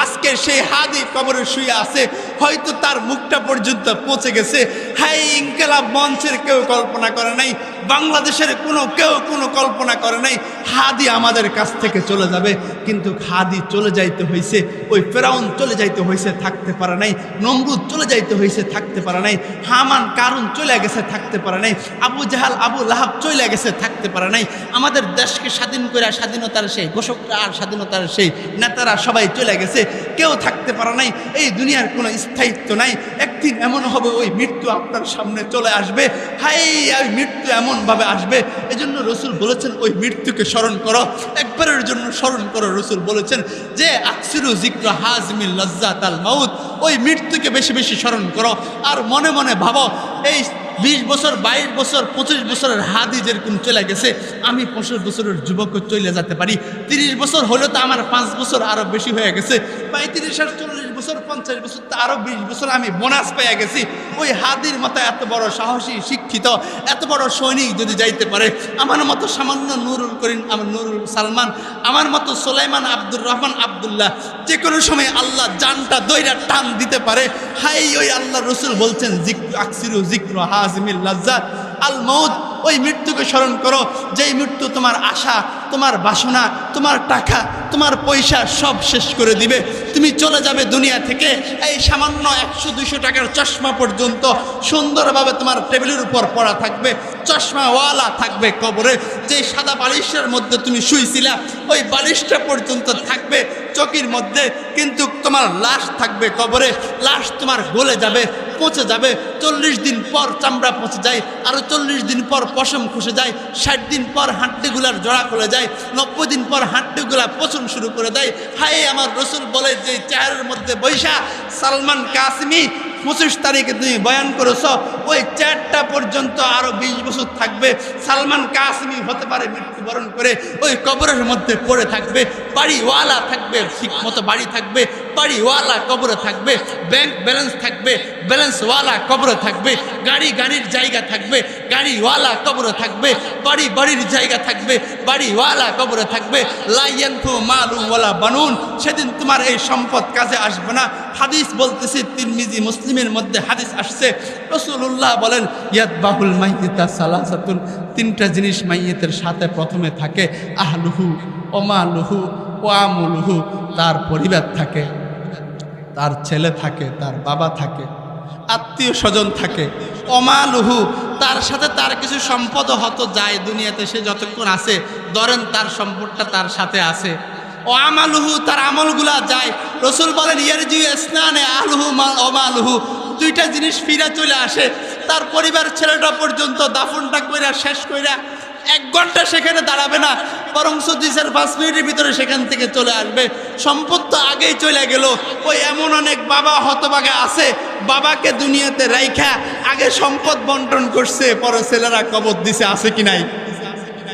আজকে সেই হাদি কবরে শুয়ে আছে, হয়তো তার মুখটা পর্যন্ত পৌঁছে গেছে। হাই ইনকিলাব মঞ্চের কেউ কল্পনা করে নাই, বাংলাদেশের কেউ কোনো কল্পনা করে নাই হাদি আমাদের কাছ থেকে চলে যাবে। কিন্তু হাদি চলে যাইতে হয়েছে, ওই ফেরাউন চলে যাইতে হয়েছে, থাকতে পারে নাই। নমরুদ চলে যাইতে হয়েছে, থাকতে থাকতে পারে নাই, হামান কারুন চলে গেছে থাকতে পারে নাই, আবু জাহাল আবু লাহাব চলে গেছে থাকতে পারে নাই, আমাদের দেশকে স্বাধীন করে স্বাধীনতার সেই ঘোষকরা আর স্বাধীনতার সেই নেতারা সবাই চলে গেছে, কেউ থাকতে পারে নাই। এই দুনিয়ার কোনো স্থায়িত্ব নাই। একদিন এমন হবে ওই মৃত্যু আপনার সামনে চলে আসবে। হাই, ওই মৃত্যু এমনভাবে আসবে। এজন্য রসুল বলেছেন ওই মৃত্যুকে স্মরণ করো, একবারের জন্য স্মরণ করো। রসুল বলেছেন যে আকসিরু যিকরা হাজমিল লাজ্জাত আল মাউত, ওই মৃত্যুকে বেশি বেশি স্মরণ করো। আর মনে মনে ভাবো, এই 20 বছর 22 বছর 25 বছরের হাদি যেরকম চলে গেছে, আমি 25 বছরের যুবকও চলে যেতে পারি। 30 বছর হলে তো আমার 5 বছর আরো বেশি হয়ে গেছে। 35 আর 40 বছর 50 বছর তো আরো 20 বছর আমি বোনাস পেয়ে গেছি। ওই হাদির মতো এত বড় সাহসী শিক্ষিত এত বড় সৈনিক যদি যাইতে পারে, আমার মতো সামান্য নুরুল করিম, আমার নুরুল সালমান, আমার মতো সুলাইমান আব্দুর রহমান আব্দুল্লাহ, যে কোনো সময় আল্লাহ জানটা দইরা টান দিতে পারে। হাই, ওই আল্লাহ রসুল বলছেন আকসিরু যিকরা হাজমিল লাজ্জাত আল মাউত, ওই মৃত্যুকে স্মরণ করো, যেই মৃত্যু তোমার আশা, তোমার বাসনা, তোমার টাকা, তোমার পয়সা সব শেষ করে দিবে। তুমি চলে যাবে দুনিয়া থেকে। এই সামান্য 100-200 টাকার চশমা পর্যন্ত সুন্দরভাবে তোমার টেবিলের উপর পড়া থাকবে, চশমাওয়ালা থাকবে কবরে। যেই সাদা বালিশের মধ্যে তুমি শুইছিলা, ওই বালিশটা পর্যন্ত থাকবে চকির মধ্যে, কিন্তু তোমার লাশ থাকবে কবরে। লাশ তোমার গলে যাবে, পচে যাবে। 40 দিন পর চামড়া পচে যায়, আরো 40 দিন পর পশম খসে যায়, 60 দিন পর হাড্ডিগুলার জড়া খুলে যায়, 90 দিন পর হাড্ডিগুলা পচন শুরু করে দেয়। হায়, আমার রসুল বলে যে চেয়ারের মধ্যে বৈশা সালমান কাসিমি 25 তারিখে তুমি বয়ান করেছ, ওই চেয়ারটা পর্যন্ত আরো 20 বছর থাকবে। সালমান কাসিমি হতে পারে মৃত্যুবরণ করে ওই কবরের মধ্যে পড়ে থাকবে। বাড়িওয়ালা থাকবে, ঠিক মতো বাড়ি থাকবে, বাড়িওয়ালা কবরে থাকবে। ব্যাংক ব্যালেন্স থাকবে, ব্যালেন্সওয়ালা কবরে থাকবে। গাড়ির জায়গা থাকবে, গাড়িওয়ালা কবরে থাকবে। বাড়ির জায়গা থাকবে, বাড়িওয়ালা কবরে থাকবে। লা ইয়ানফু মালুন ওয়ালা বানুন, সেদিন তোমার এই সম্পদ কাজে আসবে না। হাদিস বলতেছি, তিরমিজি মুসলিমের মধ্যে হাদিস আসছে, রাসূলুল্লাহ বলেন ইয়াতবাহুল মাইয়িতা সালাসাতুন, 3টা জিনিস মাইয়িতের সাথে প্রথমে থাকে। আহলুহু ওয়া মালুহু ওয়া আমলুহু, তার পরিবার থাকে, তার ছেলে থাকে, তার বাবা থাকে, আত্মীয় স্বজন থাকে। অমালুহু, তার সাথে তার কিছু সম্পদ হতো যায় দুনিয়াতে, সে যতক্ষণ আছে ধরেন তার সম্পদটা তার সাথে আছে। ও আমালুহু, তার আমলগুলা যায়। রসুল বলেন ইয়ারজি ইসনানে আহলুহু অমালুহু, 2টা জিনিস ফিরে চলে আসে। তার পরিবার ছেলেটা পর্যন্ত দাফনটা কইরা শেষ কইরা 1 ঘন্টা সেখানে দাঁড়াবে না, বরং 4-5 মিনিটের ভিতরে সেখান থেকে চলে আসবে। সম্পদ তো আগেই চলে গেল। ওই এমন অনেক বাবা হতভাগা আছে, বাবাকে দুনিয়াতে রাইখা আগে সম্পদ বন্টন করছে, পরে ছেলেরা কবর দিছে। আছে কি নাই?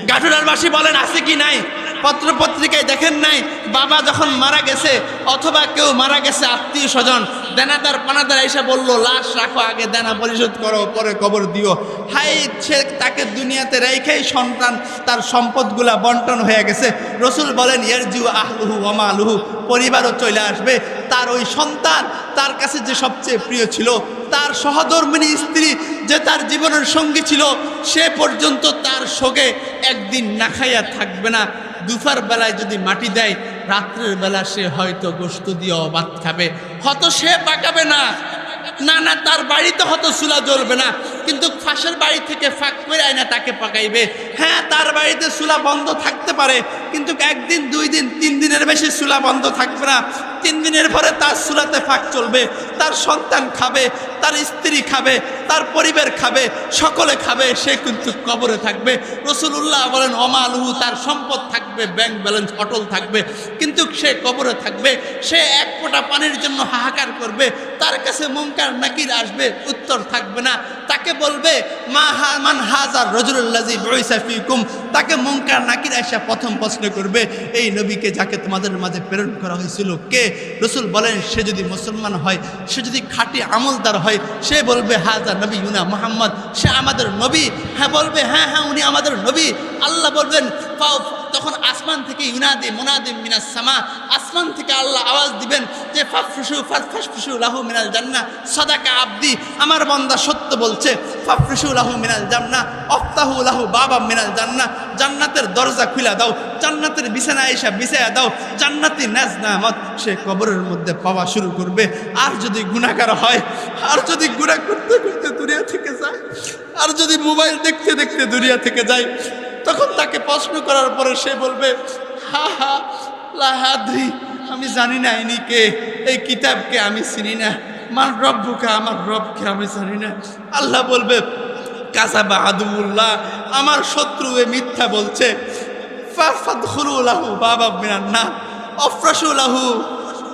গাঠুরারবাসী বলেন আছে কি নাই? পত্রপত্রিকায় দেখেন নাই, বাবা যখন মারা গেছে অথবা কেউ মারা গেছে আত্মীয় স্বজন, দেনাদার পানাদার এসে বললো লাশ রাখো, আগে দেনা পরিশোধ করো, পরে কবর দিও। হাই, সে তাকে দুনিয়াতে রেখেই সন্তান তার সম্পদগুলা বন্টন হয়ে গেছে। রসুল বলেন ইয়ারজিউ আহলুহু ওয়া মালুহু, পরিবারও চলে আসবে। তার ওই সন্তান তার কাছে যে সবচেয়ে প্রিয় ছিল, তার সহধর্মিণী স্ত্রী যে তার জীবনের সঙ্গী ছিল, সে পর্যন্ত তার শোকে একদিন না খাইয়া থাকবে না। দুপুর বেলায় যদি মাটি দেয়, রাত্রের বেলা সে হয়তো গোশত দিয়েও ভাত খাবে, হয়তো সে পাকাবে না, না তার বাড়িতে হয়তো চুলা জ্বলবে না, কিন্তু ফাঁসের বাড়ি থেকে ফাঁক করে আয়না তাকে পাকাইবে। হ্যাঁ, তার বাড়িতে চুলা বন্ধ থাকতে পারে, কিন্তু 1 দিন 2 দিন 3 দিনের বেশি চুলা বন্ধ থাকবে না। 3 দিনের পরে তার চুলাতে ফাঁক চলবে, তার সন্তান খাবে, তার স্ত্রী খাবে, তার পরিবার খাবে, সকলে খাবে, সে কিন্তু কবরে থাকবে। রাসূলুল্লাহ বলেন অমালুহু, তার সম্পদ থাকবে, ব্যাংক ব্যালেন্স অটল থাকবে, কিন্তু সে কবরে থাকবে। সে 1 ফোঁটা পানির জন্য হাহাকার করবে, তার কাছে মুনকার নাকির আসবে, উত্তর থাকবে না। তাকে বলবে মান হাজার রাজুলুল্লাযী বুইসা ফীকুম, তাকে মুনকার নাকির এসে প্রথম প্রশ্ন করবে, এই নবীকে যাকে তোমাদের মাঝে প্রেরণ করা হয়েছিল কে? রাসূল বলেন সে যদি মুসলমান হয়, সে যদি খাঁটি আমলদার হয়, সে বলবে হাজা নবিয়ুনা মুহাম্মদ, সে আমাদের নবী। হ্যাঁ বলবে, হ্যাঁ উনি আমাদের নবী। আল্লাহ বলবেন তখন আসমান থেকে ইউনাদি মুনাদি মিনাস সামা, আসমান থেকে আল্লাহ আওয়াজ দিবেন যে ফাফরুশু লাহু মিনাল জান্নাহ, সাদাকা আবদি, আমার বান্দা সত্য বলছে, ফাফরুশু লাহু মিনাল জান্নাহ আফতাহু লাহু বাবা মিনাল জান্নাহ, জান্নাতের দরজা খুলে দাও, জান্নাতের বিছানা এসে বিছায়া দাও, জান্নাতি নাজ নামত সে কবরের মধ্যে পাওয়া শুরু করবে। আর যদি গুনাহগার হয়, আর যদি গুনাহ করতে করতে দুনিয়া থেকে যায়, আর যদি মোবাইল দেখতে দেখতে দুনিয়া থেকে যায়, তখন তাকে প্রশ্ন করার পরে সে বলবে হা হা লা হাদ্রি, আমি জানি না ইনি কে, এই কিতাবকে আমি চিনি না, মান রব্বুকা, আমার রবকে আমি জানি না। আল্লাহ বলবে কাযাবা আদুল্লাহ, আমার শত্রু এ মিথ্যা বলছে। ফাদখুলু লাহু বাবাম মিনান নার আফরাশু লাহু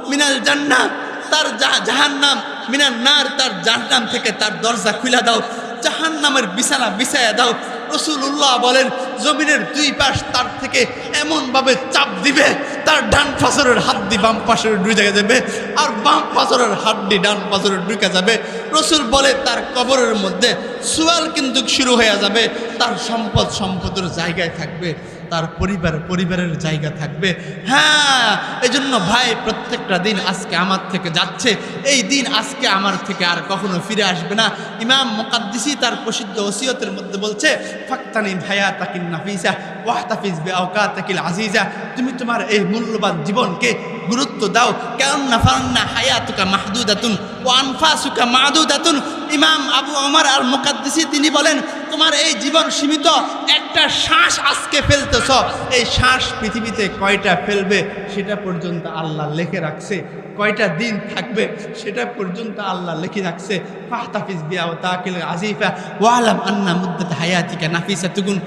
মিনাল জান্নাহ, তার জাহান্নাম মিনান নার, তার জাহান্নাম থেকে তার দরজা খুলে দাও, জাহান্নামের বিছানা বিছায়া দাও। রাসূলুল্লাহ বলেন জমিনের দুই পাশ তার থেকে এমনভাবে চাপ দিবে, তার ডান পাশরের হাড্ডি বাম পাশরে ঢুকে যাবে, আর বাম পাশরের হাড্ডি ডান পাশরে ঢুকে যাবে। রাসূল বলে তার কবরের মধ্যে সুয়াল কিন্তু শুরু হয়ে যাবে, তার সম্পদের জায়গায় থাকবে, তার পরিবারের জায়গা থাকবে। হ্যাঁ, এজন্য ভাই প্রত্যেকটা দিন আজকে আমার থেকে যাচ্ছে, এই দিন আজকে আমার থেকে আর কখনো ফিরে আসবে না। ইমাম মুকাদ্দিসি তার প্রসিদ্ধ ওসিয়তের মধ্যে বলছে ফাক্তানিম হায়াতাকিন নাফিসা ওয়াহতাফিজ বিআওকাতিকিল আজিজা, তুমি তোমার এই মূল্যবান জীবনকে গুরুত্ব দাও। কান্না ফান্না হায়াতুকা মাহদুদাতুন ওয়া আনফাসুকা মাদুদাতুন। ইমাম আবু ওমর আল মুকাদ্দিসি তিনি বলেন তোমার এই জীবন সীমিত, একটা শ্বাস আজকে ফেলতেছ, এই শ্বাস পৃথিবীতে কয়টা ফেলবে সেটা পর্যন্ত আল্লাহ লিখে রাখছে, কয়টা দিন থাকবে সেটা পর্যন্ত আল্লাহ লিখে রাখছে। ফাহতাফিজ বিআওতাকিল আজিফা ওয়ালাম আন্না মুদ্দাত হায়াতিকা নাফিসাতুন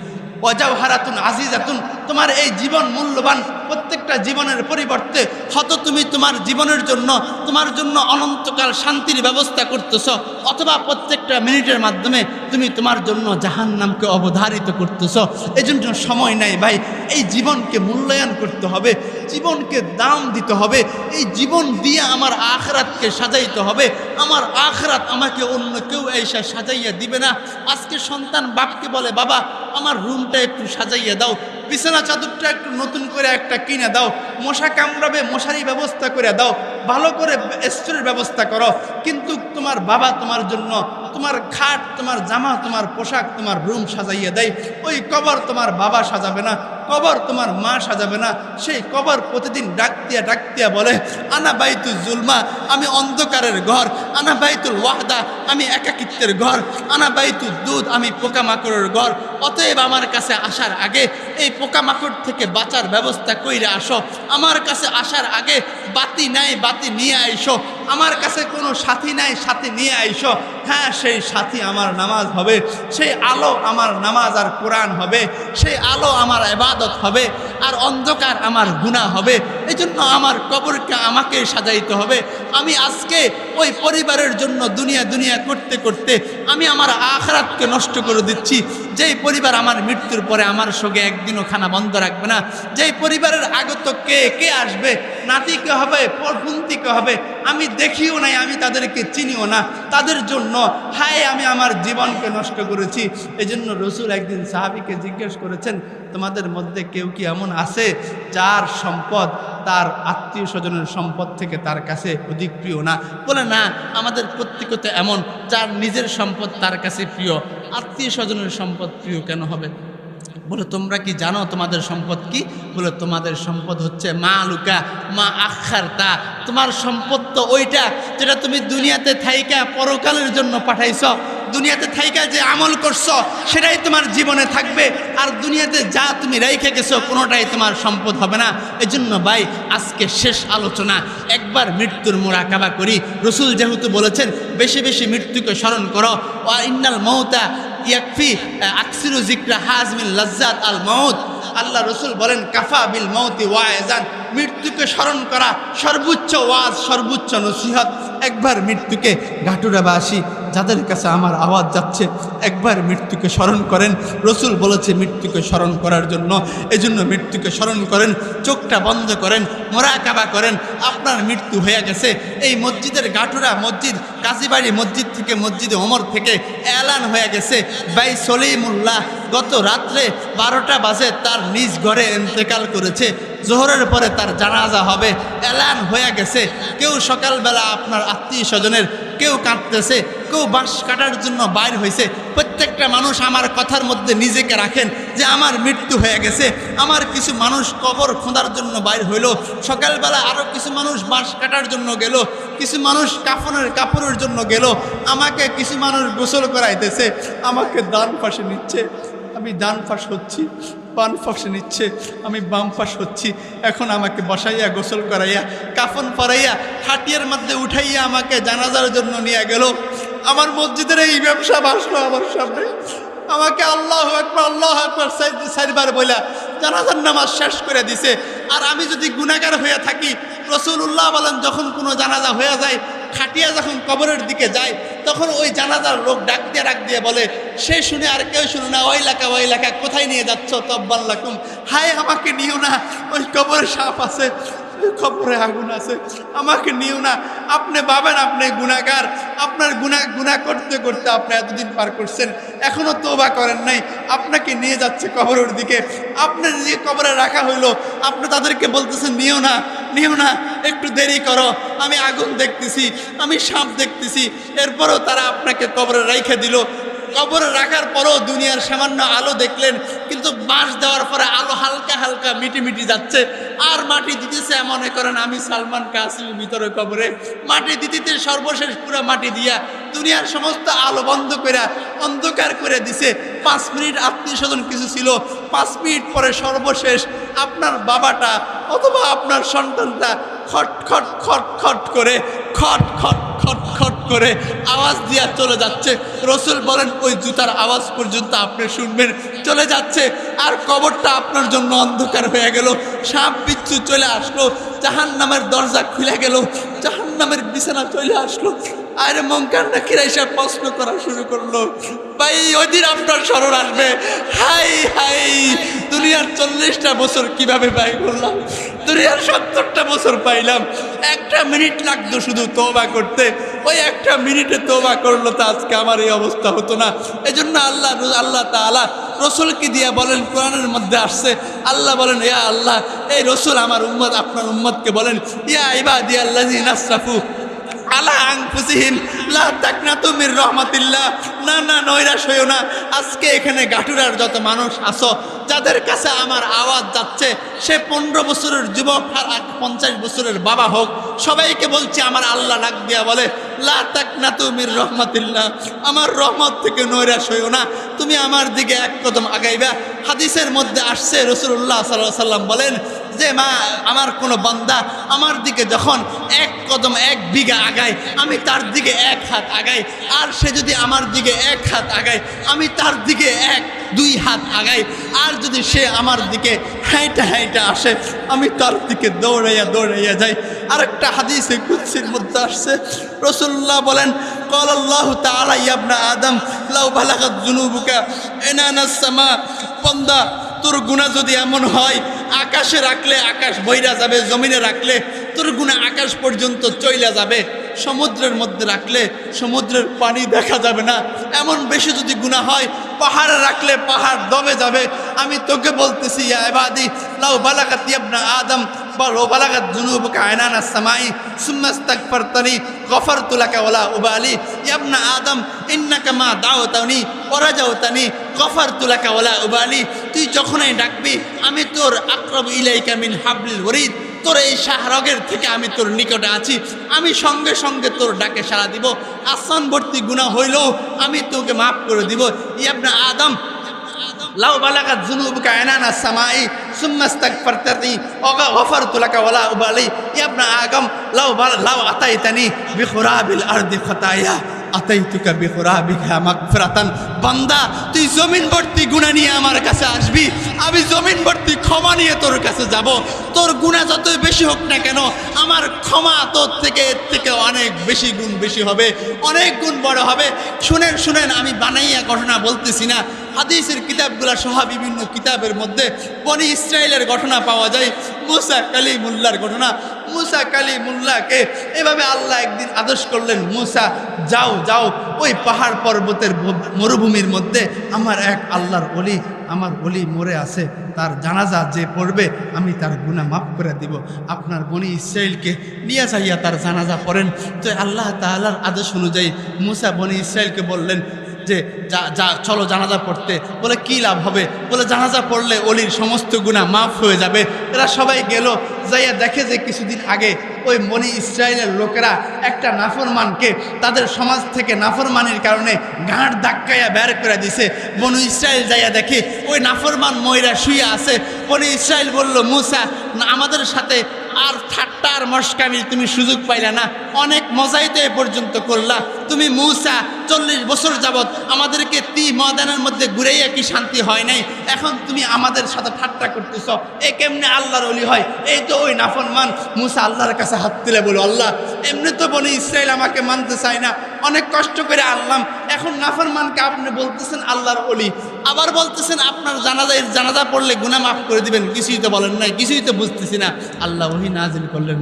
ওয়াজাওহারাতুন আজিজাতুন। তোমার এই জীবন মূল্যবান, প্রত্যেকটা জীবনের পরিবর্তে হয়তো তুমি তোমার জীবনের জন্য তোমার জন্য অনন্তকাল শান্তির ব্যবস্থা করতেছ, অথবা প্রত্যেকটা মিনিটের মাধ্যমে তুমি তোমার জন্য জাহান্নামকে অবধারিত করতেছ। এজন্য সময় নাই ভাই, এই জীবনকে মূল্যায়ন করতে হবে, জীবনকে দাম দিতে হবে, এই জীবন দিয়ে আমার আখিরাতকে সাজাইতে হবে। আমার আখিরাত আমাকে অন্য কেউ এসে সাজাইয়া দিবে না। আজকে সন্তান বাপকে বলে বাবা আমার রুমটা একটু সাজাইয়া দাও, বিছানা চাদরটা একটু নতুন করে একটা কিনে দাও, মশা কামড়াবে মশারি ব্যবস্থা করে দাও, ভালো করে স্টোরের ব্যবস্থা করো। কিন্তু তোমার বাবা তোমার জন্য তোমার খাট, তোমার জামা, তোমার পোশাক, তোমার রুম সাজাইয়া দেয়, ওই কবর তোমার বাবা সাজাবে না, কবর তোমার মা সাজাবে না। সেই কবর প্রতিদিন ডাকতিয়া বলে আনা বাইতুল জুলমা, আমি অন্ধকারের ঘর, আনা বাইতুল ওয়াহদা, আমি একাকিত্বের ঘর, আনা বাইতুল দুধ, আমি পোকামাকড়ের ঘর। অতএব আমার কাছে আসার আগে এই পোকামাকড় থেকে বাঁচার ব্যবস্থা কইরা আসো, আমার কাছে আসার আগে বাতি নাই, বাতি নিয়ে আইসো, আমার কাছে কোনো সাথী নাই, সাথী নিয়ে আইসো। হ্যাঁ, সেই সাথী আমার নামাজ হবে, সেই আলো আমার নামাজ আর কোরআন হবে, সেই আলো আমার ইবাদত হবে, আর অন্ধকার আমার গুনাহ হবে। এই জন্য আমার কবরকে আমাকে সাজাইতে হবে। আমি আজকে ওই পরিবারের জন্য দুনিয়া করতে করতে আমি আমার আখিরাতকে নষ্ট করে দিচ্ছি। যেই পরিবার আমার মৃত্যুর পরে আমার সঙ্গে একদিনও খানা বন্ধ রাখবে না, যেই পরিবারের আগত কে আসবে, নাতি কে হবে, পুন্তি কে হবে, আমি দেখিও নাই, আমি তাদেরকে চিনিও না, তাদের জন্য হায় আমি আমার জীবনকে নষ্ট করেছি। এই জন্য রসুল একদিন সাহাবীকে জিজ্ঞেস করেছেন তোমাদের মধ্যে কেউ কি এমন আছে যার সম্পদ তার আত্মীয় স্বজনের সম্পদ থেকে তার কাছে অধিক প্রিয় না? বলে না, আমাদের প্রত্যেকতে এমন যার নিজের সম্পদ তার কাছে প্রিয়, আত্মীয় স্বজনের সম্পদ প্রিয় কেন হবে? বলে তোমরা কি জানো তোমাদের সম্পদ কি? বলে তোমাদের সম্পদ হচ্ছে মা লুকা মা আখারতা, তোমার সম্পদ তো ওইটা যেটা তুমি দুনিয়াতে থাইকা পরকালের জন্য পাঠাইছ, দুনিয়াতে থাইকা যে আমল করছো সেটাই তোমার জীবনে থাকবে, আর দুনিয়াতে যা তুমি রেখে গেছো কোনোটাই তোমার সম্পদ হবে না। এজন্য ভাই আজকে শেষ আলোচনা, একবার মৃত্যুর মুরাকাবা করি। রসুল যেহেতু বলেছেন বেশি বেশি মৃত্যুকে স্মরণ করো, ওয়া ইন্নাল মৌতা ইয়াকফি আকসিরু যিকরা হাজমিল লাজ্জাত আল মাউত। আল্লাহ রসুল বলেন কাফা বিল মাউতি ওয়াইজান, মৃত্যুকে স্মরণ করা সর্বোচ্চ ওয়াজ, সর্বোচ্চ নসিহত। একবার মৃত্যুকে ঘাটুরাবাসী যাদের কাছে আমার আওয়াজ যাচ্ছে, একবার মৃত্যুকে স্মরণ করেন। রসুল বলেছে মৃত্যুকে স্মরণ করার জন্য, এজন্য মৃত্যুকে স্মরণ করেন, চোখটা বন্ধ করেন, মোরাকাবা করেন। আপনার মৃত্যু হয়ে গেছে। এই মসজিদের গাটুরা মসজিদ, কাজীবাড়ি মসজিদ থেকে, মসজিদে ওমর থেকে এলান হয়ে গেছে ভাই সলিমুল্লাহ গত রাত্রে 12টা বাজে তার নিজ ঘরে ইন্তেকাল করেছে। জোহরের পরে তার জানাজা হবে, এলান হয়ে গেছে। কেউ সকালবেলা আপনার আত্মীয় স্বজনের কেউ কাঁদতেছে, কেউ বাঁশ কাটার জন্য বাইর হয়েছে। প্রত্যেকটা মানুষ আমার কথার মধ্যে নিজেকে রাখেন যে আমার মৃত্যু হয়ে গেছে। আমার কিছু মানুষ কবর খোঁড়ার জন্য বাইর হইল, সকালবেলা আরও কিছু মানুষ বাঁশ কাটার জন্য গেল, কিছু মানুষ কাপড়ের জন্য গেল, আমাকে কিছু মানুষ গোসল করাইতেছে, আমাকে ডান পাশে নিচ্ছে, আমি ডান পাশ হচ্ছি, বাম পাশে নিচ্ছে, আমি বাম পাশ হচ্ছি। এখন আমাকে বসাইয়া গোসল করাইয়া কাফন পরাইয়া হাটিয়ার মধ্যে উঠাইয়া আমাকে জানাজার জন্য নিয়ে গেল। আমার মসজিদের এই ব্যবসা বাসলো আমার সামনে, আমাকে আল্লাহু আকবার চারবার বইলা জানাজার নামাজ শেষ করে দিছে। আর আমি যদি গুনাহগার হয়ে থাকি, রাসূলুল্লাহ বলেন যখন কোনো জানাজা হয়ে যায়, খাটিয়া যখন কবরের দিকে যায়, তখন ওই জানাজার লোক ডাক দিয়ে বলে, সে শুনে আর কেউ শুনে না, ওই এলাকা কোথায় নিয়ে যাচ্ছ? তব্বান লাকুম, হায় আমাকে নিও না, ওই কবরে সাপ আছে, ওই কবরে আগুন আছে, আমাকে নিও না। আপনি ভাবেন আপনি গুনাহগার, আপনার গুনাহ করতে করতে আপনি এতদিন পার করছেন, এখনো তওবা করেন নাই, আপনাকে নিয়ে যাচ্ছে কবরের দিকে, আপনার যে কবরে রাখা হইলো, আপনি তাদেরকে বলতেছেন নিও না, একটু দেরি করো, আমি আগুন দেখতেছি, আমি সাপ দেখতেছি। এরপরও তারা আপনাকে কবরে রাইখে দিল। কবরে রাখার পরও দুনিয়ার সামান্য আলো দেখলেন, কিন্তু বাঁশ দেওয়ার পরে আলো হালকা হালকা মিটি যাচ্ছে। আর মাটি দিতেছে, মনে করেন আমি সালমান কাসিমের ভিতরে কবরে মাটি দিতে সর্বশেষ পুরো মাটি দিয়া দুনিয়ার সমস্ত আলো বন্ধ করে অন্ধকার করে দিছে। 5 মিনিট আত্মীয় স্বজন কিছু ছিল, 5 মিনিট পরে সর্বশেষ আপনার বাবাটা অথবা আপনার সন্তানটা খট খট খট খট করে খট খট খট খট করে আওয়াজ দিয়া চলে যাচ্ছে। রসুল বলেন ওই জুতার আওয়াজ পর্যন্ত আপনি শুনবেন, চলে যাচ্ছে। আর কবরটা আপনার জন্য অন্ধকার হয়ে গেল, সাপ বিচ্ছু চলে আসলো, জাহান্নামের দরজা খুলে গেল, জাহান্নামের বিছানা চলে আসলো। আরে মুনকার নাকির এসে প্রশ্ন করা শুরু করলো, ভাই ওই দিন আপনার স্মরণ আসবে, হাই হাই দুনিয়ার 40টা বছর কিভাবে ব্যয় করলাম, দুনিয়ার 70টা বছর পাইলাম, 1টা মিনিট লাগতো শুধু তওবা করতে, ওই 1টা মিনিটে তওবা করলো তো আজকে আমার এই অবস্থা হতো না। এজন্য আল্লাহ তাআলা রসুলকে দিয়ে বলেন, কোরআনের মধ্যে আসছে, আল্লাহ বলেন ইয়া আল্লাহ, এই রসুল আমার উম্মত, আপনার উম্মতকে বলেন ইয়া ইবাদিয়াল্লাযিনা আসরাফু আলা আনফুসিহিম লা তাকনাতু মির রাহমাতিল্লাহ। না নৈরাশ হইও না। আজকে এখানে গাটুরার যত মানুষ আছো, যাদের কাছে আমার আওয়াজ যাচ্ছে, সে 15 বছরের যুবক আর 50 বছরের বাবা হোক, সবাইকে বলছি আমার আল্লাহ ডাক দিয়া বলে লা তাকনাতু মির রাহমাতিল্লাহ, আমার রহমত থেকে নৈরাশ হইও না, তুমি আমার দিকে এক কদম আগাইবা। হাদিসের মধ্যে আসছে রাসূলুল্লাহ সাল্লাল্লাহু আলাইহি ওয়াসাল্লাম বলেন যে মা আমার কোনো বান্দা আমার দিকে যখন 1 কদম 1 বিঘা আগায়, আমি তার দিকে 1 হাত আগাই, আর সে যদি আমার দিকে 1 হাত আগায়, আমি তার দিকে 1-2 হাত আগাই, আর যদি সে আমার দিকে হাইটা আসে, আমি তার দিকে দৌড়াইয়া যাই। আরেকটা হাদিসে কুদসির মধ্যে আসছে, রাসূলুল্লাহ বলেন ক্বাল আল্লাহু তাআলা ইয়া ইবনা আদম লাউ বালাগাত যুনুবুকা ইনানাস সামা, বান্দা তোর গুনাহ যদি এমন হয় আকাশে রাখলে আকাশ বইরা যাবে, জমিনে রাখলে তোর গুনাহ আকাশ পর্যন্ত চইলা যাবে, সমুদ্রের মধ্যে রাখলে সমুদ্রের পানি দেখা যাবে না, এমন বেশি যদি গুনাহ হয় পাহাড়ে রাখলে পাহাড় দবে যাবে। আমি তোকে বলতেছি ইয়া ইবাদি লাউ বালাগাত ইবনা আদম বা লাউ বালাগাত যুনুবুকা আনানাস সামাই সুম্মা ইস্তাগফারতানি গফারতু লাকা ওয়ালা উবালি। ইবনা আদম ইন্নাকা মা দাওতানি ওয়া রাজাউতানি গফারতু লাকা ওয়ালা উবালি। তুই যখনই ডাকবি আমি তোর আকরাবু ইলাইকা মিন হাবলিল ওয়ারিদ, তোর এই শাহরগের থেকে আমি তোর নিকটে আছি, আমি সঙ্গে সঙ্গে তোর ডাকে সাড়া দিব। আসমান ভর্তি গুনাহ হইলেও আমি তোকে মাফ করে দিব। ইবনা আদম লাউ বালাগাত যুনুবুকা আনানাস সামাই সুম্মা ইস্তাগফারতানি গফারতু লাকা ওয়ালা উবালি। ইবনা আদম লাউ আতাইতানি বিখুরাবিল আরদি খাতায়া আতাইতুকা বিকুরাবিহা মাগফিরাতান। বান্দা তুই জমিন ভর্তি গুনাহ নিয়ে আমার কাছে আসবি, আমি জমিন ভর্তি ক্ষমা নিয়ে তোর কাছে যাব। তোর গুনাহ যতই বেশি হোক না কেন, আমার ক্ষমা তোর থেকে এর থেকে অনেক বেশি গুণ বেশি হবে, অনেক গুণ বড় হবে। শুনেন শুনেন, আমি বানাইয়া ঘটনা বলতেছি না, হাদিসের কিতাবগুলো সহ বিভিন্ন কিতাবের মধ্যে বনি ইসরায়েলের ঘটনা পাওয়া যায়। মুসা কালিমুল্লাহর ঘটনা। মুসা কালিমুল্লাহকে এভাবে আল্লাহ একদিন আদেশ করলেন, মুসা যাও যাও ওই পাহাড় পর্বতের মরুভূমির মধ্যে আমার এক আল্লাহর ওলি, আমার ওলি মরে আছে, তার জানাজা যে পড়বে আমি তার গুনাহ মাফ করে দিব। আপনার বনি ইসরায়েলকে নিয়ে যাইয়া তার জানাজা পড়েন। তো আল্লাহ তাআলার আদেশ অনুযায়ী মুসা বনি ইসরায়েলকে বললেন যে যা যা চলো জানাজা পড়তে। বলে কি লাভ হবে? বলে জানাজা পড়লে অলির সমস্ত গুনাহ মাফ হয়ে যাবে। এরা সবাই গেল, যাইয়া দেখে যে কিছুদিন আগে ওই বনি ইসরায়েলের লোকেরা একটা নাফরমানকে তাদের সমাজ থেকে নাফরমানির কারণে গাঁট ধাক্কাইয়া বের করে দিছে। বনি ইসরায়েল যাইয়া দেখে ওই নাফরমান ময়রা শুয়ে আছে। বনি ইসরায়েল বলল, মুসা আমাদের সাথে আর ঠাট্টা আর মস্কামির তুমি সুযোগ পাইলা না, অনেক মজাই তো এ পর্যন্ত করলা। তুমি মুসা 40 বছর যাবৎ আমাদেরকে ময়দানের মধ্যে ঘুরাইয়া কি শান্তি হয় নাই? এখন তুমি আমাদের সাথে ঠাট্টা করতেছ, এ কেমনে আল্লাহর ওলি হয়? এই তো ওই নাফরমান। মুসা আল্লাহর কাছে হাত তুলে বলো, আল্লাহ এমনি তো বনি ইসরায়েল আমাকে মানতে চায় না, অনেক কষ্ট করে আনলাম, এখন নাফরমানকে আপনি বলতেছেন আল্লাহর ওলি, আবার বলতেছেন আপনার জানাজা পড়লে গুনাহ মাফ করে দিবেন। কিছুই তো বলেন নাই, কিছুই তো বুঝতেছি না। আল্লাহ ওহী নাজিল করলেন,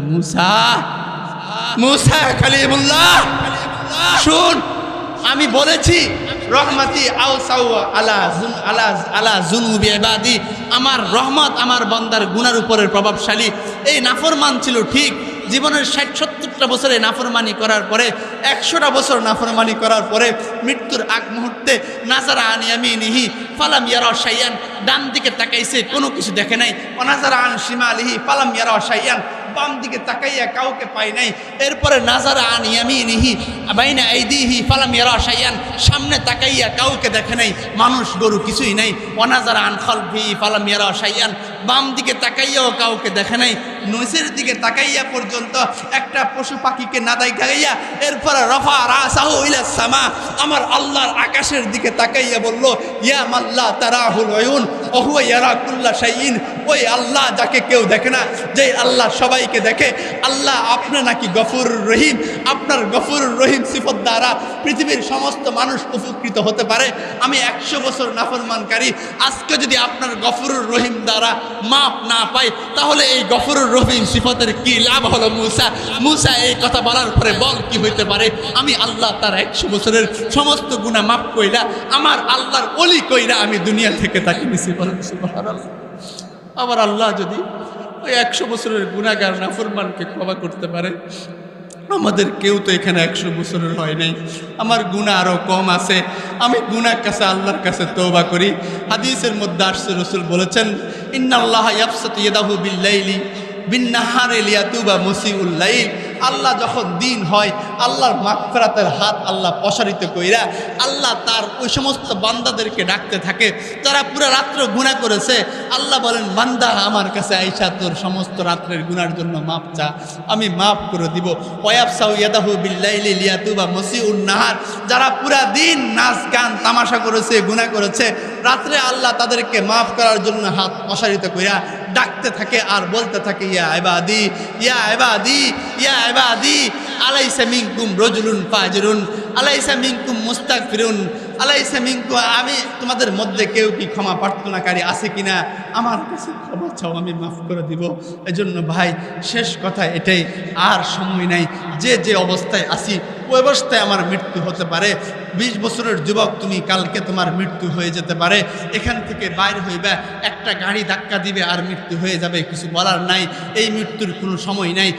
মুসা কালিমুল্লাহ শুন, আমি বলেছি রহমতি আওসাউ আলা যুনুবি ইবাদি, আমার রহমত আমার বান্দার গুনার উপরে প্রভাবশালী। এই নাফরমান ছিল ঠিক, জীবনের 60-70টা বছরে নাফরমানি করার পরে, 100টা বছর নাফরমানি করার পরে মৃত্যুর আগ মুহূর্তে নাজারা আন ইয়ামিনিহি ফালাম ইয়ারা শাইয়ান, ডান দিকে তাকাইছে কোনো কিছু দেখে নাই। ওয়ানাজারা আন শিমালিহি ফালাম ইয়ারা শাইয়ান, বাম দিকে তাকাইয়া কাউকে পাই নাই। এরপরে নাজারা আন ইয়ামিনিহি বাইনা আইদিহি ফালাম ইয়ারা শাইয়ান, সামনে তাকাইয়া কাউকে দেখে নাই, মানুষ গরু কিছুই নাই। ওয়ানাজারা আন খালফিহি ফালাম ইয়ারা শাইয়ান, বাম দিকে তাকাইয়াও কাউকে দেখে নাই। নিচের দিকে তাকাইয়া পর্যন্ত একটা পশু পাখিকে না দেখাইয়া এরপরে রফা রাসাহু ইলা সামা, আমার আল্লাহর আকাশের দিকে তাকাইয়া বলল, ইয়া মাল্লা তারাহুল উয়ুন ওয়া হুয়া ইয়ারা কুল্লা শাইইন, ওই আল্লাহ যাকে কেউ দেখে না, যেই আল্লাহ সবাইকে দেখে। আল্লাহ আপনি নাকি গফুরুর রহিম, আপনার গফুরুর রহিম সিফত দ্বারা পৃথিবীর সমস্ত মানুষ উপকৃত হতে পারে। আমি 100 বছর নাফরমানকারী, আজকে যদি আপনার গফুরুর রহিম দ্বারা মাপ না পাই, তাহলে এই গফুরুর রহিম সিফতের কি লাভ হলো? মুসা এই কথা বলার পরে বল কি হইতে পারে? আমি আল্লাহ তার 100 বছরের সমস্ত গুনাহ মাফ কইরা আমার আল্লাহর ওলি কইরা আমি দুনিয়া থেকে তাকে নিছি। বলেন সুবহানাল্লাহ। আবার আল্লাহ যদি ওই 100 বছরের গুনাহগার নাফরমানকে ক্ষমা করতে পারে, আমাদের কেউ তো এখানে 100 বছরের হয় নাই, আমার গুনাহ আরও কম আছে। আমি গুনাহ কাছে আল্লাহর কাছে তওবা করি। হাদিসের মধ্যে আসছে, রাসূল বলেছেন, ইন্নাল্লাহা ইয়াবসাতু ইয়াদাহু বিল-লাইলি বিন-নাহারি লিয়াতুবা মুসিউল লাইল। আল্লাহ যখন দিন হয়, আল্লাহর মাগফিরাতের হাত আল্লাহ প্রসারিত কইরা আল্লাহ তার ওই সমস্ত বান্দাদেরকে ডাকতে থাকে যারা পুরো রাত্র গুনাহ করেছে। আল্লাহ বলেন, বান্দা আমার কাছে আইসা তোর সমস্ত রাত্রের গুনার জন্য মাপ চা, আমি মাফ করে দিব। ওয়ায়াবসাউ ইয়াদাহু বিল-লাইলি লিয়াতুবা মুসিউন নাহার, যারা পুরা দিন নাচ গান তামাশা করেছে, গুনাহ করেছে, রাত্রে আল্লাহ তাদেরকে মাফ করার জন্য হাত প্রসারিত কইরা ডাকতে থাকে আর বলতে থাকে, ইয়া ইবাদি ইয়া ইবাদি ইয়া ইবাদি আলাইসা মিনকুম রাজুলুন ফাজিরুন আলাইসা মিনকুম মুস্তাগফিরুন আলাইসা মিনকুম, আমি তোমাদের মধ্যে কেউ কি ক্ষমা প্রার্থনাকারী আছে কিনা? আমার কাছে ক্ষমা চাও, আমি মাফ করে দিব। এজন্য ভাই শেষ কথা এটাই, আর সময় নাই। যে অবস্থায় আছি ওই অবস্থায় আমার মৃত্যু হতে পারে। 20 বছরের যুবক তুমি, কালকে তোমার মৃত্যু হয়ে যেতে পারে। এখান থেকে বাইর হইবা, একটা গাড়ি ধাক্কা দিবে আর মৃত্যু হয়ে যাবে, কিছু বলার নাই। এই মৃত্যুর কোনো সময় নাই।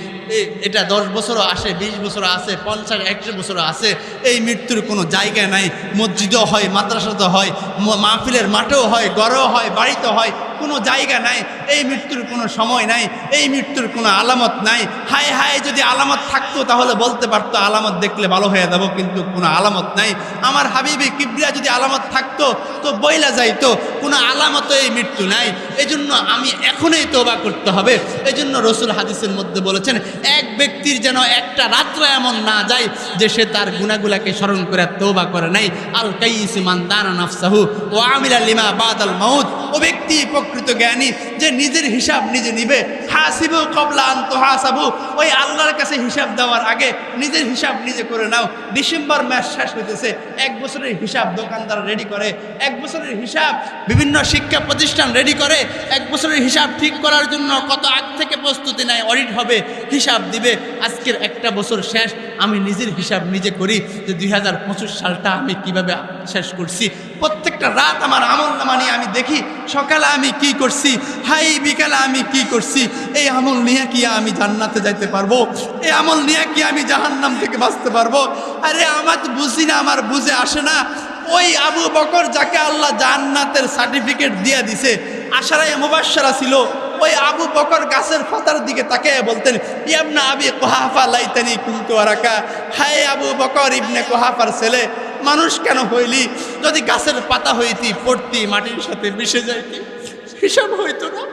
এটা 10 বছরও আসে, 20 বছরও আসে, 50-100 বছরও আসে। এই মৃত্যুর কোনো জায়গা নাই। মসজিদও হয়, মাদ্রাসাতেও হয়, মাহফিলের মাঠেও হয়, ঘরেও হয়, বাড়িতে হয়, কোনো জায়গা নাই, এই মৃত্যুর কোনো সময় নাই, এই মৃত্যুর কোনো আলামত নাই। হায় হায়, যদি আলামত থাকতো তাহলে বলতে পারতো আলামত দেখলে ভালো হয়ে যাব, কিন্তু কোনো আলামত নাই। আমার হাবিবে কিবরিয়া যদি আলামত থাকতো তো বইলা যাইতো, কোনো আলামত এই মৃত্যু নাই। এজন্য আমি এখনই তওবা করতে হবে। এজন্য রাসূল হাদিসের মধ্যে বলেছেন, এক ব্যক্তির যেন একটা রাত্র এমন না যায় যে সে তার গুনাহগুলোকে স্মরণ করে তওবা করে নাই। আল কাইয়িস মান দানা নাফসাহু ওয়া আমিলা লিমা বাদাল মাউত। ও ব্যক্তি প্রকৃত জ্ঞানী যে নিজের হিসাব নিজে নিবে। হাসিবু ক্বাবলা আন তুহাসাবু, ওই আল্লাহর কাছে হিসাব দেওয়ার আগে নিজের হিসাব নিজে করে নাও। ডিসেম্বর মাস শেষ হইতেছে, এক বছরের হিসাব দোকানদার রেডি করে, এক বছরের হিসাব বিভিন্ন শিক্ষা প্রতিষ্ঠান রেডি করে, এক বছরের হিসাব ঠিক করার জন্য কত আগ থেকে প্রস্তুতি নেয়, অডিট হবে, হিসাব দিবে। আজকের একটা বছর শেষ, আমি নিজের হিসাব নিজে করি যে 2025 সালটা আমি কিভাবে শেষ করছি। প্রত্যেকটা রাত আমার আমল নামা নিয়ে আমি দেখি, সকালে আমি কি করছি, হাই বিকালে আমি কি করছি। এই আমল নিয়ে কি আমি জান্নাতে যাইতে পারবো? এই আমল নিয়ে কি আমি জাহান্নাম থেকে বাঁচতে পারবো? আরে আমার তো বুঝি না, আমার বুঝে আসে না। ওই আবু বকর যাকে আল্লাহ জান্নাতের সার্টিফিকেট দিয়ে দিছে, আশারায়ে মুবাশশারা ছিল, ওই আবু বকর গাছের পাতার দিকে তাকিয়ে বলতেন, ইবনে আবি কুহাফা লাইতানি কুনতু আরাকা। হায় আবু বকর ইবনে কুহাফার ছেলে, মানুষ কেন হইলি? যদি গাছের পাতা হইতি, পড়তি, মাটির সাথে মিশে যাইতি, হিসাব হইতো না।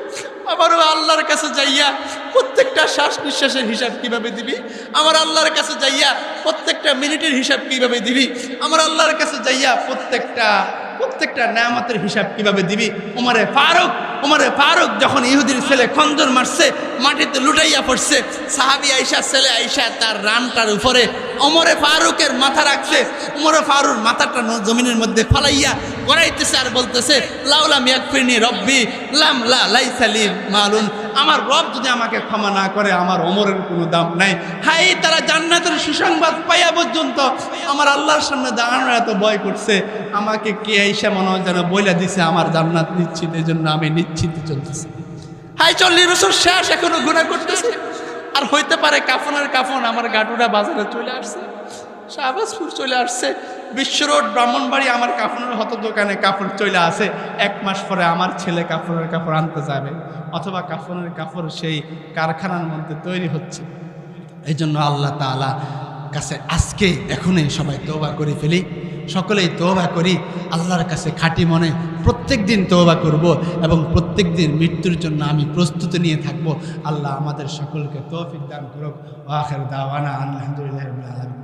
আবারও আল্লাহর কাছে যাইয়া প্রত্যেকটা শ্বাস নিঃশ্বাসের হিসাব কিভাবে দিবি? আমার আল্লাহর কাছে যাইয়া প্রত্যেকটা মিনিটের হিসাব কিভাবে দিবি? আমার আল্লাহর কাছে যাইয়া প্রত্যেকটা নেয়ামতের হিসাব কিভাবে দিবি? ওমরে ফারুক যখন ইহুদির ছেলে খঞ্জর মারছে, মাটিতে লুটাইয়া পড়ছে, সাহাবী আয়েশা ছেলে আয়েশা তার রানটার উপরে ওমরে ফারুকের মাথা রাখছে। ওমরে ফারুক মাথাটা জমিনের মধ্যে ফালাইয়া গড়াইতেছে আর বলতেছে, লাউলাম ইয়াগফিরনি রব্বি লাম লা লাইসা লি মালুন। আমার রব যদি আমাকে ক্ষমা না করে, আমার ওমরের কোনো দাম নাই। হাই, তারা জান্নাতের সুসংবাদ পাইয়া পর্যন্ত আমার আল্লাহর সামনে দাঁড়ানোর এত ভয় করছে। আমাকে কে আয়েশা মনে হয় যেন বইলা দিছে আমার জান্নাত নিশ্চিত, এই জন্য আমি নিশ্চিত চলতেছি। হাই, 40 বছর শেষ, এখনো গুনাহ করতেছে। আর হইতে পারে কাফন আমার গাটুরা বাজারে চলে আসছে, শাহবাজপুর চলে আসছে, বিশ্ব রোড ব্রাহ্মণবাড়ি আমার কাফনের হত দোকানে কাপড় চলে আসে। 1 মাস পরে আমার ছেলে কাপড়ের কাপড় আনতে যাবে, অথবা কাফনের কাপড় সেই কারখানার মধ্যে তৈরি হচ্ছে। এই জন্য আল্লাহ তাআলা কাছে আজকে এখনই সবাই তওবা করে ফেলি, সকলেই তওবা করি আল্লাহর কাছে খাঁটি মনে। প্রত্যেক দিন তওবা করব এবং প্রত্যেক দিন মৃত্যুর জন্য আমি প্রস্তুতি নিয়ে থাকব। আল্লাহ আমাদের সকলকে তৌফিক দান করুক। ওয়া আখির দাওয়ানা আলহামদুলিল্লাহি রাব্বিল আলামিন।